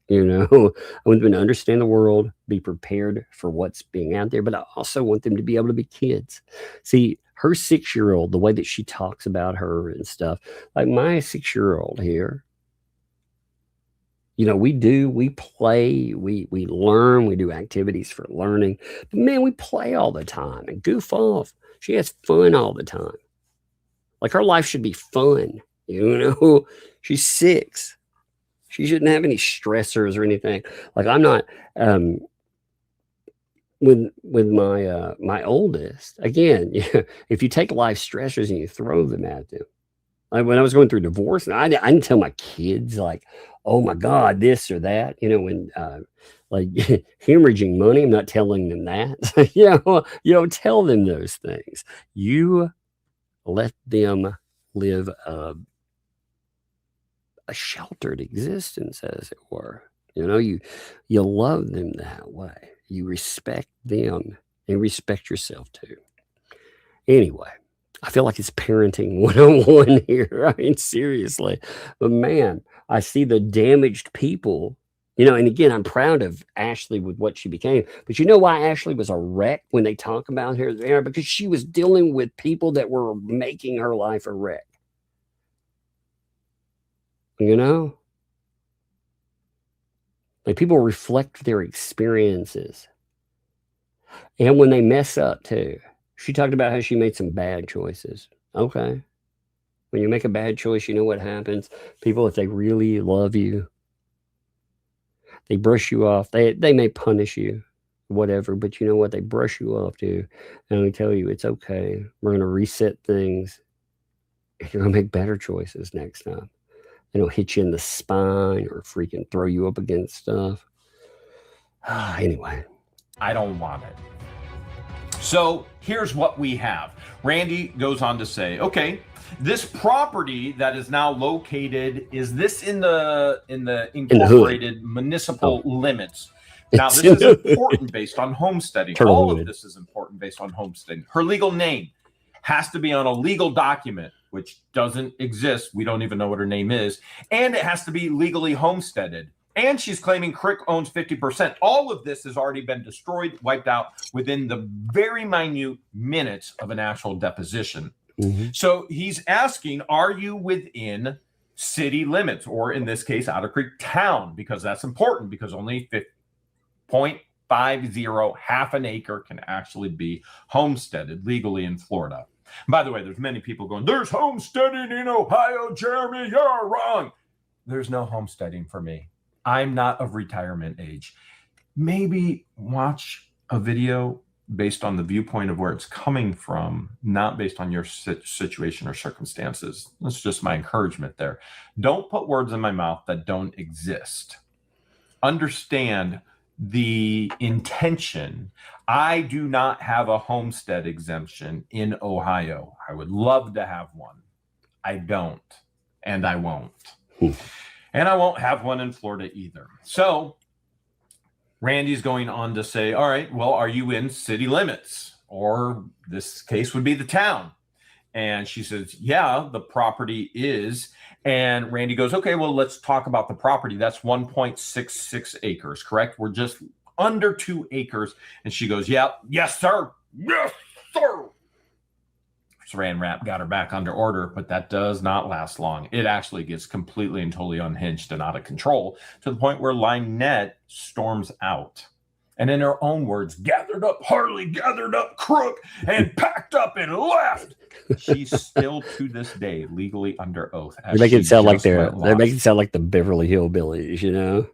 Speaker 4: You know, I want them to understand the world, be prepared for what's being out there, but I also want them to be able to be kids. See, her 6-year-old, the way that she talks about her and stuff, like my 6-year-old here, you know, we play, we learn, we do activities for learning, but man, we play all the time and goof off. She has fun all the time. Like her life should be fun, you know, she's 6. She shouldn't have any stressors or anything. Like I'm not, with my oldest, again, if you take life stressors and you throw them at them, like when I was going through divorce, and I didn't tell my kids like, oh my God, this or that, you know, when like hemorrhaging money, I'm not telling them that. You don't tell them those things. You let them live a sheltered existence, as it were. You know, you love them that way. You respect them and respect yourself too. Anyway, I feel like it's parenting 101 here. I mean, seriously. But man, I see the damaged people, you know, and again, I'm proud of Ashley with what she became. But you know why Ashley was a wreck when they talk about her there? Because she was dealing with people that were making her life a wreck. You know? Like people reflect their experiences. And when they mess up too. She talked about how she made some bad choices. Okay. When you make a bad choice, you know what happens? People, if they really love you, they brush you off. They may punish you, whatever, but you know what? They brush you off too. And they tell you it's okay. We're going to reset things. And you're going to make better choices next time. They don't hit you in the spine or freaking throw you up against stuff. Anyway.
Speaker 11: I don't want it. So here's what we have. Randy goes on to say, okay, this property that is now located, is this in the incorporated municipal limits? Now, this is important based on homesteading. All of this is important based on homesteading. Her legal name has to be on a legal document, which doesn't exist. We don't even know what her name is. And it has to be legally homesteaded. And she's claiming Crick owns 50%. All of this has already been destroyed, wiped out within the very minute minutes of an actual deposition. Mm-hmm. So he's asking, are you within city limits, or in this case, Otter Creek town? Because that's important, because only 0.50, half an acre, can actually be homesteaded legally in Florida. By the way, there's many people going, there's homesteading in Ohio, Jeremy, you're wrong. There's no homesteading for me. I'm not of retirement age. Maybe watch a video based on the viewpoint of where it's coming from, not based on your situation or circumstances. That's just my encouragement there. Don't put words in my mouth that don't exist. Understand the intention. I do not have a homestead exemption in Ohio. I would love to have one. I don't, and I won't. And I won't have one in Florida either. So Randy's going on to say, all right, well, are you in city limits? Or this case would be the town. And she says, yeah, the property is. And Randy goes, okay, well, let's talk about the property. That's 1.66 acres, correct? We're just under 2 acres. And she goes, yeah, yes, sir. Yes, sir. Saran wrap got her back under order, but that does not last long. It actually gets completely and totally unhinged and out of control to the point where Lynette storms out. and in her own words, gathered up Harley, gathered up Crook, and packed up and left. She's still to this day legally under oath.
Speaker 4: They make it sound like they're making it sound like the Beverly Hillbillies, you know.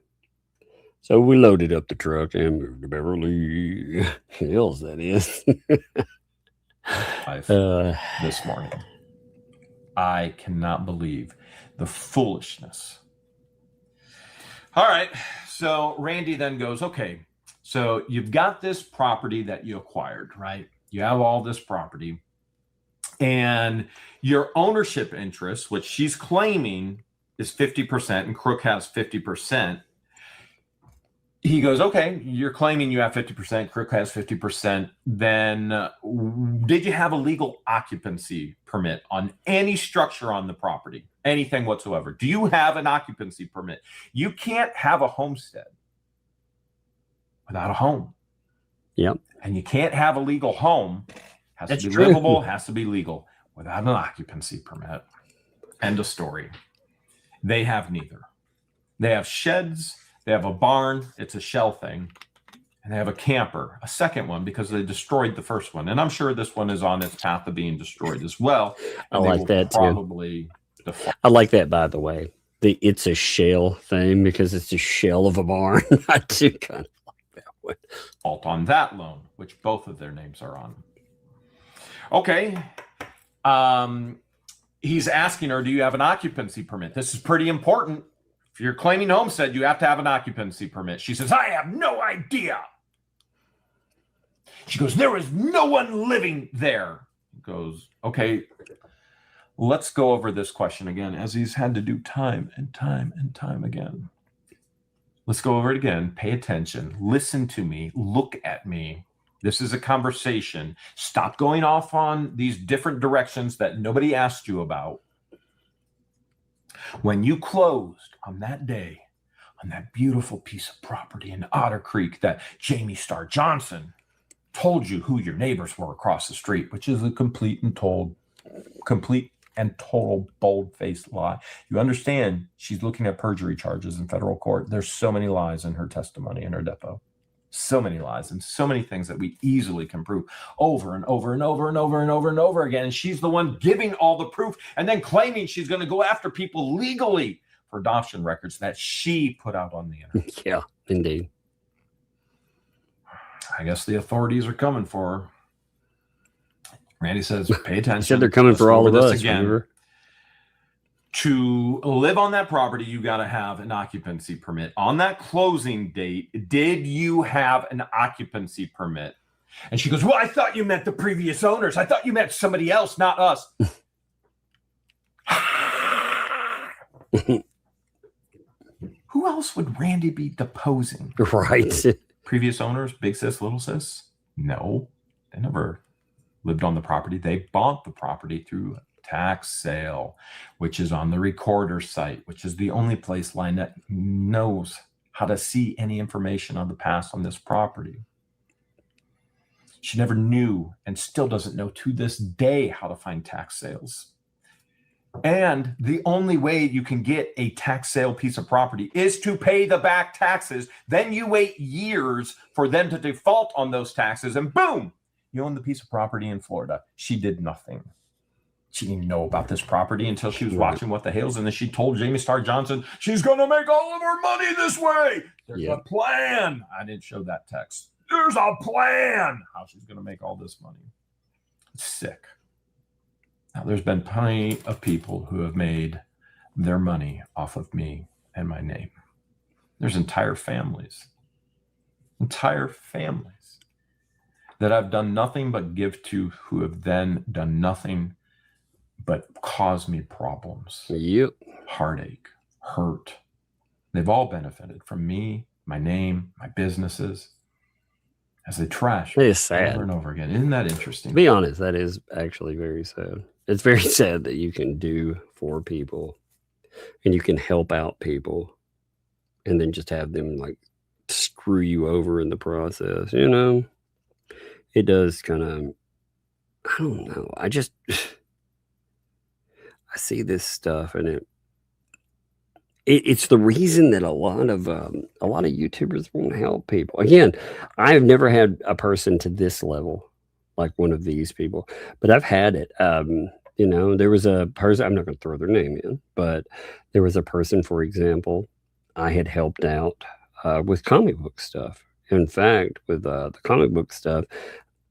Speaker 4: So we loaded up the truck and moved to Beverly Hills. That is.
Speaker 11: This morning, I cannot believe the foolishness. All right, so Randy then goes, okay, so you've got this property that you acquired, right? You have all this property, and your ownership interest, which she's claiming is 50%, and Crook has 50%. He goes, okay, you're claiming you have 50%, Crook has 50%. Then did you have a legal occupancy permit on any structure on the property, anything whatsoever? Do you have an occupancy permit? You can't have a homestead without a home.
Speaker 4: Yep.
Speaker 11: And you can't have a legal home. Has to be livable, has to be legal without an occupancy permit. End of story. They have neither. They have sheds. They have a barn. It's a shell thing. And they have a camper, a second one, because they destroyed the first one. And I'm sure this one is on its path of being destroyed as well.
Speaker 4: I like that too. I like that, by the way. It's a shell thing because it's a shell of a barn. I do kind of like that one.
Speaker 11: Alt on that loan, which both of their names are on. Okay. He's asking her, do you have an occupancy permit? This is pretty important. If you're claiming homestead, you have to have an occupancy permit. She says, I have no idea. She goes, there is no one living there. He goes, okay, let's go over this question again, as he's had to do time and time and time again. Let's go over it again. Pay attention. Listen to me. Look at me. This is a conversation. Stop going off on these different directions that nobody asked you about. When you closed on that day, on that beautiful piece of property in Otter Creek that Jamie Starr Johnson told you who your neighbors were across the street, which is a complete and total bold-faced lie. You understand she's looking at perjury charges in federal court. There's so many lies in her testimony in her depo. So many lies and so many things that we easily can prove over and over and over and over and over and over again. And she's the one giving all the proof and then claiming she's going to go after people legally for adoption records that she put out on the internet.
Speaker 4: Yeah, indeed.
Speaker 11: I guess the authorities are coming for her. Randy says, pay attention.
Speaker 4: He said they're coming for all of us.
Speaker 11: Again.
Speaker 4: Remember?
Speaker 11: To live on that property, you got to have an occupancy permit. On that closing date, did you have an occupancy permit? And she goes, well, I thought you meant the previous owners. I thought you meant somebody else, not us. Who else would Randy be deposing?
Speaker 4: Right.
Speaker 11: Previous owners, big sis, little sis? No, they never lived on the property. They bought the property through tax sale, which is on the recorder site, which is the only place Lynette knows how to see any information on the past on this property. She never knew and still doesn't know to this day how to find tax sales. And the only way you can get a tax sale piece of property is to pay the back taxes. Then you wait years for them to default on those taxes, and boom, you own the piece of property in Florida. She did nothing. She didn't know about this property until she was watching What the Hales, and then she told Jamie Starr Johnson, she's going to make all of her money this way. There's a plan. I didn't show that text. There's a plan how she's going to make all this money. It's sick. Now, there's been plenty of people who have made their money off of me and my name. There's entire families that I've done nothing but give to, who have then done nothing but cause me problems.
Speaker 4: Yep.
Speaker 11: Heartache, hurt. They've all benefited from me, my name, my businesses, as they trash
Speaker 4: it is sad
Speaker 11: over and over again. Isn't that interesting?
Speaker 4: To be honest, that is actually very sad. It's very sad that you can do for people and you can help out people and then just have them like screw you over in the process, you know? It does kind of, I don't know. I see this stuff and it's the reason that a lot of YouTubers won't help people. Again, I've never had a person to this level, like one of these people, but I've had it. You know, there was a person, I'm not going to throw their name in, but there was a person, for example, I had helped out with comic book stuff. In fact, with the comic book stuff,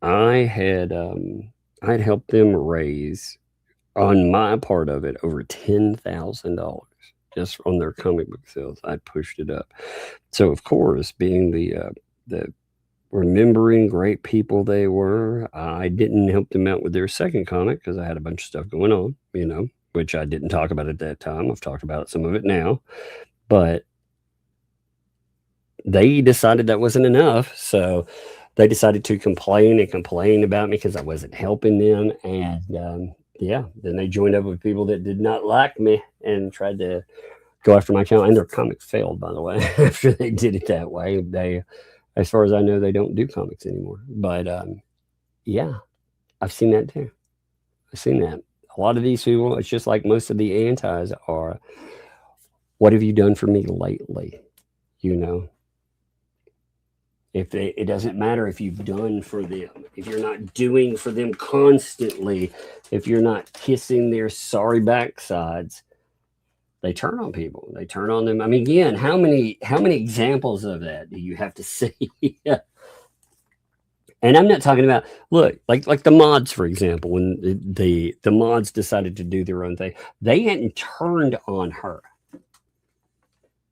Speaker 4: I had helped them raise, on my part of it, over $10,000 just on their comic book sales. I pushed it up. So of course, being the remembering great people they were, I didn't help them out with their second comic because I had a bunch of stuff going on, you know, which I didn't talk about at that time. I've talked about some of it now, but they decided that wasn't enough. So they decided to complain about me because I wasn't helping them. And yeah, then they joined up with people that did not like me and tried to go after my channel. And their comic failed, by the way, after they did it that way. They, as far as I know, they don't do comics anymore. But yeah, I've seen that too. I've seen that. A lot of these people, it's just like most of the antis are, what have you done for me lately? You know? It doesn't matter if you've done for them, if you're not doing for them constantly, if you're not kissing their sorry backsides, they turn on people. They turn on them. I mean, again, how many examples of that do you have to see? And I'm not talking about, look, like the mods, for example, when the mods decided to do their own thing, they hadn't turned on her.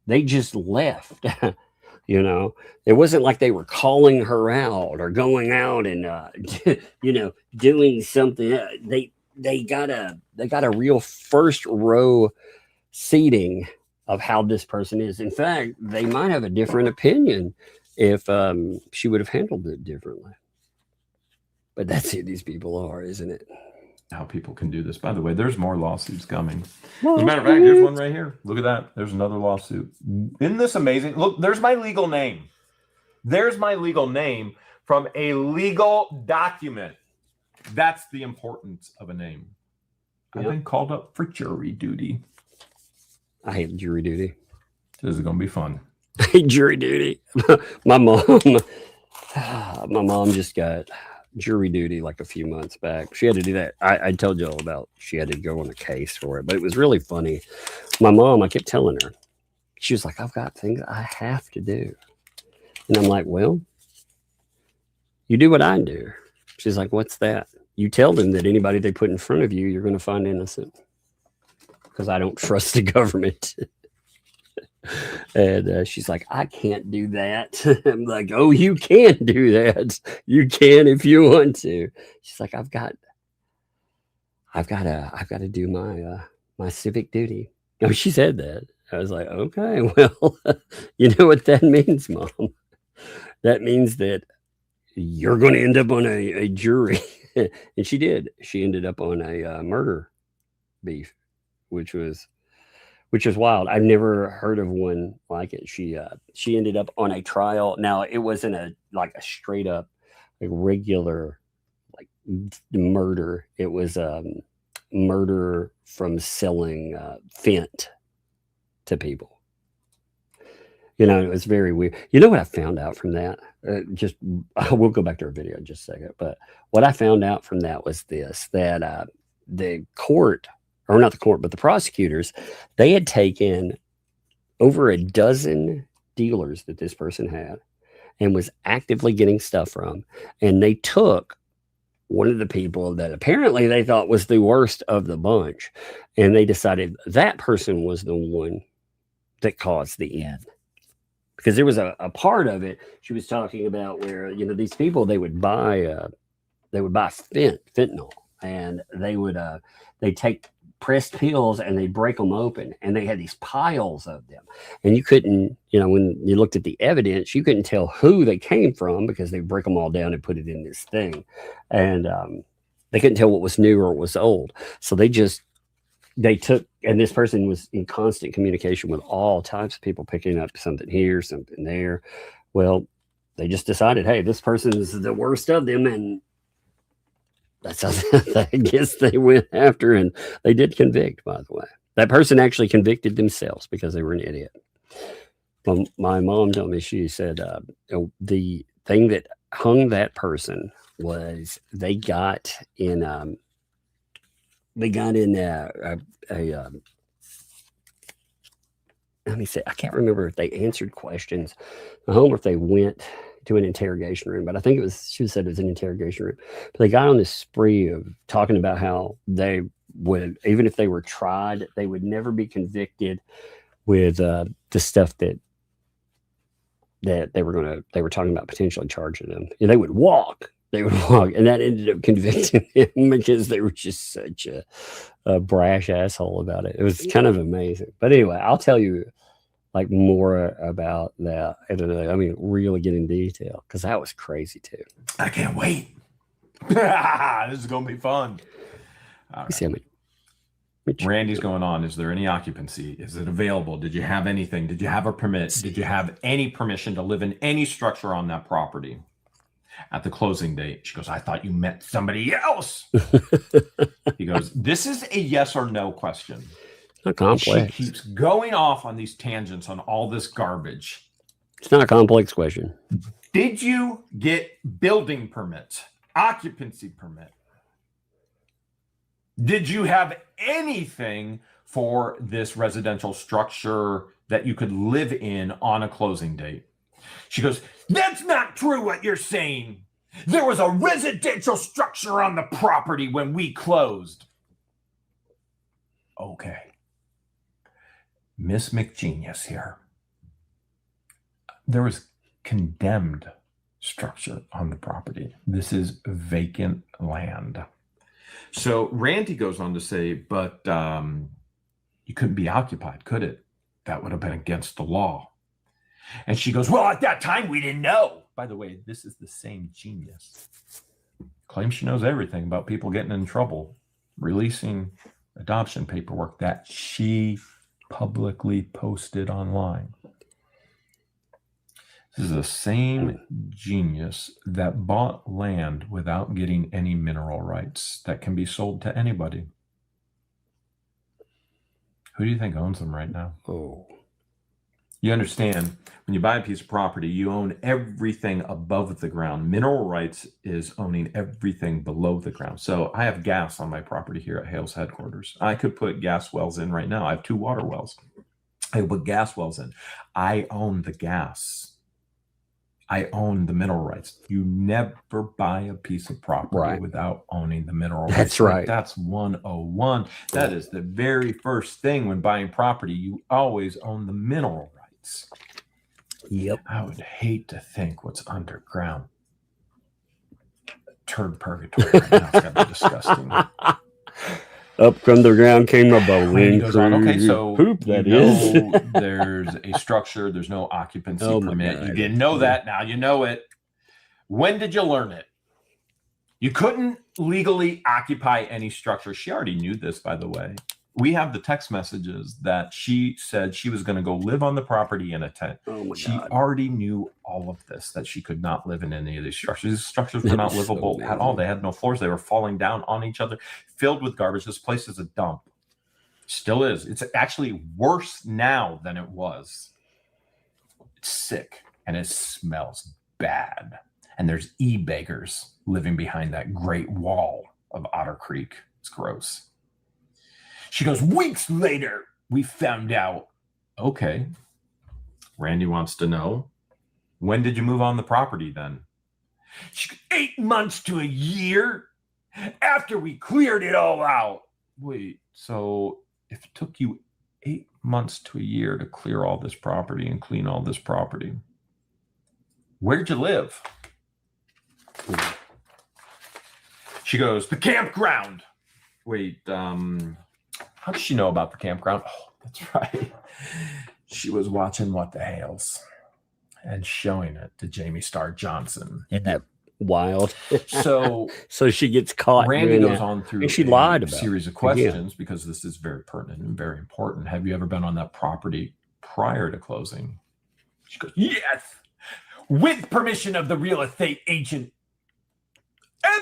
Speaker 4: They just left. You know, it wasn't like they were calling her out or going out and, you know, doing something. They got a real first row seating of how this person is. In fact, they might have a different opinion if she would have handled it differently. But that's who these people are, isn't it?
Speaker 11: How people can do this. By the way, there's more lawsuits coming. As a matter of fact, here's one right here. Look at that. There's another lawsuit. Isn't this amazing? Look, there's my legal name. There's my legal name from a legal document. That's the importance of a name. I've been called up for jury duty.
Speaker 4: I hate jury duty.
Speaker 11: This is going to be fun.
Speaker 4: I hate jury duty. My mom just got jury duty like a few months back. She had to do that. I told you all about, she had to go on a case for it, but it was really funny. My mom, I kept telling her, she was like, I've got things I have to do. And I'm like, well, you do what I do. She's like, what's that? You tell them that anybody they put in front of you, you're going to find innocent, because I don't trust the government. And she's like, I can't do that. I'm like, oh, you can do that. You can if you want to. She's like, I've got to do my civic duty. Oh, she said that. I was like, okay, well, you know what that means, Mom? That means that you're going to end up on a jury. And she did. She ended up on a murder beef, which was wild. I've never heard of one like it. She ended up on a trial. Now, it wasn't a straight up, like, regular, like, murder. It was murder from selling Fent to people. You know, it was very weird. You know what I found out from that? We'll go back to our video in just a second. But what I found out from that was this, that the court, or not the court, but the prosecutors, they had taken over a dozen dealers that this person had and was actively getting stuff from. And they took one of the people that apparently they thought was the worst of the bunch. And they decided that person was the one that caused the end. Because there was a part of it she was talking about where, you know, these people, they would buy fentanyl, and they take pressed pills and they break them open, and they had these piles of them, and you couldn't, you know, when you looked at the evidence, you couldn't tell who they came from because they break them all down and put it in this thing, and they couldn't tell what was new or what was old. So they took, and this person was in constant communication with all types of people, picking up something here, something there. Well, they just decided, hey, this person is the worst of them, and that's how I guess they went after, and they did convict, by the way. That person actually convicted themselves because they were an idiot. My mom told me, she said the thing that hung that person was they got in a let me say, I can't remember if they answered questions at home or if they went to an interrogation room, but I think she said it was an interrogation room. But they got on this spree of talking about how they would, even if they were tried, they would never be convicted with the stuff that they were talking about potentially charging them. And they would walk, and that ended up convicting them because they were just such a brash asshole about it. It was kind of amazing. But anyway, I'll tell you like more about that. I mean, really get in detail because that was crazy too.
Speaker 11: I can't wait. This is gonna be fun. All right. Randy's going on. Is there any occupancy? Is it available? Did you have anything? Did you have a permit? Did you have any permission to live in any structure on that property at the closing date? She goes, I thought you met somebody else. He goes, this is a yes or no question.
Speaker 4: Not complex.
Speaker 11: She keeps going off on these tangents on all this garbage.
Speaker 4: It's not a complex question.
Speaker 11: Did you get building permit, occupancy permit? Did you have anything for this residential structure that you could live in on a closing date? She goes, that's not true what you're saying. There was a residential structure on the property when we closed. Okay. Miss McGenius here. There was condemned structure on the property. This is vacant land. So Randy goes on to say, but you couldn't be occupied, could it? That would have been against the law. And she goes, well, at that time, we didn't know. By the way, this is the same genius. Claims she knows everything about people getting in trouble, releasing adoption paperwork that she publicly posted online. This is the same genius that bought land without getting any mineral rights that can be sold to anybody. Who do you think owns them right now?
Speaker 4: Oh.
Speaker 11: You understand, when you buy a piece of property, you own everything above the ground. Mineral rights is owning everything below the ground. So I have gas on my property here at Hale's headquarters. I could put gas wells in right now. I have 2 water wells. I could put gas wells in. I own the gas. I own the mineral rights. You never buy a piece of property without owning the mineral rights.
Speaker 4: That's right.
Speaker 11: That's 101. That is the very first thing when buying property. You always own the mineral rights.
Speaker 4: Yep.
Speaker 11: I would hate to think what's underground. Turd purgatory right now. It's got to be disgusting.
Speaker 4: Up from the ground came a bowling.
Speaker 11: Okay, so
Speaker 4: poop, that is.
Speaker 11: There's a structure. There's no occupancy permit.
Speaker 4: God.
Speaker 11: You didn't know that. Now you know it. When did you learn it? You couldn't legally occupy any structure. She already knew this, by the way. We have the text messages that she said she was going to go live on the property in a tent.
Speaker 4: Oh my
Speaker 11: She
Speaker 4: God.
Speaker 11: already knew all of this, that she could not live in any of these structures. These structures were not livable at all. They had no floors. They were falling down on each other, filled with garbage. This place is a dump. Still is. It's actually worse now than it was. It's sick and it smells bad. And there's e-beggars living behind that great wall of Otter Creek. It's gross. She goes, weeks later, we found out. Okay. Randy wants to know, when did you move on the property then? She goes, 8 months to a year after we cleared it all out. Wait, so if it took you 8 months to a year to clear all this property and clean all this property, where'd you live? She goes, the campground. Wait, how does she know about the campground? Oh, that's right. She was watching What the Hales and showing it to Jamie Starr Johnson.
Speaker 4: Isn't that wild?
Speaker 11: So
Speaker 4: she gets caught.
Speaker 11: Randy goes on through
Speaker 4: and she lied
Speaker 11: a
Speaker 4: about
Speaker 11: series of questions because this is very pertinent and very important. Have you ever been on that property prior to closing? She goes, yes, with permission of the real estate agent.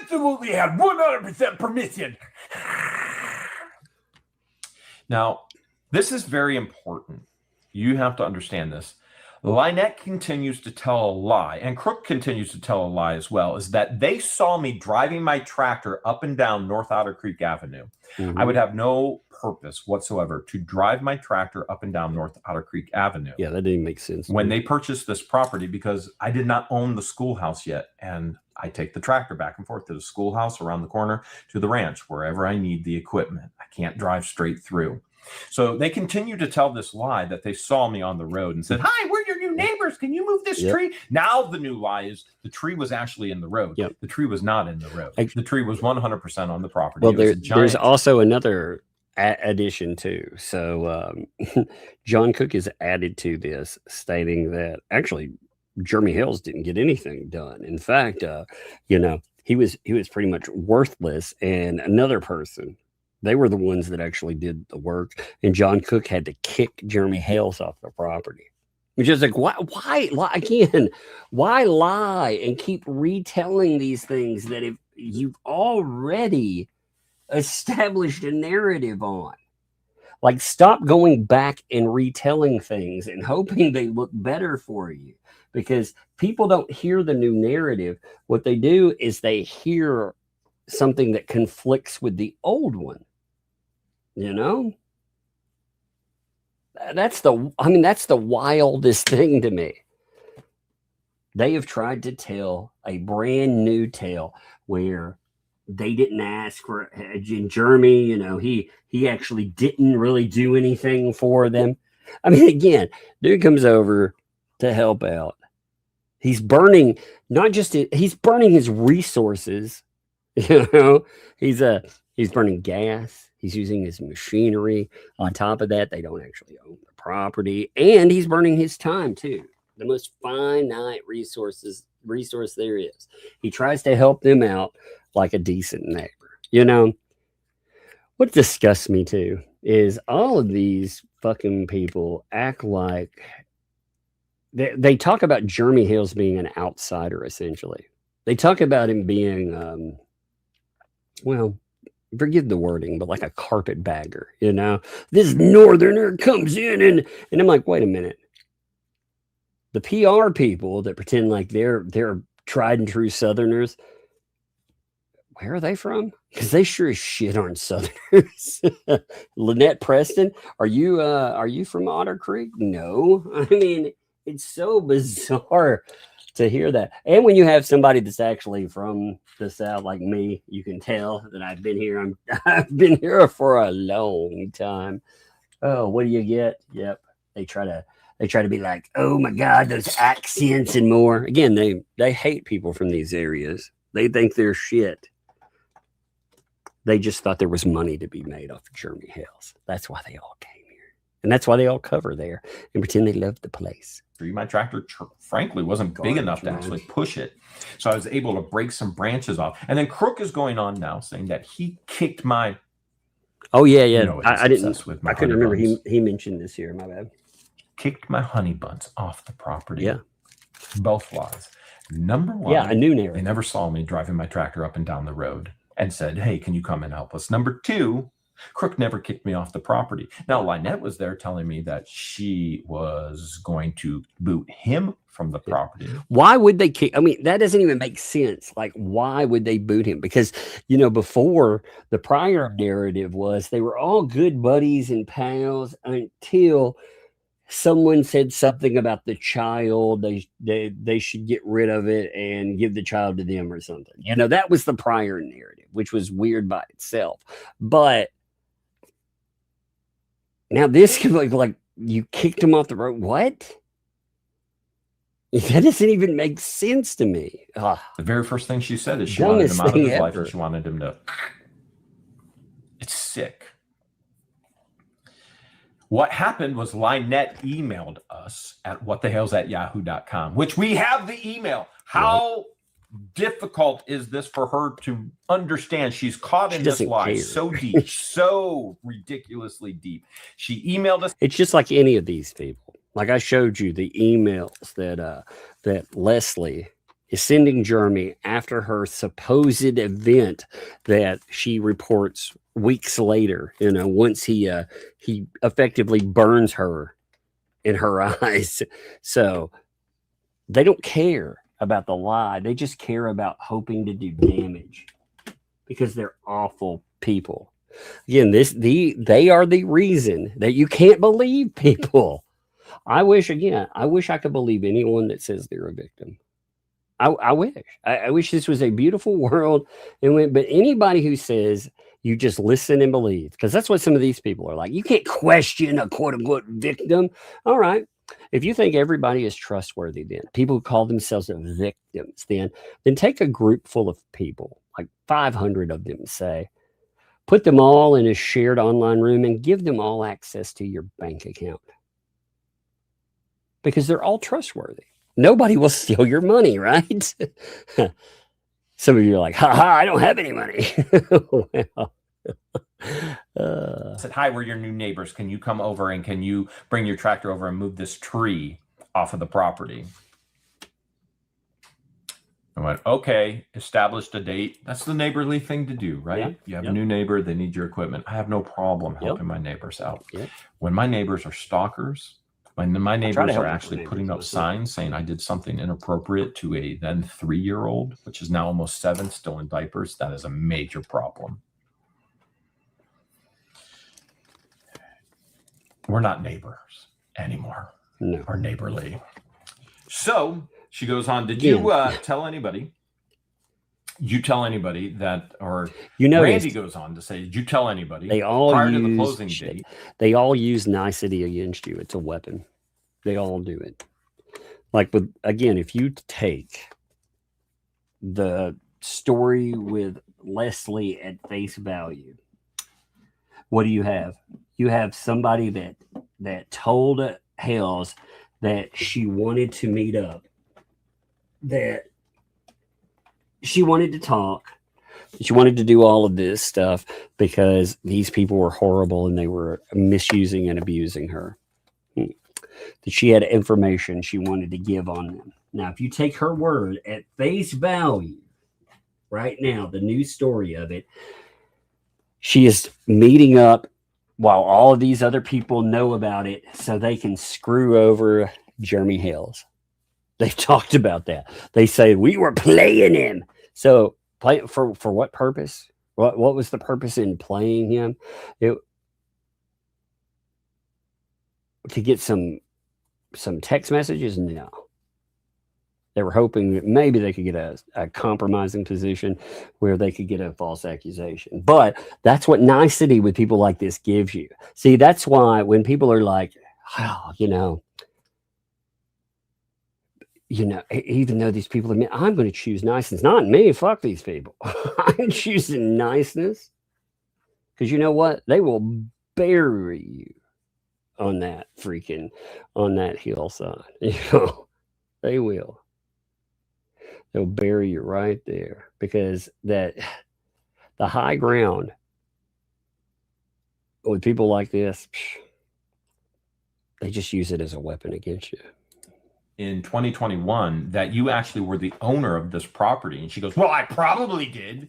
Speaker 11: Absolutely had 100% permission. Now, This is very important. You have to understand this. Lynette continues to tell a lie, and Crook continues to tell a lie as well, is that they saw me driving my tractor up and down North Otter Creek Avenue.
Speaker 4: Mhm.
Speaker 11: I would have no purpose whatsoever to drive my tractor up and down North Otter Creek Avenue.
Speaker 4: Yeah, that didn't make sense.
Speaker 11: When they purchased this property, because I did not own the schoolhouse yet, and I take the tractor back and forth to the schoolhouse, around the corner, to the ranch, wherever I need the equipment. I can't drive straight through. So they continue to tell this lie that they saw me on the road and said, "Hi, we're your new neighbors. Can you move this tree?" Now the new lie is the tree was actually in the road. The tree was not in the road. The tree was 100% on the property.
Speaker 4: Well, there's also another addition too. So John Cook is added to this, stating that actually Jeremy Hales didn't get anything done. In fact, you know, he was pretty much worthless, and another person. They were the ones that actually did the work, and John Cook had to kick Jeremy Hales off the property. Which is like, why again? Why lie and keep retelling these things that if you've already established a narrative on? Like, stop going back and retelling things and hoping they look better for you, because people don't hear the new narrative. What they do is they hear something that conflicts with the old one. You know, that's the wildest thing to me. They have tried to tell a brand new tale where they didn't ask for in Jeremy. You know, he actually didn't really do anything for them. I mean, again, dude comes over to help out. He's burning he's burning his resources. You know, he's burning gas. He's using his machinery. On top of that, they don't actually own the property. And he's burning his time too. The most finite resource there is. He tries to help them out like a decent neighbor. You know, what disgusts me too is all of these fucking people act like they talk about Jeremy Hales being an outsider, essentially. They talk about him being, well, forgive the wording, but like a carpetbagger, you know, this northerner comes in and I'm like, wait a minute. The PR people that pretend like they're tried and true Southerners, where are they from? Because they sure as shit aren't Southerners. Lynette Preston, are you from Otter Creek? No. I mean, it's so bizarre to hear that. And when you have somebody that's actually from the South like me, you can tell that I've been here. I've been here for a long time. Oh, what do you get? Yep. They try to be like, oh my God, those accents and more. Again, they hate people from these areas. They think they're shit. They just thought there was money to be made off of Jeremy Hales. That's why they all came here. And that's why they all cover there and pretend they love the place.
Speaker 11: My tractor, frankly, wasn't big enough to actually push it. So I was able to break some branches off. And then Crook is going on now saying that he kicked my...
Speaker 4: Oh, yeah.
Speaker 11: You know,
Speaker 4: I couldn't remember. He mentioned this here. My bad.
Speaker 11: Kicked my honey buns off the property.
Speaker 4: Yeah.
Speaker 11: Both lies. Number one,
Speaker 4: yeah, a new narrative.
Speaker 11: They never saw me driving my tractor up and down the road and said, hey, can you come and help us? Number two, Crook never kicked me off the property. Now, Lynette was there telling me that she was going to boot him from the property.
Speaker 4: Why would they kick? I mean, that doesn't even make sense. Like, why would they boot him? Because, you know, before, the prior narrative was they were all good buddies and pals until someone said something about the child. They should get rid of it and give the child to them or something. You know, that was the prior narrative, which was weird by itself. But now this could look like you kicked him off the road. What? That doesn't even make sense to me.
Speaker 11: The very first thing she said is she wanted him out of his life and she wanted him to... It's sick. What happened was Lynette emailed us at whatthehales@yahoo.com, which we have the email. How difficult is this for her to understand? She's caught in this lie so deep, so ridiculously deep. She emailed us.
Speaker 4: It's just like any of these people. Like I showed you the emails that Leslie is sending Jeremy after her supposed event that she reports weeks later, once he effectively burns her in her eyes. So they don't care about the lie. They just care about hoping to do damage because they're awful people. Again, they are the reason that you can't believe people. I wish I could believe anyone that says they're a victim. I wish this was a beautiful world. But anybody who says you just listen and believe, because that's what some of these people are like. You can't question a quote unquote victim. All right. If you think everybody is trustworthy, then people who call themselves victims, then take a group full of people, like 500 of them, say, put them all in a shared online room and give them all access to your bank account. Because they're all trustworthy. Nobody will steal your money, right? Some of you are like, I don't have any money.
Speaker 11: Said, hi, we're your new neighbors. Can you come over and can you bring your tractor over and move this tree off of the property? I went, okay, established a date. That's the neighborly thing to do, right?
Speaker 4: Yep.
Speaker 11: You have a new neighbor, they need your equipment. I have no problem helping my neighbors out.
Speaker 4: Yep.
Speaker 11: When my neighbors are stalkers, when my neighbors are actually
Speaker 4: neighbors
Speaker 11: putting up signs saying I did something inappropriate to a then 3-year-old, which is now almost 7, still in diapers, that is a major problem. We're not neighbors anymore.
Speaker 4: No.
Speaker 11: Or neighborly. So she goes on, did you tell anybody? You tell anybody that, or Randy goes on to say, did you tell anybody prior to the closing date?
Speaker 4: They all use nicety against you. It's a weapon. They all do it. Like again, if you take the story with Leslie at face value, what do you have? You have somebody that told Hales that she wanted to meet up, that she wanted to talk, she wanted to do all of this stuff because these people were horrible and they were misusing and abusing her. That she had information she wanted to give on them. Now, if you take her word at face value, right now, the news story of it, she is meeting up while all of these other people know about it so they can screw over Jeremy Hales. They've talked about that. They say, we were playing him. So play for what purpose? What was the purpose in playing him? To get some text messages? No. They were hoping that maybe they could get a compromising position where they could get a false accusation. But that's what nicety with people like this gives you. See, that's why when people are like, oh, even though these people admit, I'm going to choose niceness. Not me. Fuck these people. I'm choosing niceness. Because you know what? They will bury you on that hillside. They will. They'll bury you right there because the high ground with people like this, they just use it as a weapon against you.
Speaker 11: In 2021, that you actually were the owner of this property. And she goes, well, I probably did.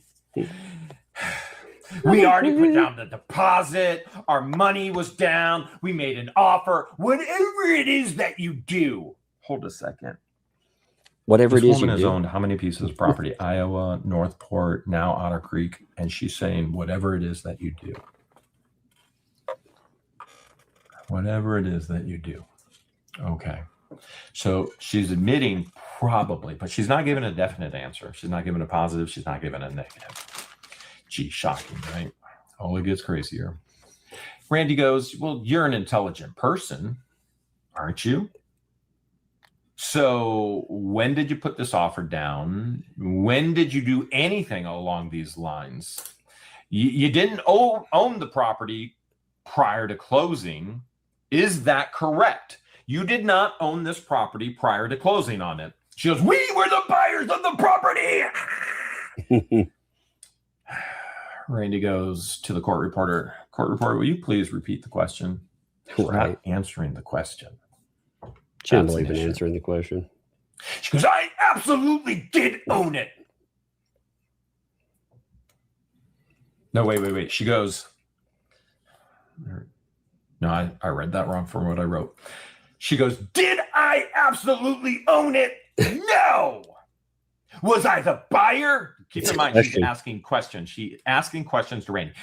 Speaker 11: We already put down the deposit. Our money was down. We made an offer. Whatever it is that you do. Hold a second.
Speaker 4: Whatever
Speaker 11: this
Speaker 4: it is
Speaker 11: woman
Speaker 4: you
Speaker 11: has
Speaker 4: do.
Speaker 11: owned how many pieces of property? Iowa, Northport, now Otter Creek. And she's saying, whatever it is that you do. Whatever it is that you do. Okay. So she's admitting probably, but she's not giving a definite answer. She's not giving a positive. She's not giving a negative. Gee, shocking, right? Oh, it gets crazier. Randy goes, well, you're an intelligent person, aren't you? So when did you put this offer down? When did you do anything along these lines? You didn't own the property prior to closing. Is that correct? You did not own this property prior to closing on it. She goes, we were the buyers of the property. Randy goes to the court reporter, will you please repeat the question? She's not answering the question.
Speaker 4: She doesn't believe in answering the question.
Speaker 11: She goes, I absolutely did own it. No, wait. She goes, no, I read that wrong from what I wrote. She goes, did I absolutely own it? No. Was I the buyer? Keep in mind, she's asking questions. She's asking questions to Randy.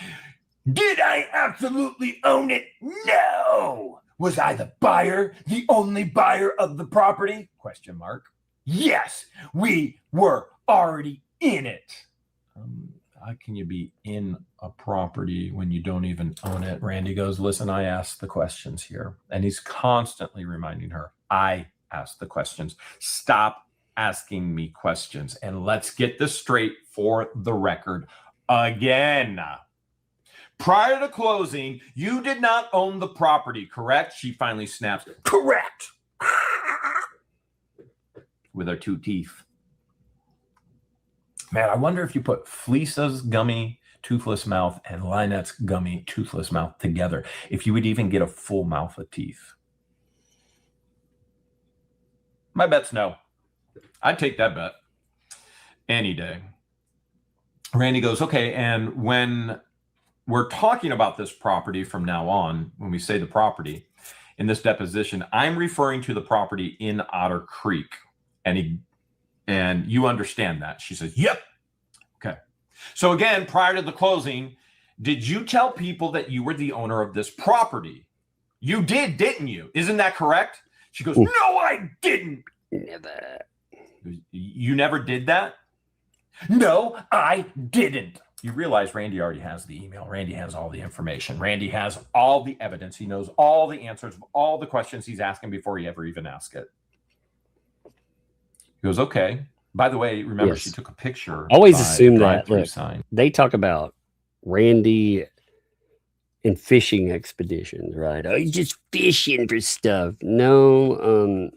Speaker 11: Did I absolutely own it? No. Was I the buyer? The only buyer of the property? Question mark. Yes, we were already in it. How can you be in a property when you don't even own it? Randy goes, listen, I asked the questions here. And he's constantly reminding her, I asked the questions. Stop asking me questions. And let's get this straight for the record again. Prior to closing, you did not own the property, correct? She finally snaps, correct. With her 2 teeth. Man, I wonder if you put Felisa's gummy toothless mouth and Lynette's gummy toothless mouth together, if you would even get a full mouth of teeth. My bet's no. I'd take that bet any day. Randy goes, okay, and when we're talking about this property from now on, when we say the property in this deposition, I'm referring to the property in Otter Creek. And you understand that? She says, yep. Okay. So again, prior to the closing, did you tell people that you were the owner of this property? You did, didn't you? Isn't that correct? She goes, no, I didn't. Never. You never did that? No, I didn't. You realize Randy already has the email. Randy has all the information. Randy has all the evidence. He knows all the answers of all the questions he's asking before he ever even asks it. He goes, okay. By the way, remember, she took a picture.
Speaker 4: Always assume that. Look, they talk about Randy and fishing expeditions, right? Oh, he's just fishing for stuff. No,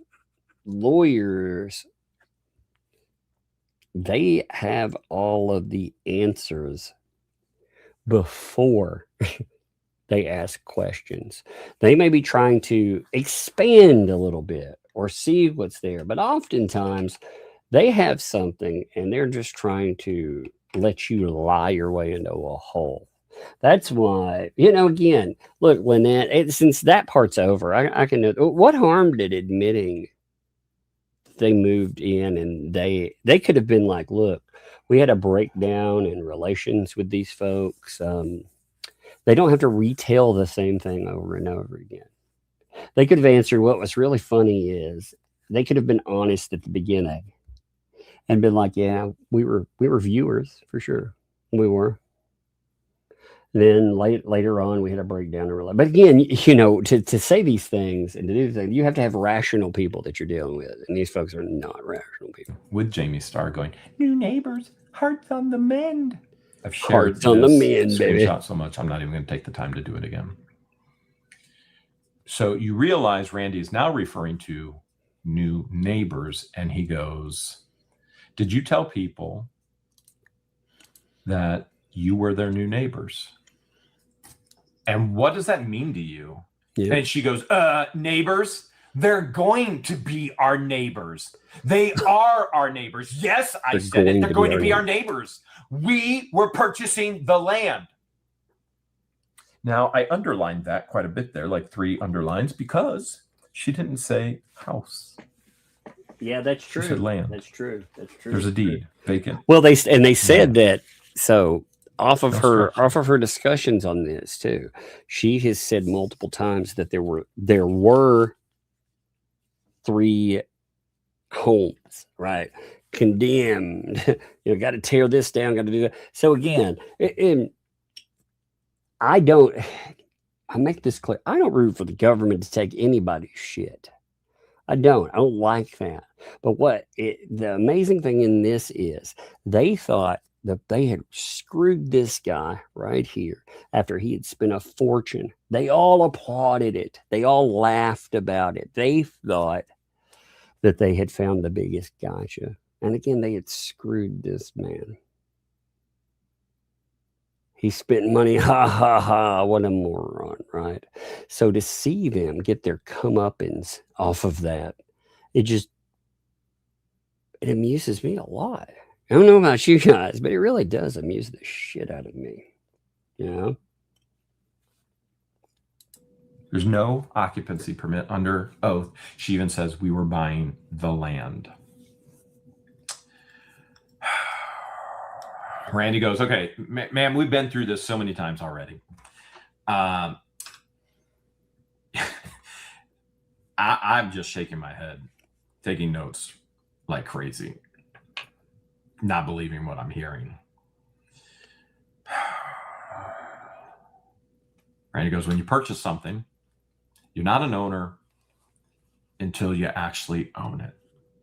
Speaker 4: lawyers, they have all of the answers before they ask questions. They may be trying to expand a little bit or see what's there, but oftentimes they have something and they're just trying to let you lie your way into a hole. That's why, again, look, Lynette, since that part's over, I can know what harm did admitting they moved in and they could have been like, look, we had a breakdown in relations with these folks. They don't have to retell the same thing over and over again. They could have answered what was really funny is they could have been honest at the beginning and been like, yeah, we were viewers for sure. We were. Then later on, we had a breakdown in relationship. But again, to say these things and to do things, you have to have rational people that you're dealing with. And these folks are not rational people.
Speaker 11: With Jamie Starr going, new neighbors, hearts on the mend. I've shared
Speaker 4: hearts on the mend, baby.
Speaker 11: So much, I'm not even going to take the time to do it again. So you realize Randy is now referring to new neighbors. And he goes, did you tell people that you were their new neighbors? And what does that mean to you? Yeah. And she goes, neighbors, they're going to be our neighbors. They are our neighbors. Yes, I said it. They're going to be our neighbors. We were purchasing the land. Now, I underlined that quite a bit there, like 3 underlines, because she didn't say house.
Speaker 4: Yeah, that's true.
Speaker 11: She said land.
Speaker 4: That's true.
Speaker 11: There's a deed, vacant.
Speaker 4: Well, they said that. So off of her discussions on this too, she has said multiple times that there were 3 homes, right? Condemned. Got to tear this down. Got to do that. So again, I make this clear. I don't root for the government to take anybody's shit. I don't like that. But the amazing thing in this is they thought that they had screwed this guy right here after he had spent a fortune. They all applauded it. They all laughed about it. They thought that they had found the biggest gotcha. And again, they had screwed this man. He spent money, ha, ha, ha, what a moron, right? So to see them get their comeuppance off of that, it It amuses me a lot. I don't know about you guys, but it really does amuse the shit out of me. You know?
Speaker 11: There's no occupancy permit under oath. She even says we were buying the land. Randy goes, okay, ma'am, we've been through this so many times already. I'm just shaking my head, taking notes like crazy, not believing what I'm hearing. Randy goes, when you purchase something, you're not an owner until you actually own it.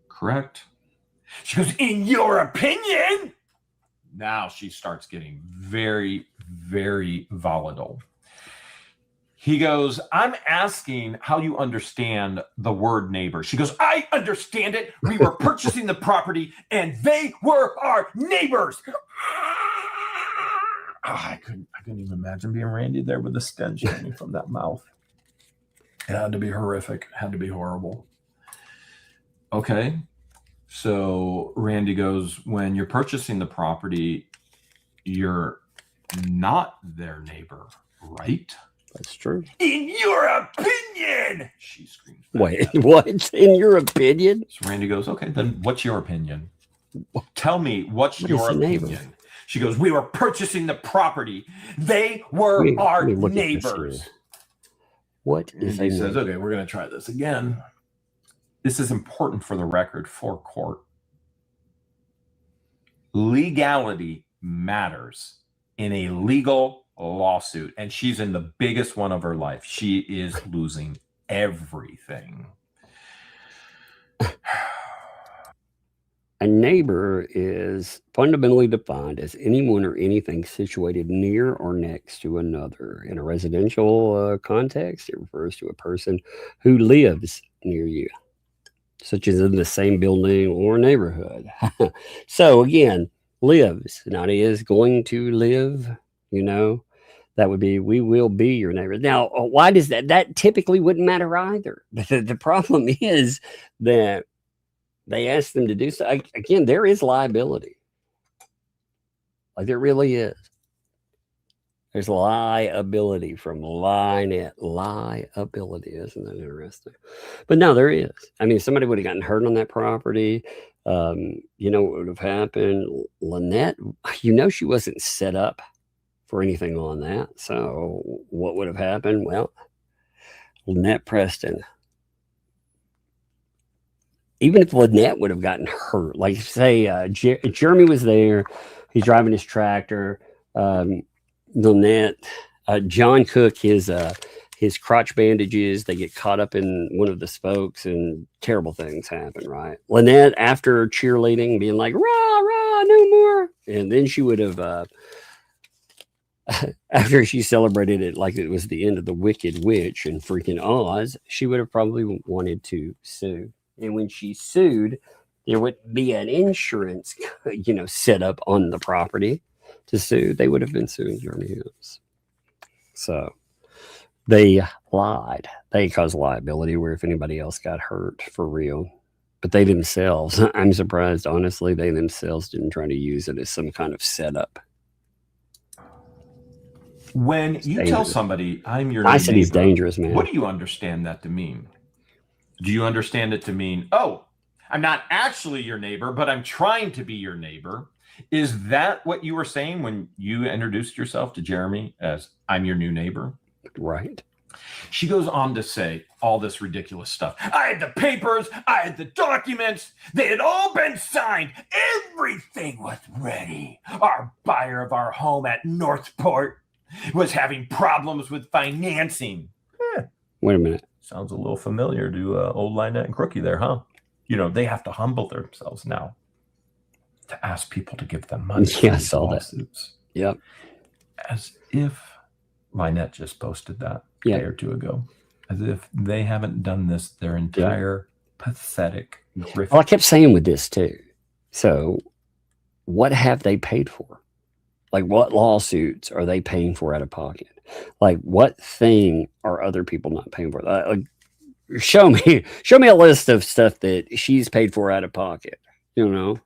Speaker 11: Correct? She goes, in your opinion? Now she starts getting very, very volatile. He goes, I'm asking how you understand the word neighbor. She goes, I understand it. We were purchasing the property and they were our neighbors. I couldn't even imagine being Randy there with the stench coming from that mouth. It had to be horrific. It had to be horrible. Okay. So Randy goes, when you're purchasing the property, you're not their neighbor, right?
Speaker 4: That's true.
Speaker 11: In your opinion, she screams.
Speaker 4: Wait, what? In your opinion?
Speaker 11: So Randy goes, okay, then what's your opinion? Tell me, what's your opinion? She goes, we were purchasing the property. They were our neighbors.
Speaker 4: What is
Speaker 11: he says, okay, we're going to try this again. This is important for the record for court. Legality matters in a legal lawsuit, and she's in the biggest one of her life. She is losing everything.
Speaker 4: A neighbor is fundamentally defined as anyone or anything situated near or next to another. In a residential context, it refers to a person who lives near you, such as in the same building or neighborhood. So again, lives, not is going to live, you know, that would be, we will be your neighbor. Now, why does that typically wouldn't matter either. The problem is that they ask them to do so. Again, there is liability. Like there really is. There's liability from liability. Isn't that interesting? But no, there is. I mean, somebody would have gotten hurt on that property. You know what would have happened? Lynette, you know, she wasn't set up for anything on that. So what would have happened? Well, Lynette Preston, even if Lynette would have gotten hurt, like say Jeremy was there, he's driving his tractor. Lynette, John Cook, his crotch bandages, they get caught up in one of the spokes and terrible things happen, right? Lynette, after cheerleading, being like, rah, rah, no more. And then she would have, after she celebrated it like it was the end of the Wicked Witch and freaking Oz, she would have probably wanted to sue. And when she sued, there would be an insurance, you know, set up on the property to sue. They would have been suing Jeremy Hughes. So they lied. They caused liability where if anybody else got hurt for real. But they themselves, I'm surprised, honestly, they themselves didn't try to use it as some kind of setup.
Speaker 11: When you tell somebody, I'm your neighbor,
Speaker 4: I said he's dangerous, man.
Speaker 11: What do you understand that to mean? Do you understand it to mean, oh, I'm not actually your neighbor, but I'm trying to be your neighbor? Is that what you were saying when you introduced yourself to Jeremy as I'm your new neighbor?
Speaker 4: Right.
Speaker 11: She goes on to say all this ridiculous stuff. I had the papers. I had the documents. They had all been signed. Everything was ready. Our buyer of our home at Northport was having problems with financing.
Speaker 4: Wait a minute.
Speaker 11: Sounds a little familiar to old Lynette and Crookie there, huh? You know, they have to humble themselves now to ask people to give them money.
Speaker 4: Yeah, I saw that. Yep.
Speaker 11: As if Lynette just posted that a day or two ago. As if they haven't done this their entire pathetic grift.
Speaker 4: Well, I kept saying with this too. So what have they paid for? Like what lawsuits are they paying for out of pocket? Like what thing are other people not paying for? Show me a list of stuff that she's paid for out of pocket. you know,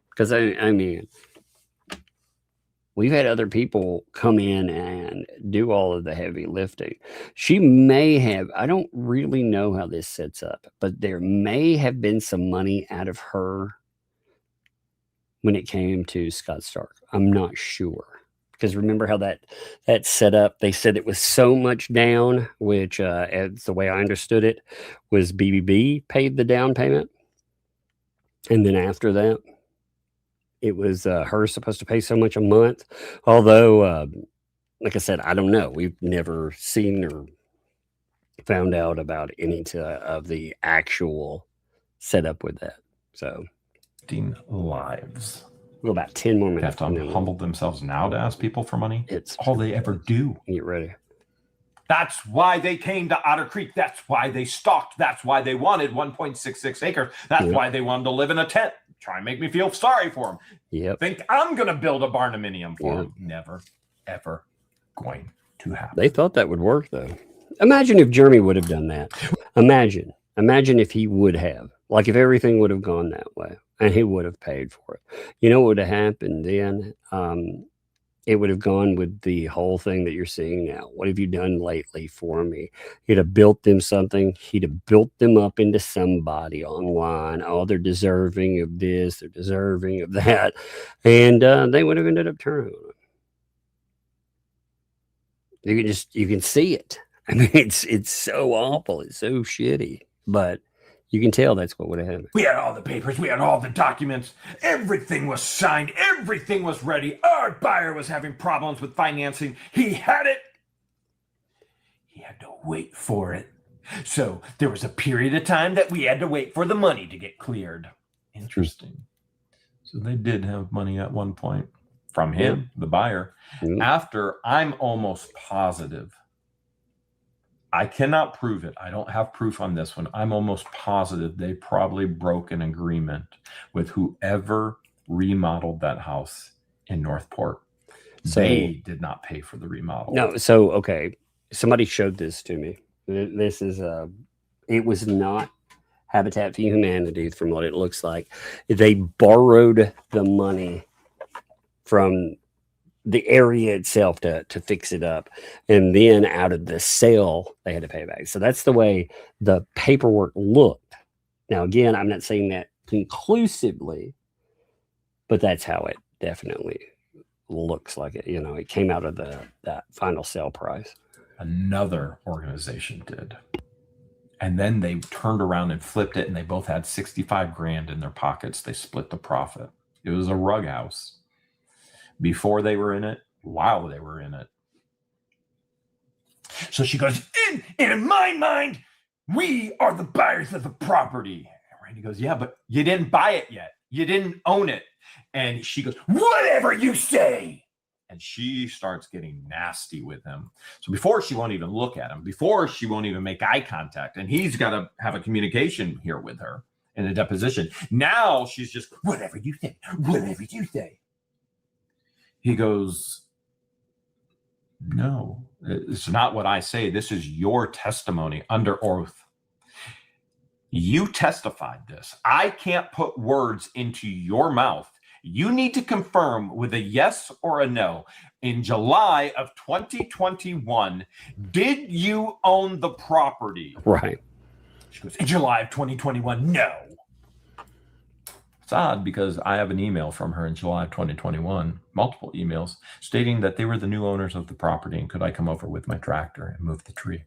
Speaker 4: because I mean, we've had other people come in and do all of the heavy lifting. She may have, I don't really know how this sets up, but there may have been some money out of her when it came to Scott Stark. I'm not sure. Because remember how that set up, they said it was so much down, which as the way I understood it, was BBB paid the down payment. And then after that, it was her supposed to pay so much a month. Although, like I said, I don't know. We've never seen or found out about any of the actual setup with that. So,
Speaker 11: lives.
Speaker 4: We'll about 10 more minutes.
Speaker 11: They have to humble themselves now to ask people for money.
Speaker 4: It's
Speaker 11: all they ever do.
Speaker 4: Get ready.
Speaker 11: That's why they came to Otter Creek. That's why they stalked. That's why they wanted 1.66 acres. That's why they wanted to live in a tent. Try and make me feel sorry for them.
Speaker 4: Yep.
Speaker 11: Think I'm going to build a barnuminium for them. Never, ever going to happen.
Speaker 4: They thought that would work, though. Imagine if Jeremy would have done that. Imagine if he would have. Like if everything would have gone that way and he would have paid for it. You know what would have happened then? It would have gone with the whole thing that you're seeing now. What have you done lately for me? He'd have built them something. He'd have built them up into somebody online. Oh, they're deserving of this. They're deserving of that. And they would have ended up turning on him. You can see it. I mean, it's so awful. It's so shitty. But you can tell that's what would have happened.
Speaker 11: We had all the papers. We had all the documents. Everything was signed. Everything was ready. Our buyer was having problems with financing. He had it. He had to wait for it. So there was a period of time that we had to wait for the money to get cleared.
Speaker 12: Interesting. So they did have money at one point from him, the buyer.
Speaker 11: After, I'm almost positive. I cannot prove it. I don't have proof on this one. I'm almost positive they probably broke an agreement with whoever remodeled that house in Northport.
Speaker 4: So,
Speaker 11: they did not pay for the remodel.
Speaker 4: No. So, okay. Somebody showed this to me. This is, it was not Habitat for Humanity from what it looks like. They borrowed the money from the area itself to fix it up, and then out of the sale they had to pay back. So that's the way the paperwork looked. Now again, I'm not saying that conclusively, but that's how it definitely looks like it. You know, it came out of that final sale price.
Speaker 11: Another organization did, and then they turned around and flipped it, and they both had 65 grand in their pockets. They split the profit. It was a rug house. Before they were in it, while they were in it. So she goes, in my mind, we are the buyers of the property. And Randy goes, yeah, but you didn't buy it yet. You didn't own it. And she goes, whatever you say. And she starts getting nasty with him. So before she won't even look at him, before she won't even make eye contact, and he's got to have a communication here with her in a deposition. Now she's just, whatever you say, whatever you say. He goes, no, it's not what I say. This is your testimony under oath. You testified this. I can't put words into your mouth. You need to confirm with a yes or a no. In July of 2021, did you own the property?
Speaker 4: Right.
Speaker 11: She goes, in July of 2021, no. It's odd because I have an email from her in July of 2021, multiple emails, stating that they were the new owners of the property and could I come over with my tractor and move the tree.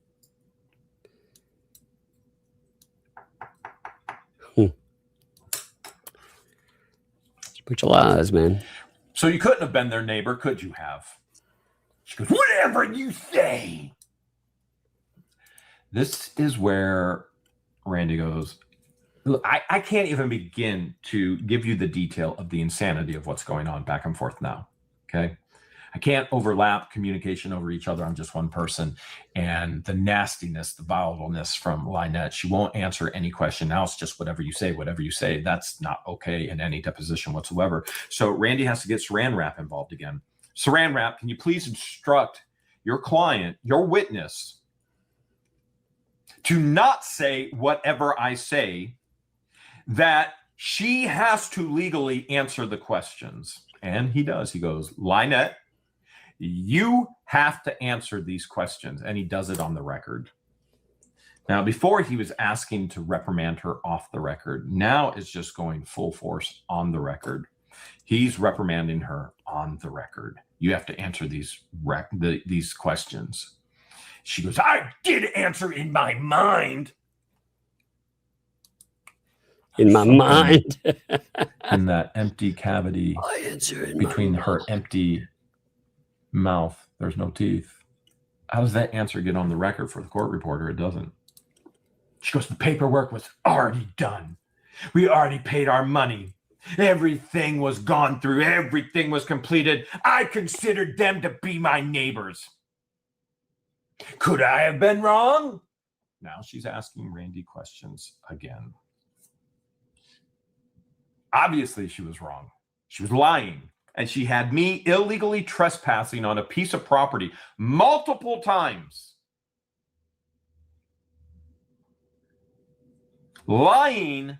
Speaker 4: Bunch of lies, man.
Speaker 11: So you couldn't have been their neighbor, could you have? She goes, whatever you say. This is where Randy goes, look, I can't even begin to give you the detail of the insanity of what's going on back and forth now. Okay. I can't overlap communication over each other. I'm just one person. And the nastiness, the volatility from Lynette, she won't answer any question. Now it's just whatever you say, whatever you say. That's not okay in any deposition whatsoever. So Randy has to get Saran Wrap involved again. Saran Wrap, can you please instruct your client, your witness, to not say whatever I say, that She has to legally answer the questions. And he does. He goes, Lynette, you have to answer these questions. And he does it on the record. Now, before he was asking to reprimand her off the record. Now it's just going full force on the record. He's reprimanding her on the record. You have to answer these questions. She goes, I did answer in my mind.
Speaker 4: In my mind.
Speaker 12: In that empty cavity between her empty mouth, there's no teeth. How does that answer get on the record for the court reporter? It doesn't. She goes, the paperwork was already done. We already paid our money. Everything was gone through. Everything was completed. I considered them to be my neighbors. Could I have been wrong? Now she's asking Randy questions again. Obviously, she was wrong. She was lying. And she had me illegally trespassing on a piece of property multiple times. Lying,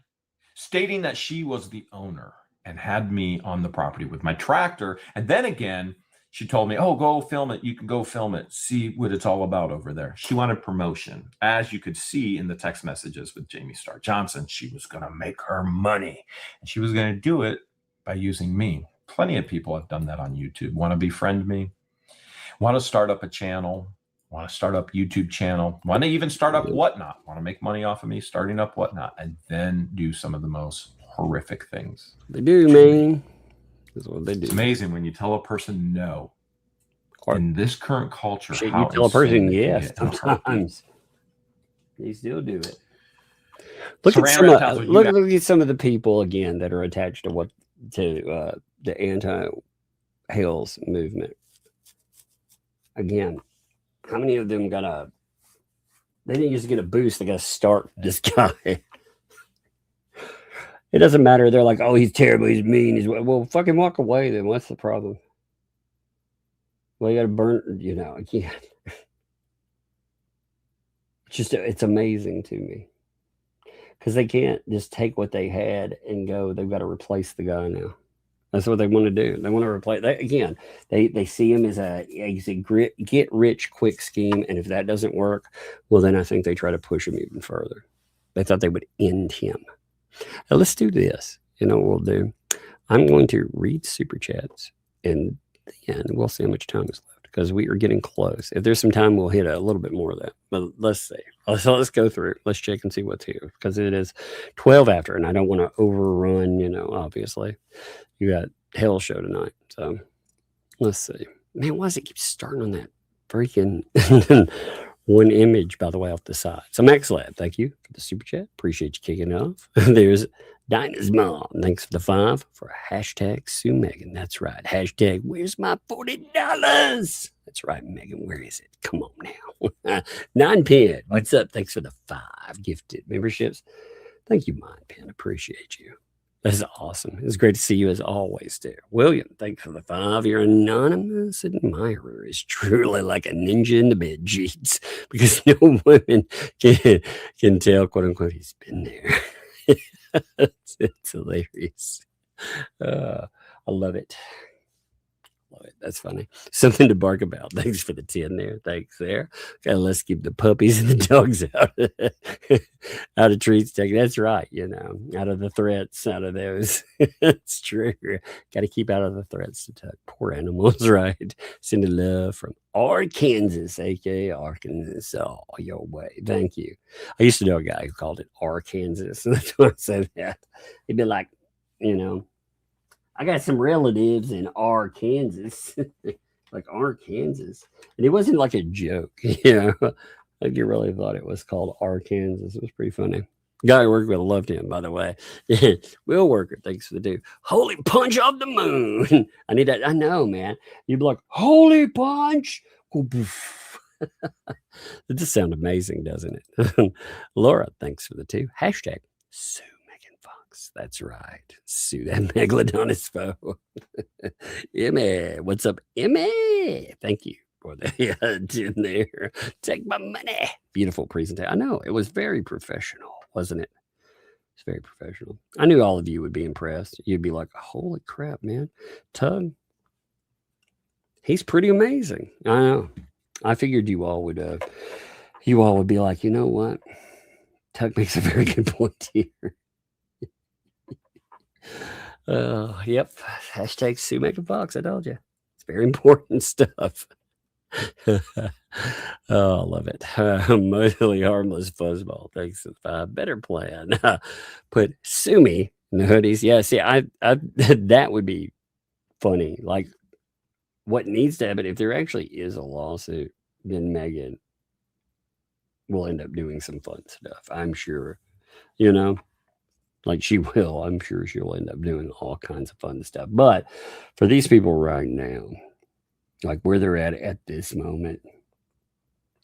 Speaker 12: stating that she was the owner and had me on the property with my tractor. And then again, she told me, oh, go film it. You can go film it. See what it's all about over there. She wanted promotion. As you could see in the text messages with Jamie Starr Johnson, she was going to make her money. And she was going to do it by using me. Plenty of people have done that on YouTube. Want to befriend me? Want to start up a channel? Want to start up YouTube channel? Want to even start up Whatnot? Want to make money off of me starting up Whatnot? And then do some of the most horrific things.
Speaker 4: They do, man. That's what they do.
Speaker 12: It's amazing when you tell a person no. Or in this current culture,
Speaker 4: shit,
Speaker 12: how
Speaker 4: you tell a person
Speaker 12: yes
Speaker 4: sometimes. They still do it. Look at some of the people again that are attached to the anti-Hales movement. Again, how many of them they didn't just get a boost, they got to start this guy. It doesn't matter. They're like, oh, he's terrible, he's mean. Well, fucking walk away then. What's the problem? Well, you got to burn, again. It's amazing to me. Because they can't just take what they had and go, they've got to replace the guy now. That's what they want to do. They want to replace that again. They see him as a get rich quick scheme, and if that doesn't work, well, then I think they try to push him even further. They thought they would end him. Now let's do this. You know what we'll do? I'm going to read super chats, and then we'll see how much time is left because we are getting close. If there's some time, we'll hit a little bit more of that. But let's see. So let's go through. Let's check and see what's here because it is 12 after, and I don't want to overrun. Obviously. You got Hale show tonight. So let's see. Man, why does it keep starting on that freaking one image, by the way, off the side? So Max Lab, thank you for the super chat. Appreciate you kicking it off. There's Dinah's mom. Thanks for the 5 for hashtag Sue Megan. That's right. Hashtag where's my $40? That's right, Megan. Where is it? Come on now. 9 Pen. What's up? Thanks for the 5 gifted memberships. Thank you, 9 Pen. Appreciate you. That's awesome. It's great to see you as always, dear. William, thanks for the 5. Your anonymous admirer is truly like a ninja in the bed sheets because no women can tell, quote unquote, he's been there. It's hilarious. I love it. Love it. That's funny. Something to bark about. Thanks for the 10 there. Thanks there. Okay, let's keep the puppies and the dogs out of treats taken. That's right. Out of the threats, out of those. It's true. Got to keep out of the threats to tuck. Poor animals, right? Sending love from Arkansas, aka Arkansas, your way. Thank you. I used to know a guy who called it Arkansas. So that's why I said that. He'd be like, I got some relatives in Arkansas, like Arkansas. And it wasn't like a joke, Like you really thought it was called Arkansas. It was pretty funny. Guy I worked with, loved him, by the way. Will Worker, thanks for the do. Holy punch of the moon. I need that. I know, man. You'd be like, holy punch. It just sounds amazing, doesn't it? Laura, thanks for the 2. Hashtag Sue. That's right. Sue that megalodonus foe. Emmy. What's up, Emmy? Thank you for the 10 there. Take my money. Beautiful presentation. I know. It was very professional, wasn't it? It's very professional. I knew all of you would be impressed. You'd be like, holy crap, man. Tug, he's pretty amazing. I know. I figured you all would be like, you know what? Tug makes a very good point here. Yep. Hashtag Sue making Fox. I told you. It's very important stuff. Oh, I love it. Mostly harmless fuzzball. Thanks for the 5. Better plan. Put sue me in the hoodies. Yeah, see, I that would be funny. Like, what needs to happen if there actually is a lawsuit, then Megan will end up doing some fun stuff. I'm sure, like she will. I'm sure she'll end up doing all kinds of fun stuff. But for these people right now, like where they're at this moment,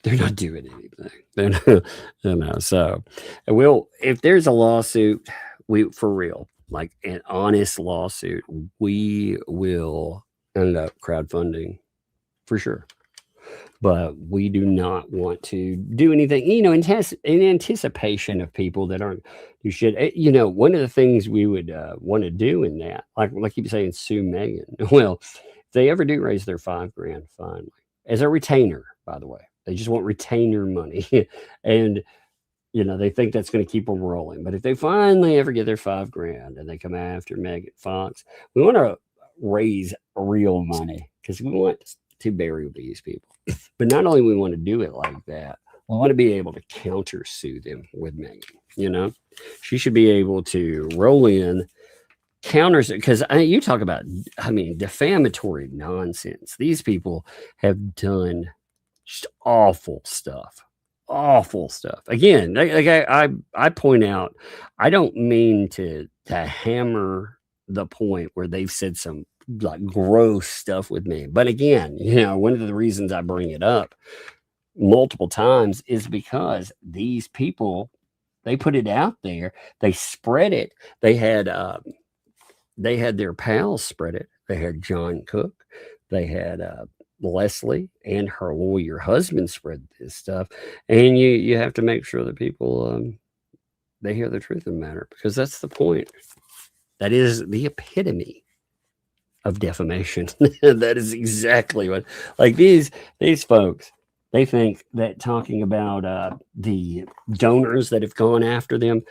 Speaker 4: they're not doing anything. They're not. So, if there's a lawsuit, for real, like an honest lawsuit, we will end up crowdfunding for sure. But we do not want to do anything, in anticipation of people that aren't do shit. One of the things we would want to do in that, like you saying, sue Megan. Well, if they ever do raise their $5,000 finally, as a retainer, by the way, they just want retainer money, and they think that's going to keep them rolling. But if they finally ever get their $5,000 and they come after Megan Fox, we want to raise real money because we want to bury these people. But not only we want to do it like that, we want to be able to countersue them with Megan. She should be able to roll in counters, because you talk about, defamatory nonsense. These people have done just awful stuff. Again, I point out, I don't mean to hammer the point where they've said some like gross stuff with me. But again, one of the reasons I bring it up multiple times is because these people, they put it out there, they spread it. They had their pals spread it. They had John Cook, they had Leslie and her lawyer husband spread this stuff. And you have to make sure that people they hear the truth of the matter, because that's the point. That is the epitome of defamation. That is exactly what, like these folks, they think that talking about the donors that have gone after them,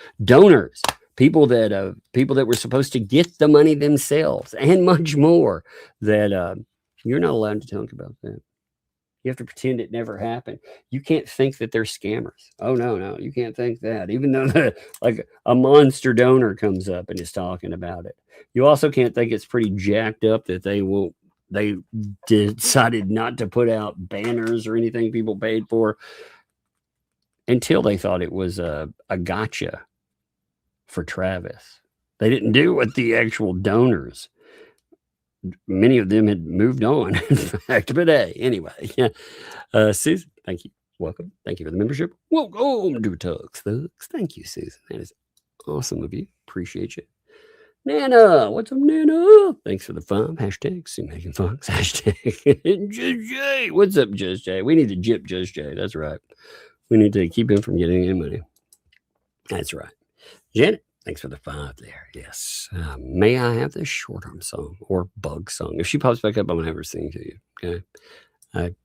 Speaker 4: people that were supposed to get the money themselves and much more, that you're not allowed to talk about that. You have to pretend it never happened. You can't think that they're scammers. Oh no, you can't think that. Even though like a monster donor comes up and is talking about it. You also can't think it's pretty jacked up that they decided not to put out banners or anything people paid for until they thought it was a gotcha for Travis. They didn't do what the actual donors. Many of them had moved on, in fact. But hey, anyway, Susan, thank you. Welcome. Thank you for the membership. Welcome to Tugs. Thank you, Susan. That is awesome of you. Appreciate you. Nana, what's up, Nana? Thanks for the fun. Hashtag Sue Megan Fox. Hashtag Just Jay. What's up, Just Jay? We need to jip Just Jay. That's right. We need to keep him from getting any money. That's right. Janet, thanks for the 5 there. Yes. May I have this short arm song or bug song? If she pops back up, I'm going to have her sing to you. Okay.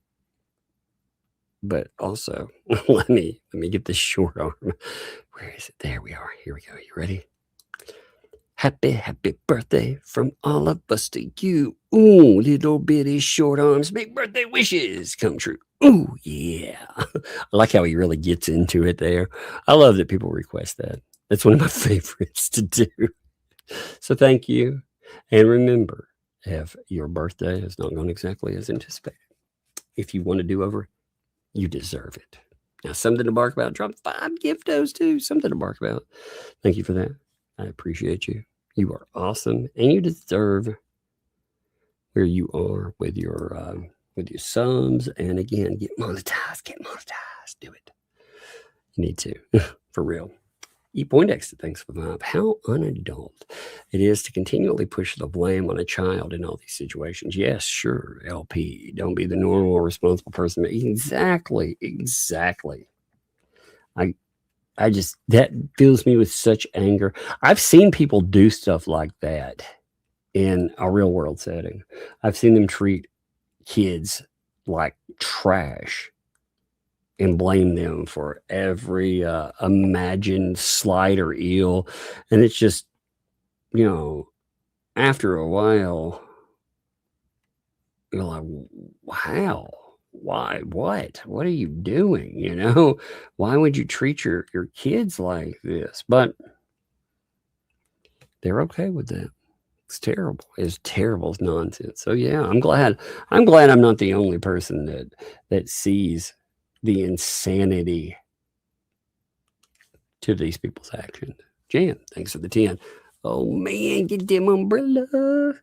Speaker 4: But also, let me get this short arm. Where is it? There we are. Here we go. You ready? Happy birthday from all of us to you. Ooh, little bitty short arms make birthday wishes come true. Ooh, yeah. I like how he really gets into it there. I love that people request that. That's one of my favorites to do. So thank you. And remember, if your birthday has not gone exactly as anticipated, if you want to do over, you deserve it. Now, something to bark about. Drop 5 giftos too. Something to bark about. Thank you for that. I appreciate you. You are awesome, and you deserve where you are with your subs. And again, get monetized. Do it. You need to, for real. Poindexter, thanks for the vibe. How unadult it is to continually push the blame on a child in all these situations. Yes, sure, LP. Don't be the normal, responsible person. Exactly. that fills me with such anger. I've seen people do stuff like that in a real world setting. I've seen them treat kids like trash and blame them for every imagined slight or ill. And it's just, after a while, you're like, wow, why, what are you doing? Why would you treat your kids like this? But they're okay with that. It's terrible. It's terrible. It's nonsense. So yeah, I'm glad I'm not the only person that sees the insanity to these people's actions. Jan, thanks for the 10. Oh man, get them umbrella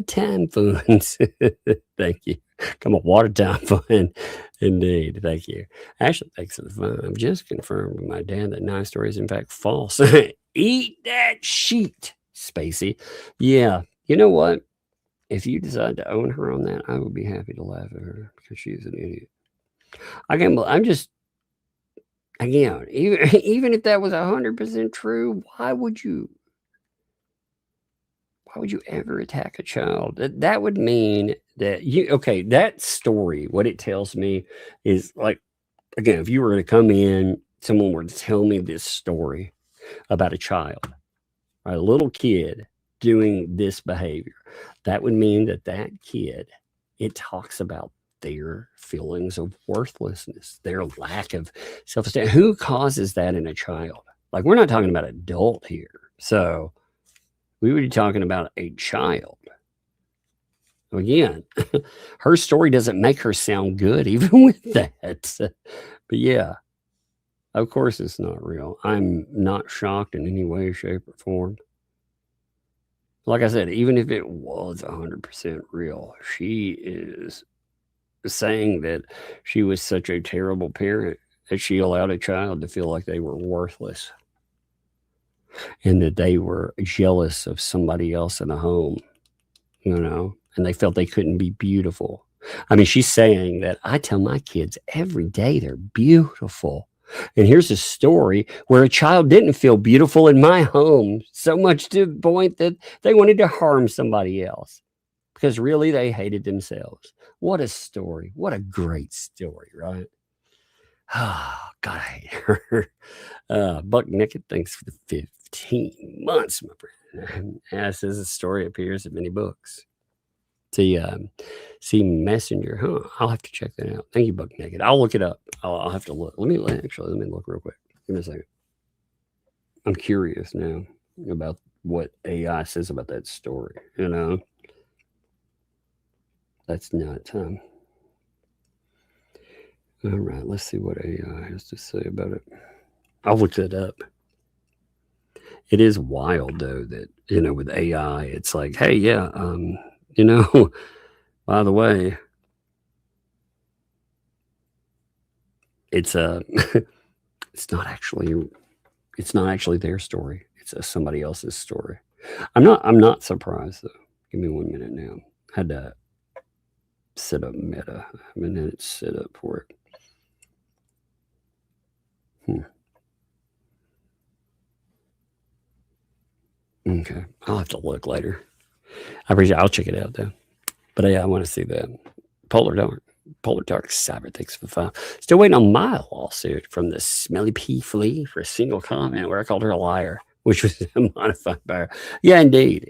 Speaker 4: time funds. Thank you. Come on, water time fund. Indeed. Thank you. Ashley, thanks for the fun. I'm just confirmed with my dad that 9 story is in fact false. Eat that sheet, Spacey. Yeah. You know what? If you decide to own her on that, I would be happy to laugh at her because she's an idiot. I'm just, again, even if that was 100% true, why would you ever attack a child? That would mean that that story, what it tells me is like, again, if you were to come in, someone were to tell me this story about a child, a little kid doing this behavior, that would mean that kid, it talks about their feelings of worthlessness, their lack of self-esteem. Who causes that in a child? Like, we're not talking about adult here. So we would be talking about a child. Again, her story doesn't make her sound good even with that. But yeah, of course it's not real. I'm not shocked in any way, shape, or form. Like I said, even if it was 100% real, she is saying that she was such a terrible parent that she allowed a child to feel like they were worthless and that they were jealous of somebody else in the home, and they felt they couldn't be beautiful. I mean, she's saying that I tell my kids every day they're beautiful. And here's a story where a child didn't feel beautiful in my home, so much to the point that they wanted to harm somebody else because really they hated themselves. What a story. What a great story, right? Oh, God, I hate her. Buck Naked, thanks for the 15 months, my friend. As says the story appears in many books. See Messenger, huh? I'll have to check that out. Thank you, Buck Naked. I'll look it up. I'll have to look. Let me look real quick. Give me a second. I'm curious now about what AI says about that story. That's not time. All right, let's see what AI has to say about it. I'll look that up. It is wild though that, with AI, it's like, hey, yeah, by the way, it's it's not actually their story. It's somebody else's story. I'm not surprised though. Give me 1 minute now. I had to set up Meta. I haven't had it set up for it. Okay, I'll have to look later. I'll check it out though. But yeah, I want to see that. Polar Dark Cyber, thanks for the 5. Still waiting on my lawsuit from the Smelly P Flea for a single comment where I called her a liar, which was modified by her. Yeah, indeed.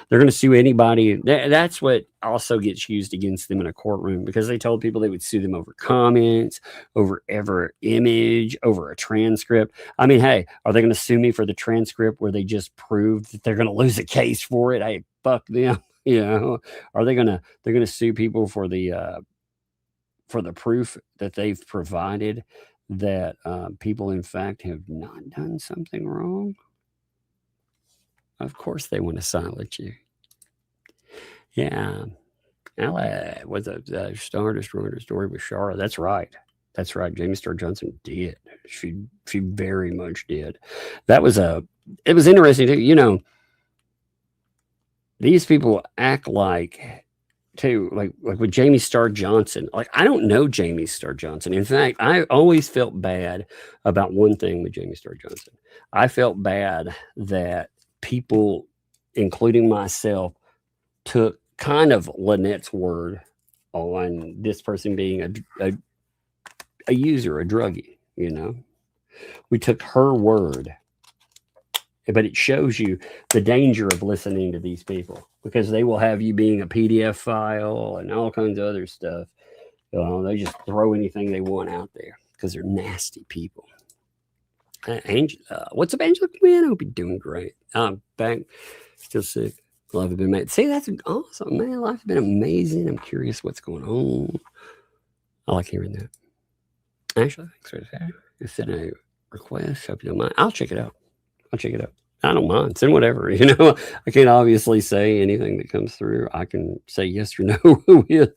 Speaker 4: They're going to sue anybody. That's what also gets used against them in a courtroom because they told people they would sue them over comments, over every image, over a transcript. I mean, hey, are they going to sue me for the transcript where they just proved that they're going to lose a case for it? Hey, fuck them. Are they they're going to sue people for the proof that they've provided that people in fact have not done something wrong? Of course they want to silence you. Yeah. Ella was a star destroyer story with Shara. That's right. Jamie Starr Johnson did. She very much did. It was interesting too. These people act like too, like with Jamie Starr Johnson. Like, I don't know Jamie Starr Johnson. In fact, I always felt bad about one thing with Jamie Starr Johnson. I felt bad that people, including myself, took kind of Lynette's word on this person being a user, a druggie, you know. We took her word, but it shows you the danger of listening to these people, because they will have you being a PDF file and all kinds of other stuff. They just throw anything they want out there because they're nasty people. Angela, what's up, Angela? Man, I hope you're doing great. I'm back, still sick. Love has been made. See, that's awesome, man. Life's been amazing. I'm curious what's going on. I like hearing that. Actually, thanks for that. You sent a request. Hope you don't mind. I'll check it out. I don't mind. Send whatever. You know, I can't obviously say anything that comes through. I can say yes or no with,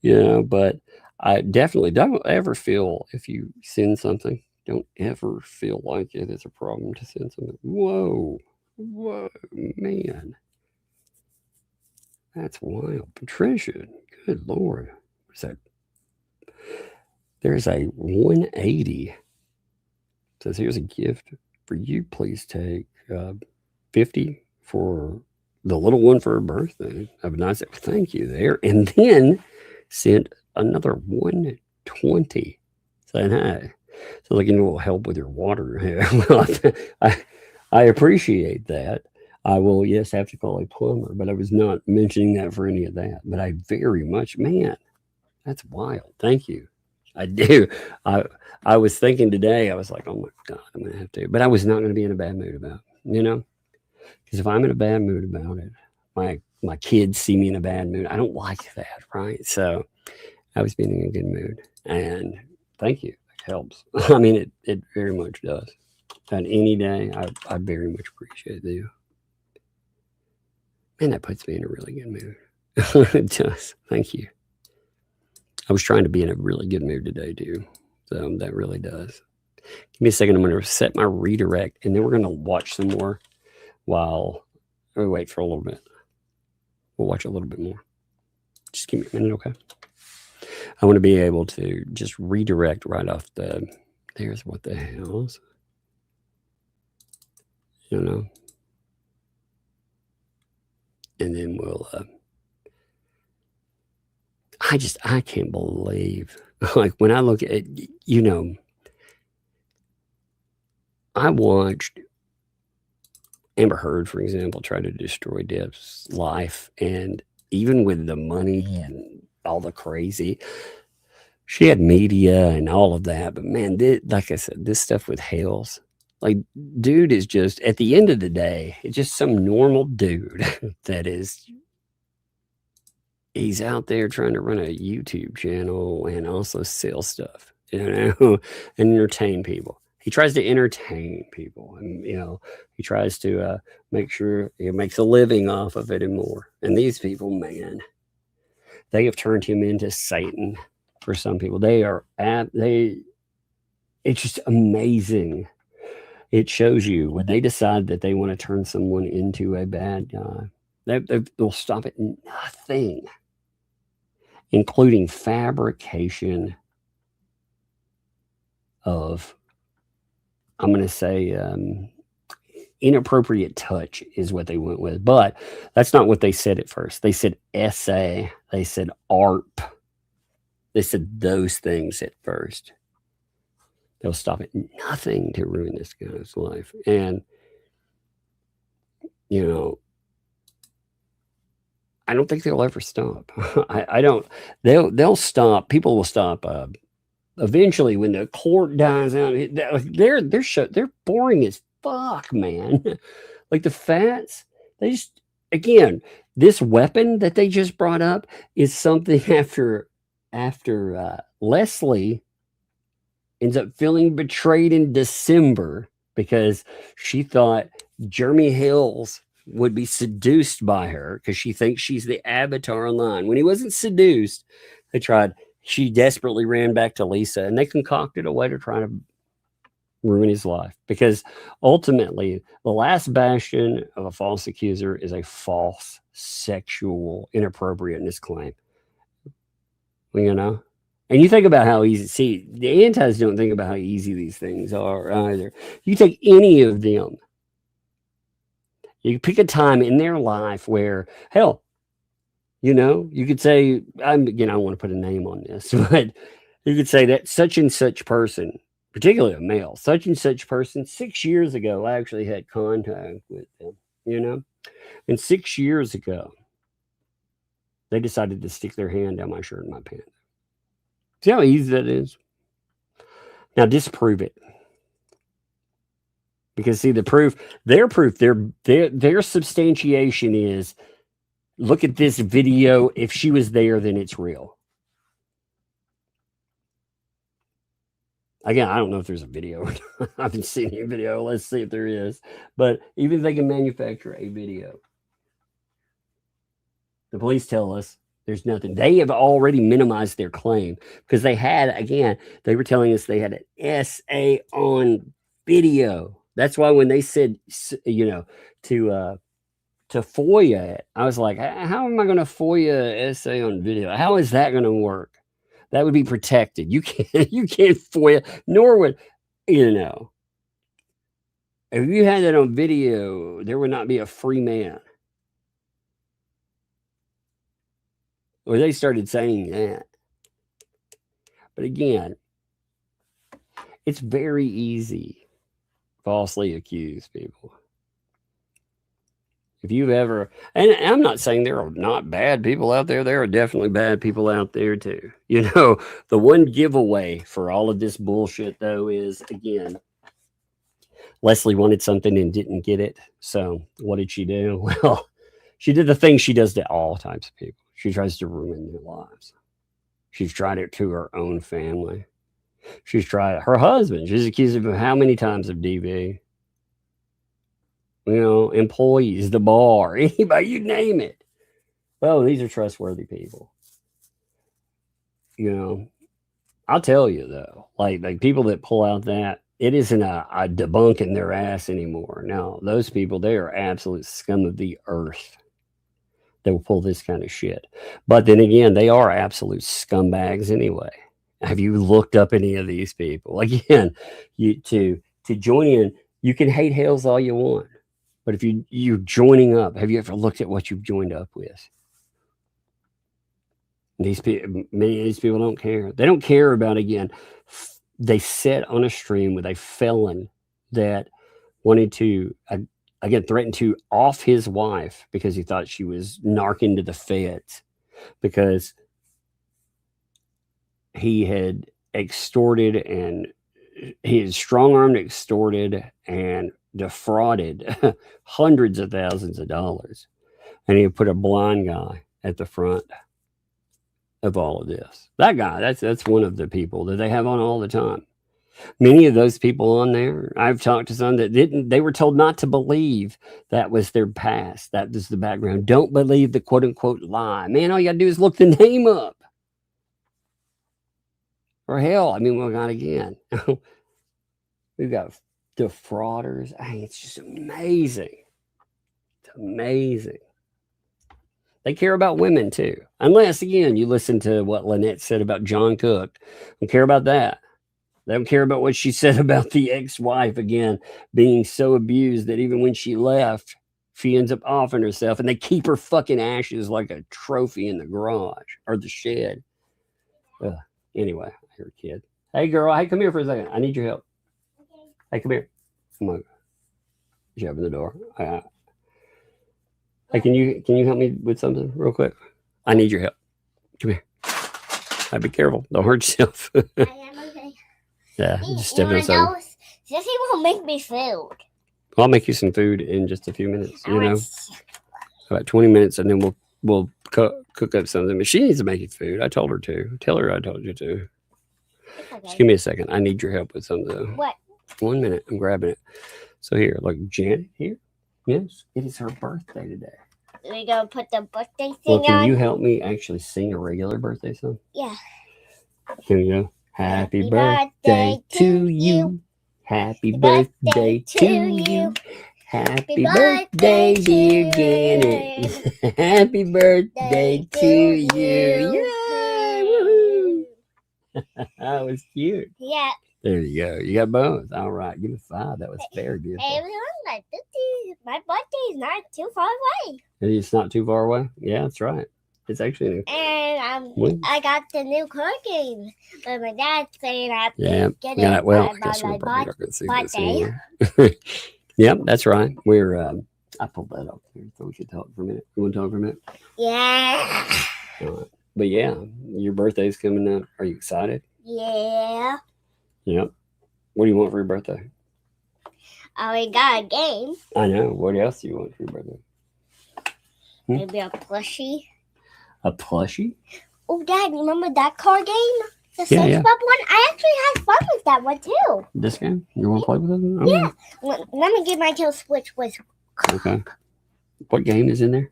Speaker 4: you know, but I definitely don't ever feel, if you send something, don't ever feel like it is a problem to send something. Whoa, man. That's wild. Patricia, good Lord. What's that? There's a 180. Says, here's a gift for you. Please take 50 for the little one for her birthday. Have a nice day. Thank you there. And then sent another 120 saying, hey. So like, you know, will help with your water here. Well, I appreciate that. I will, yes, have to call a plumber, but I was not mentioning that for any of that. But I very much, man, that's wild. Thank you. I do. I was thinking today, I was like, oh my God, I'm going to have to. But I was not going to be in a bad mood about it, you know? Because if I'm in a bad mood about it, my kids see me in a bad mood. I don't like that, right? So I was being in a good mood. And thank you. It helps. I mean, it very much does. On any day, I very much appreciate you. Man, that puts me in a really good mood. It does. Thank you. I was trying to be in a really good mood today, too. So that really does. Give me a second. I'm going to set my redirect, and then we're going to watch some more while we wait for a little bit. We'll watch a little bit more. Just give me a minute, okay? I want to be able to just redirect right off the... There's what the hell's. You know? And then we'll... I can't believe, like, when I look at, you know, I watched Amber Heard, for example, try to destroy Depp's life. And even with the money and all the crazy, she had media and all of that. But man, like I said, this stuff with Hales, like, dude is just, at the end of the day, it's just some normal dude that is... He's out there trying to run a YouTube channel and also sell stuff, you know, and entertain people. He tries to entertain people, and, you know, he tries to make sure he makes a living off of it and more. And these people, man, they have turned him into Satan for some people. It's just amazing. It shows you when they decide that they want to turn someone into a bad guy, they'll stop at nothing, including fabrication of, I'm going to say, inappropriate touch is what they went with. But that's not what they said at first. They said essay. They said ARP. They said those things at first. They'll stop at nothing to ruin this guy's life. And, you know, I don't think they'll ever stop. I don't. They'll stop. People will stop. Eventually, when the court dies out, they're boring as fuck, man. Like the Fats, they just, again, this weapon that they just brought up is something after Leslie ends up feeling betrayed in December because she thought Jeremy Hales would be seduced by her because she thinks she's the avatar online. When he wasn't seduced, she desperately ran back to Lisa, and they concocted a way to try to ruin his life, because ultimately the last bastion of a false accuser is a false sexual inappropriateness claim. You know, and you think about how easy, see, the antis don't think about how easy these things are either. You take any of them, you pick a time in their life where, hell, you know, you could say, I don't want to put a name on this, but you could say that such and such person, particularly a male, such and such person, 6 years ago, I actually had contact with them, you know, and 6 years ago, they decided to stick their hand down my shirt and my pants. See how easy that is? Now disprove it. Because see, their substantiation is, look at this video. If she was there, then it's real. Again, I don't know if there's a video. I haven't seen any video. Let's see if there is. But even if they can manufacture a video, the police tell us there's nothing. They have already minimized their claim because they had, again, they were telling us they had an SA on video. That's why when they said, you know, to FOIA it, I was like, how am I going to FOIA SA on video? How is that going to work? That would be protected. You can't FOIA, nor would, you know, if you had that on video, there would not be a free man. Or they started saying that. But again, it's very easy to falsely accuse people. If you've ever, and I'm not saying there are not bad people out there. There are definitely bad people out there too. You know, the one giveaway for all of this bullshit though is, again, Leslie wanted something and didn't get it. So what did she do? Well, she did the thing she does to all types of people. She tries to ruin their lives. She's tried it to her own family. She's tried her husband. She's accused of how many times of DV? You know, employees, the bar, anybody, you name it. Well, these are trustworthy people. You know, I'll tell you though, like people that pull out that, it isn't a debunking their ass anymore. No, those people, they are absolute scum of the earth. They will pull this kind of shit. But then again, they are absolute scumbags anyway. Have you looked up any of these people? Again, to join in, you can hate Hales all you want. But if you're joining up, have you ever looked at what you've joined up with? These people, many of these people don't care. They don't care about, again, they sat on a stream with a felon that wanted to, again, threatened to off his wife because he thought she was narking to the feds because he had extorted and he had strong-armed, extorted, and defrauded hundreds of thousands of dollars. And he put a blind guy at the front of all of this. That guy, that's one of the people that they have on all the time. Many of those people on there, I've talked to some that didn't, they were told not to believe that was their past. That was the background. Don't believe the quote unquote lie. Man, all you gotta do is look the name up. Or hell, I mean, we got again. We've got defrauders. Hey, it's just amazing. It's amazing. They care about women too. Unless, again, you listen to what Lynette said about John Cook. Don't care about that. They don't care about what she said about the ex-wife, again, being so abused that even when she left, she ends up offing herself, and they keep her fucking ashes like a trophy in the garage or the shed. Anyway, I hear a kid. Hey, girl. Hey, come here for a second. I need your help. Hey, come here. Come on. You open the door. Hey, can you help me with something real quick? I need your help. Come here. Hey, be careful. Don't hurt yourself.
Speaker 7: I am okay.
Speaker 4: Yeah, just step inside.
Speaker 7: Jesse won't make me food.
Speaker 4: Well, I'll make you some food in just a few minutes. You know, about 20 minutes, and then we'll cook up something. But she needs to make you food. I told her to. Tell her I told you to. Okay. Just give me a second. I need your help with something.
Speaker 7: What?
Speaker 4: 1 minute. I'm grabbing it. So here, look, Janet here. Yes, it is her birthday today.
Speaker 7: We gonna put the birthday thing
Speaker 4: well, can
Speaker 7: on?
Speaker 4: you help me actually sing a regular birthday song?
Speaker 7: Yeah.
Speaker 4: Here we go. Happy birthday to you. Happy birthday to you. Happy birthday, dear Janet. Happy birthday to you. Yay! Woohoo! That was cute.
Speaker 7: Yeah.
Speaker 4: There you go. You got both. All right. Give me 5. That was very beautiful.
Speaker 7: Everyone, like, my birthday is not too far away.
Speaker 4: It's not too far away. Yeah, that's right. It's actually.
Speaker 7: And I got the new card game. But my dad's saying I have to get it
Speaker 4: I
Speaker 7: by
Speaker 4: guess we're
Speaker 7: my
Speaker 4: probably not going to see this
Speaker 7: birthday.
Speaker 4: anymore. Yep, that's right. We're. I pulled that up here, so we should talk for a minute. You want to talk for a minute?
Speaker 7: Yeah.
Speaker 4: All right. But yeah, your birthday's coming up. Are you excited?
Speaker 7: Yeah.
Speaker 4: Yep. What do you want for your birthday?
Speaker 7: I already got a game.
Speaker 4: I know. What else do you want for your birthday?
Speaker 7: Maybe a plushie.
Speaker 4: A plushie?
Speaker 7: Oh, Dad, remember that card game? The
Speaker 4: Yeah.
Speaker 7: SpongeBob one? I actually had fun with that one, too.
Speaker 4: This game? You want to play with it?
Speaker 7: Okay. Yeah. Let me get my tail switch with
Speaker 4: Okay. What game is in there?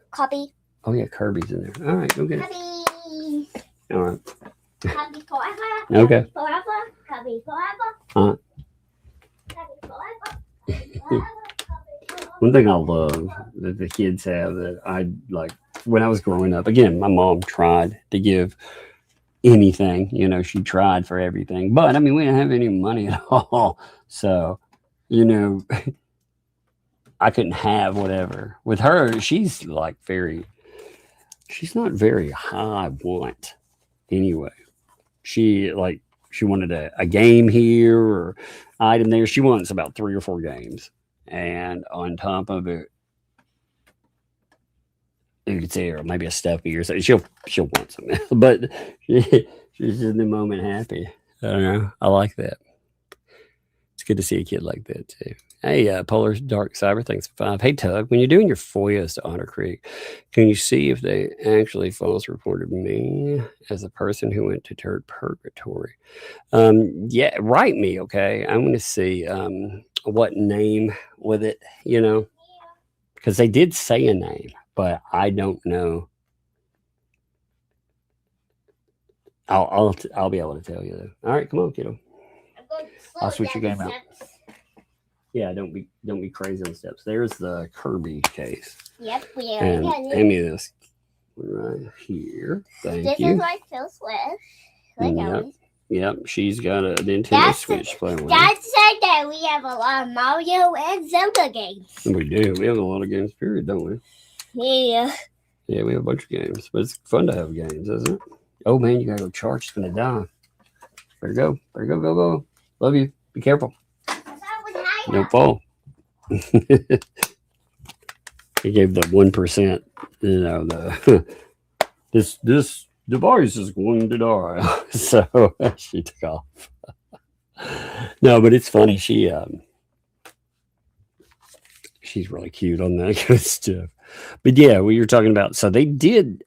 Speaker 7: Copy.
Speaker 4: Oh, yeah, Kirby's in there. All right, go get it.
Speaker 7: Copy.
Speaker 4: All right.
Speaker 7: Copy forever.
Speaker 4: Okay.
Speaker 7: Forever. Copy forever.
Speaker 4: Uh-huh.
Speaker 7: Copy forever.
Speaker 4: One thing I love that the kids have that I like when I was growing up, again, my mom tried to give anything, you know, she tried for everything, but I mean, we didn't have any money at all. So, you know, I couldn't have whatever. With her, she's like she's not very high want anyway. She wanted a game here or item there. She wants about 3 or 4 games. And on top of it, you could say, or maybe a stuffy or something. She'll want something, but she's in the moment happy. I don't know. I like that. It's good to see a kid like that too. Hey, Polar Dark Cyber, thanks for 5. Hey, Tug, when you're doing your FOIAs to Otter Creek, can you see if they actually false reported me as a person who went to turd purgatory? Yeah, write me, okay? I'm going to see what name with it, you know, because they did say a name, but I don't know. I'll be able to tell you though. All right, come on, kiddo. I'll switch your game out. Yeah, don't be crazy on steps. There's the Kirby case.
Speaker 7: Yep, we
Speaker 4: and
Speaker 7: already got
Speaker 4: hand
Speaker 7: it.
Speaker 4: me this right here. Thank
Speaker 7: This
Speaker 4: you.
Speaker 7: is like Phil Swift.
Speaker 4: Yep, she's got a Nintendo Switch playing with.
Speaker 7: Dad said that we have a lot of Mario and Zelda games.
Speaker 4: We do. We have a lot of games, period, don't we?
Speaker 7: Yeah.
Speaker 4: Yeah, we have a bunch of games, but it's fun to have games, isn't it? Oh man, you gotta go charge. It's gonna die. Better go. Go. Love you. Be careful. Don't fall. He gave the 1%. You know the this device is going to die. So she took off. No, but it's funny. She's really cute on that kind of stuff. But yeah, we were talking about. So they did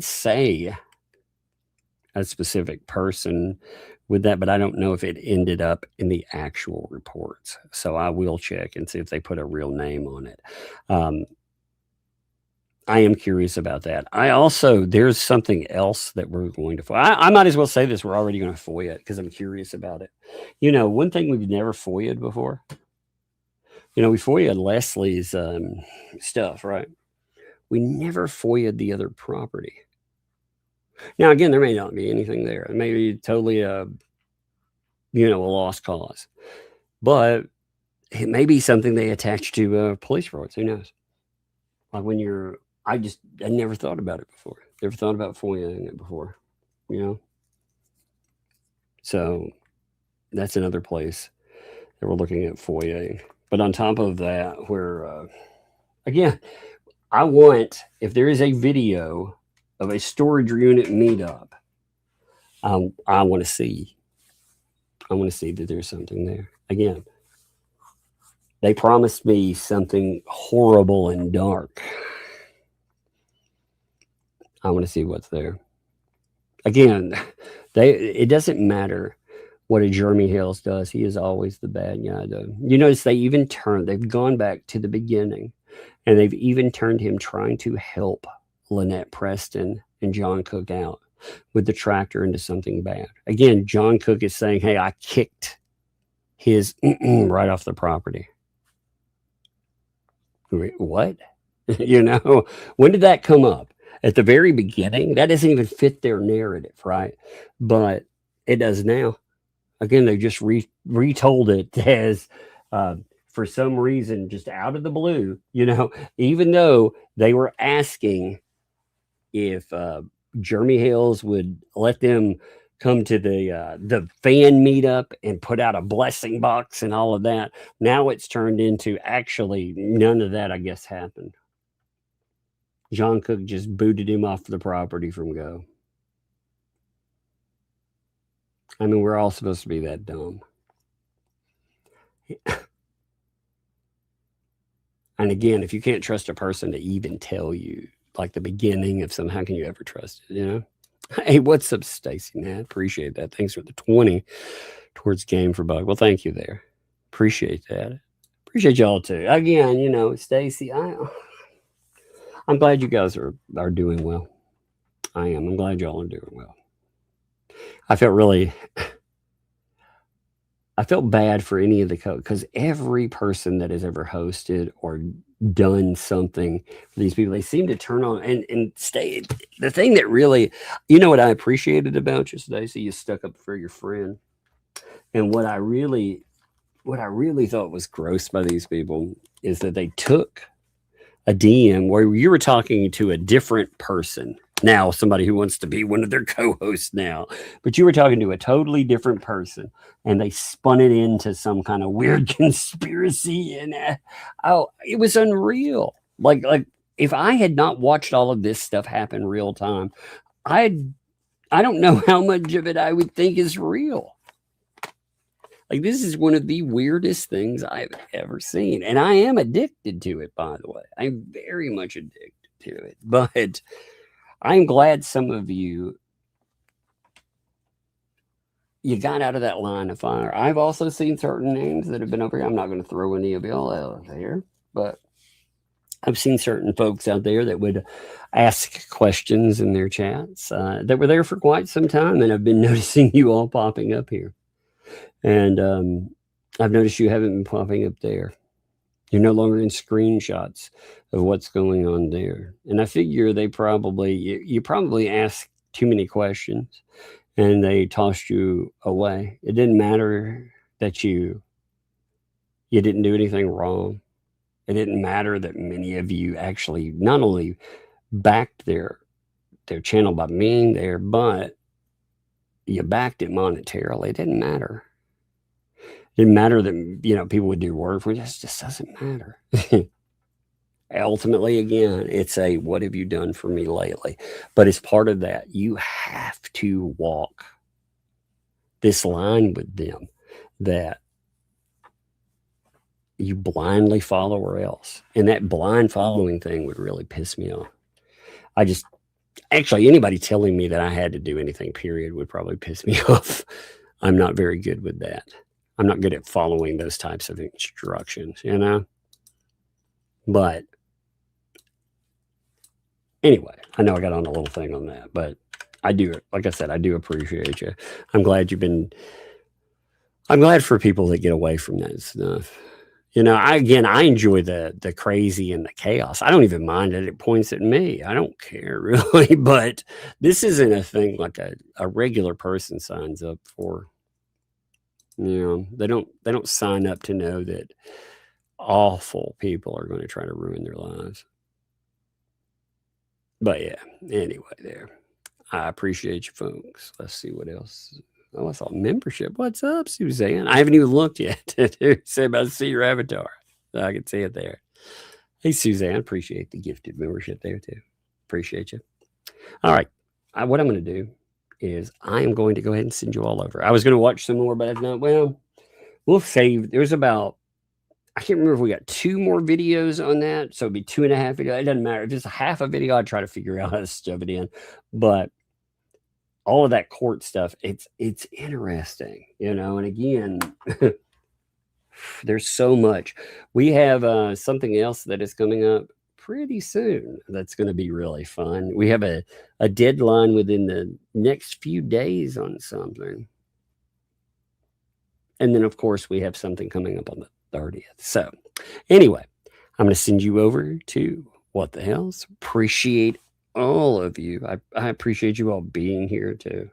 Speaker 4: say a specific person with that, but I don't know if it ended up in the actual reports. So I will check and see if they put a real name on it. I am curious about that. There's something else that we're going to FOIA. I might as well say this. We're already going to FOIA it because I'm curious about it. You know, one thing we've never FOIA'd before. You know, we FOIA'd Leslie's stuff, right? We never FOIA'd the other property. Now, again, there may not be anything there. It may be totally a lost cause. But it may be something they attach to police frauds. Who knows? Like I never thought about it before. Never thought about FOIAing it before, you know? So that's another place that we're looking at FOIAing. But on top of that, again, I want, if there is a video of a storage unit meetup, I want to see that there's something there. Again, they promised me something horrible and dark. I want to see what's there. Again, it doesn't matter what a Jeremy Hales does. He is always the bad guy, though. You notice they've gone back to the beginning, and they've even turned him trying to help Lynette Preston and John Cook out. with the tractor into something bad. Again, John Cook is saying, hey, I kicked his right off the property. What? You know, when did that come up? At the very beginning? That doesn't even fit their narrative, right? But it does now. Again, they just retold it as for some reason, just out of the blue, you know, even though they were asking if Jeremy Hales would let them come to the fan meetup and put out a blessing box and all of that. Now it's turned into actually none of that, I guess, happened. John Cook just booted him off the property from go. I mean, we're all supposed to be that dumb. And again, if you can't trust a person to even tell you like the beginning of something, how can you ever trust it, you know? Hey, what's up, Stacy? Man, appreciate that. Thanks for the 20 towards Game for Buck. Well, thank you there. Appreciate that. Appreciate y'all too. Again, you know, Stacy, I'm glad you guys are doing well. I am. I'm glad y'all are doing well. I felt bad for any of the because every person that has ever hosted or done something for these people, they seem to turn on and stay. The thing that really, you know what I appreciated about you today, so you stuck up for your friend. And what I really thought was gross by these people is that they took a DM where you were talking to a different person. Now, somebody who wants to be one of their co-hosts now, but you were talking to a totally different person and they spun it into some kind of weird conspiracy. And it was unreal. Like if I had not watched all of this stuff happen real time, I don't know how much of it I would think is real. Like, this is one of the weirdest things I've ever seen. And I am addicted to it, by the way. I'm very much addicted to it. But I'm glad some of you got out of that line of fire. I've also seen certain names that have been over here. I'm not going to throw any of y'all out there, but I've seen certain folks out there that would ask questions in their chats that were there for quite some time. And I've been noticing you all popping up here. And I've noticed you haven't been popping up there. You're no longer in screenshots of what's going on there. And I figure you probably asked too many questions and they tossed you away. It didn't matter that you didn't do anything wrong. It didn't matter that many of you actually not only backed their channel by being there, but you backed it monetarily. It didn't matter. It didn't matter that, you know, people would do work for you. It just doesn't matter. Ultimately, again, it's what have you done for me lately? But as part of that, you have to walk this line with them that you blindly follow or else. And that blind following thing would really piss me off. Actually, anybody telling me that I had to do anything, period, would probably piss me off. I'm not very good with that. I'm not good at following those types of instructions, you know? But anyway, I know I got on a little thing on that, but I do, like I said, I do appreciate you. I'm glad for people that get away from that stuff. You know, I enjoy the crazy and the chaos. I don't even mind that it points at me. I don't care really, but this isn't a thing like a regular person signs up for. You know, they don't sign up to know that awful people are going to try to ruin their lives. But yeah, anyway, there. I appreciate you folks. Let's see what else. Oh, I saw membership. What's up, Suzanne? I haven't even looked yet. Say about to see your avatar. I can see it there. Hey, Suzanne, appreciate the gifted membership there too. Appreciate you. All right. What I'm going to do is I am going to go ahead and send you all over. I was going to watch some more, but I've not. Well, we'll save. There's about, I can't remember if we got 2 more videos on that. So it'd be 2.5 videos. It doesn't matter. If it's a half a video, I'd try to figure out how to stuff it in. But all of that court stuff, it's interesting, you know. And again, there's so much. We have something else that is coming up pretty soon. That's going to be really fun. We have a deadline within the next few days on something. And then, of course, we have something coming up on the 30th. So anyway, I'm going to send you over to What the Hales. Appreciate all of you. I appreciate you all being here too.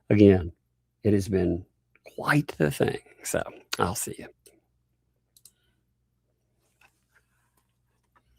Speaker 4: Again, it has been quite the thing. So I'll see you.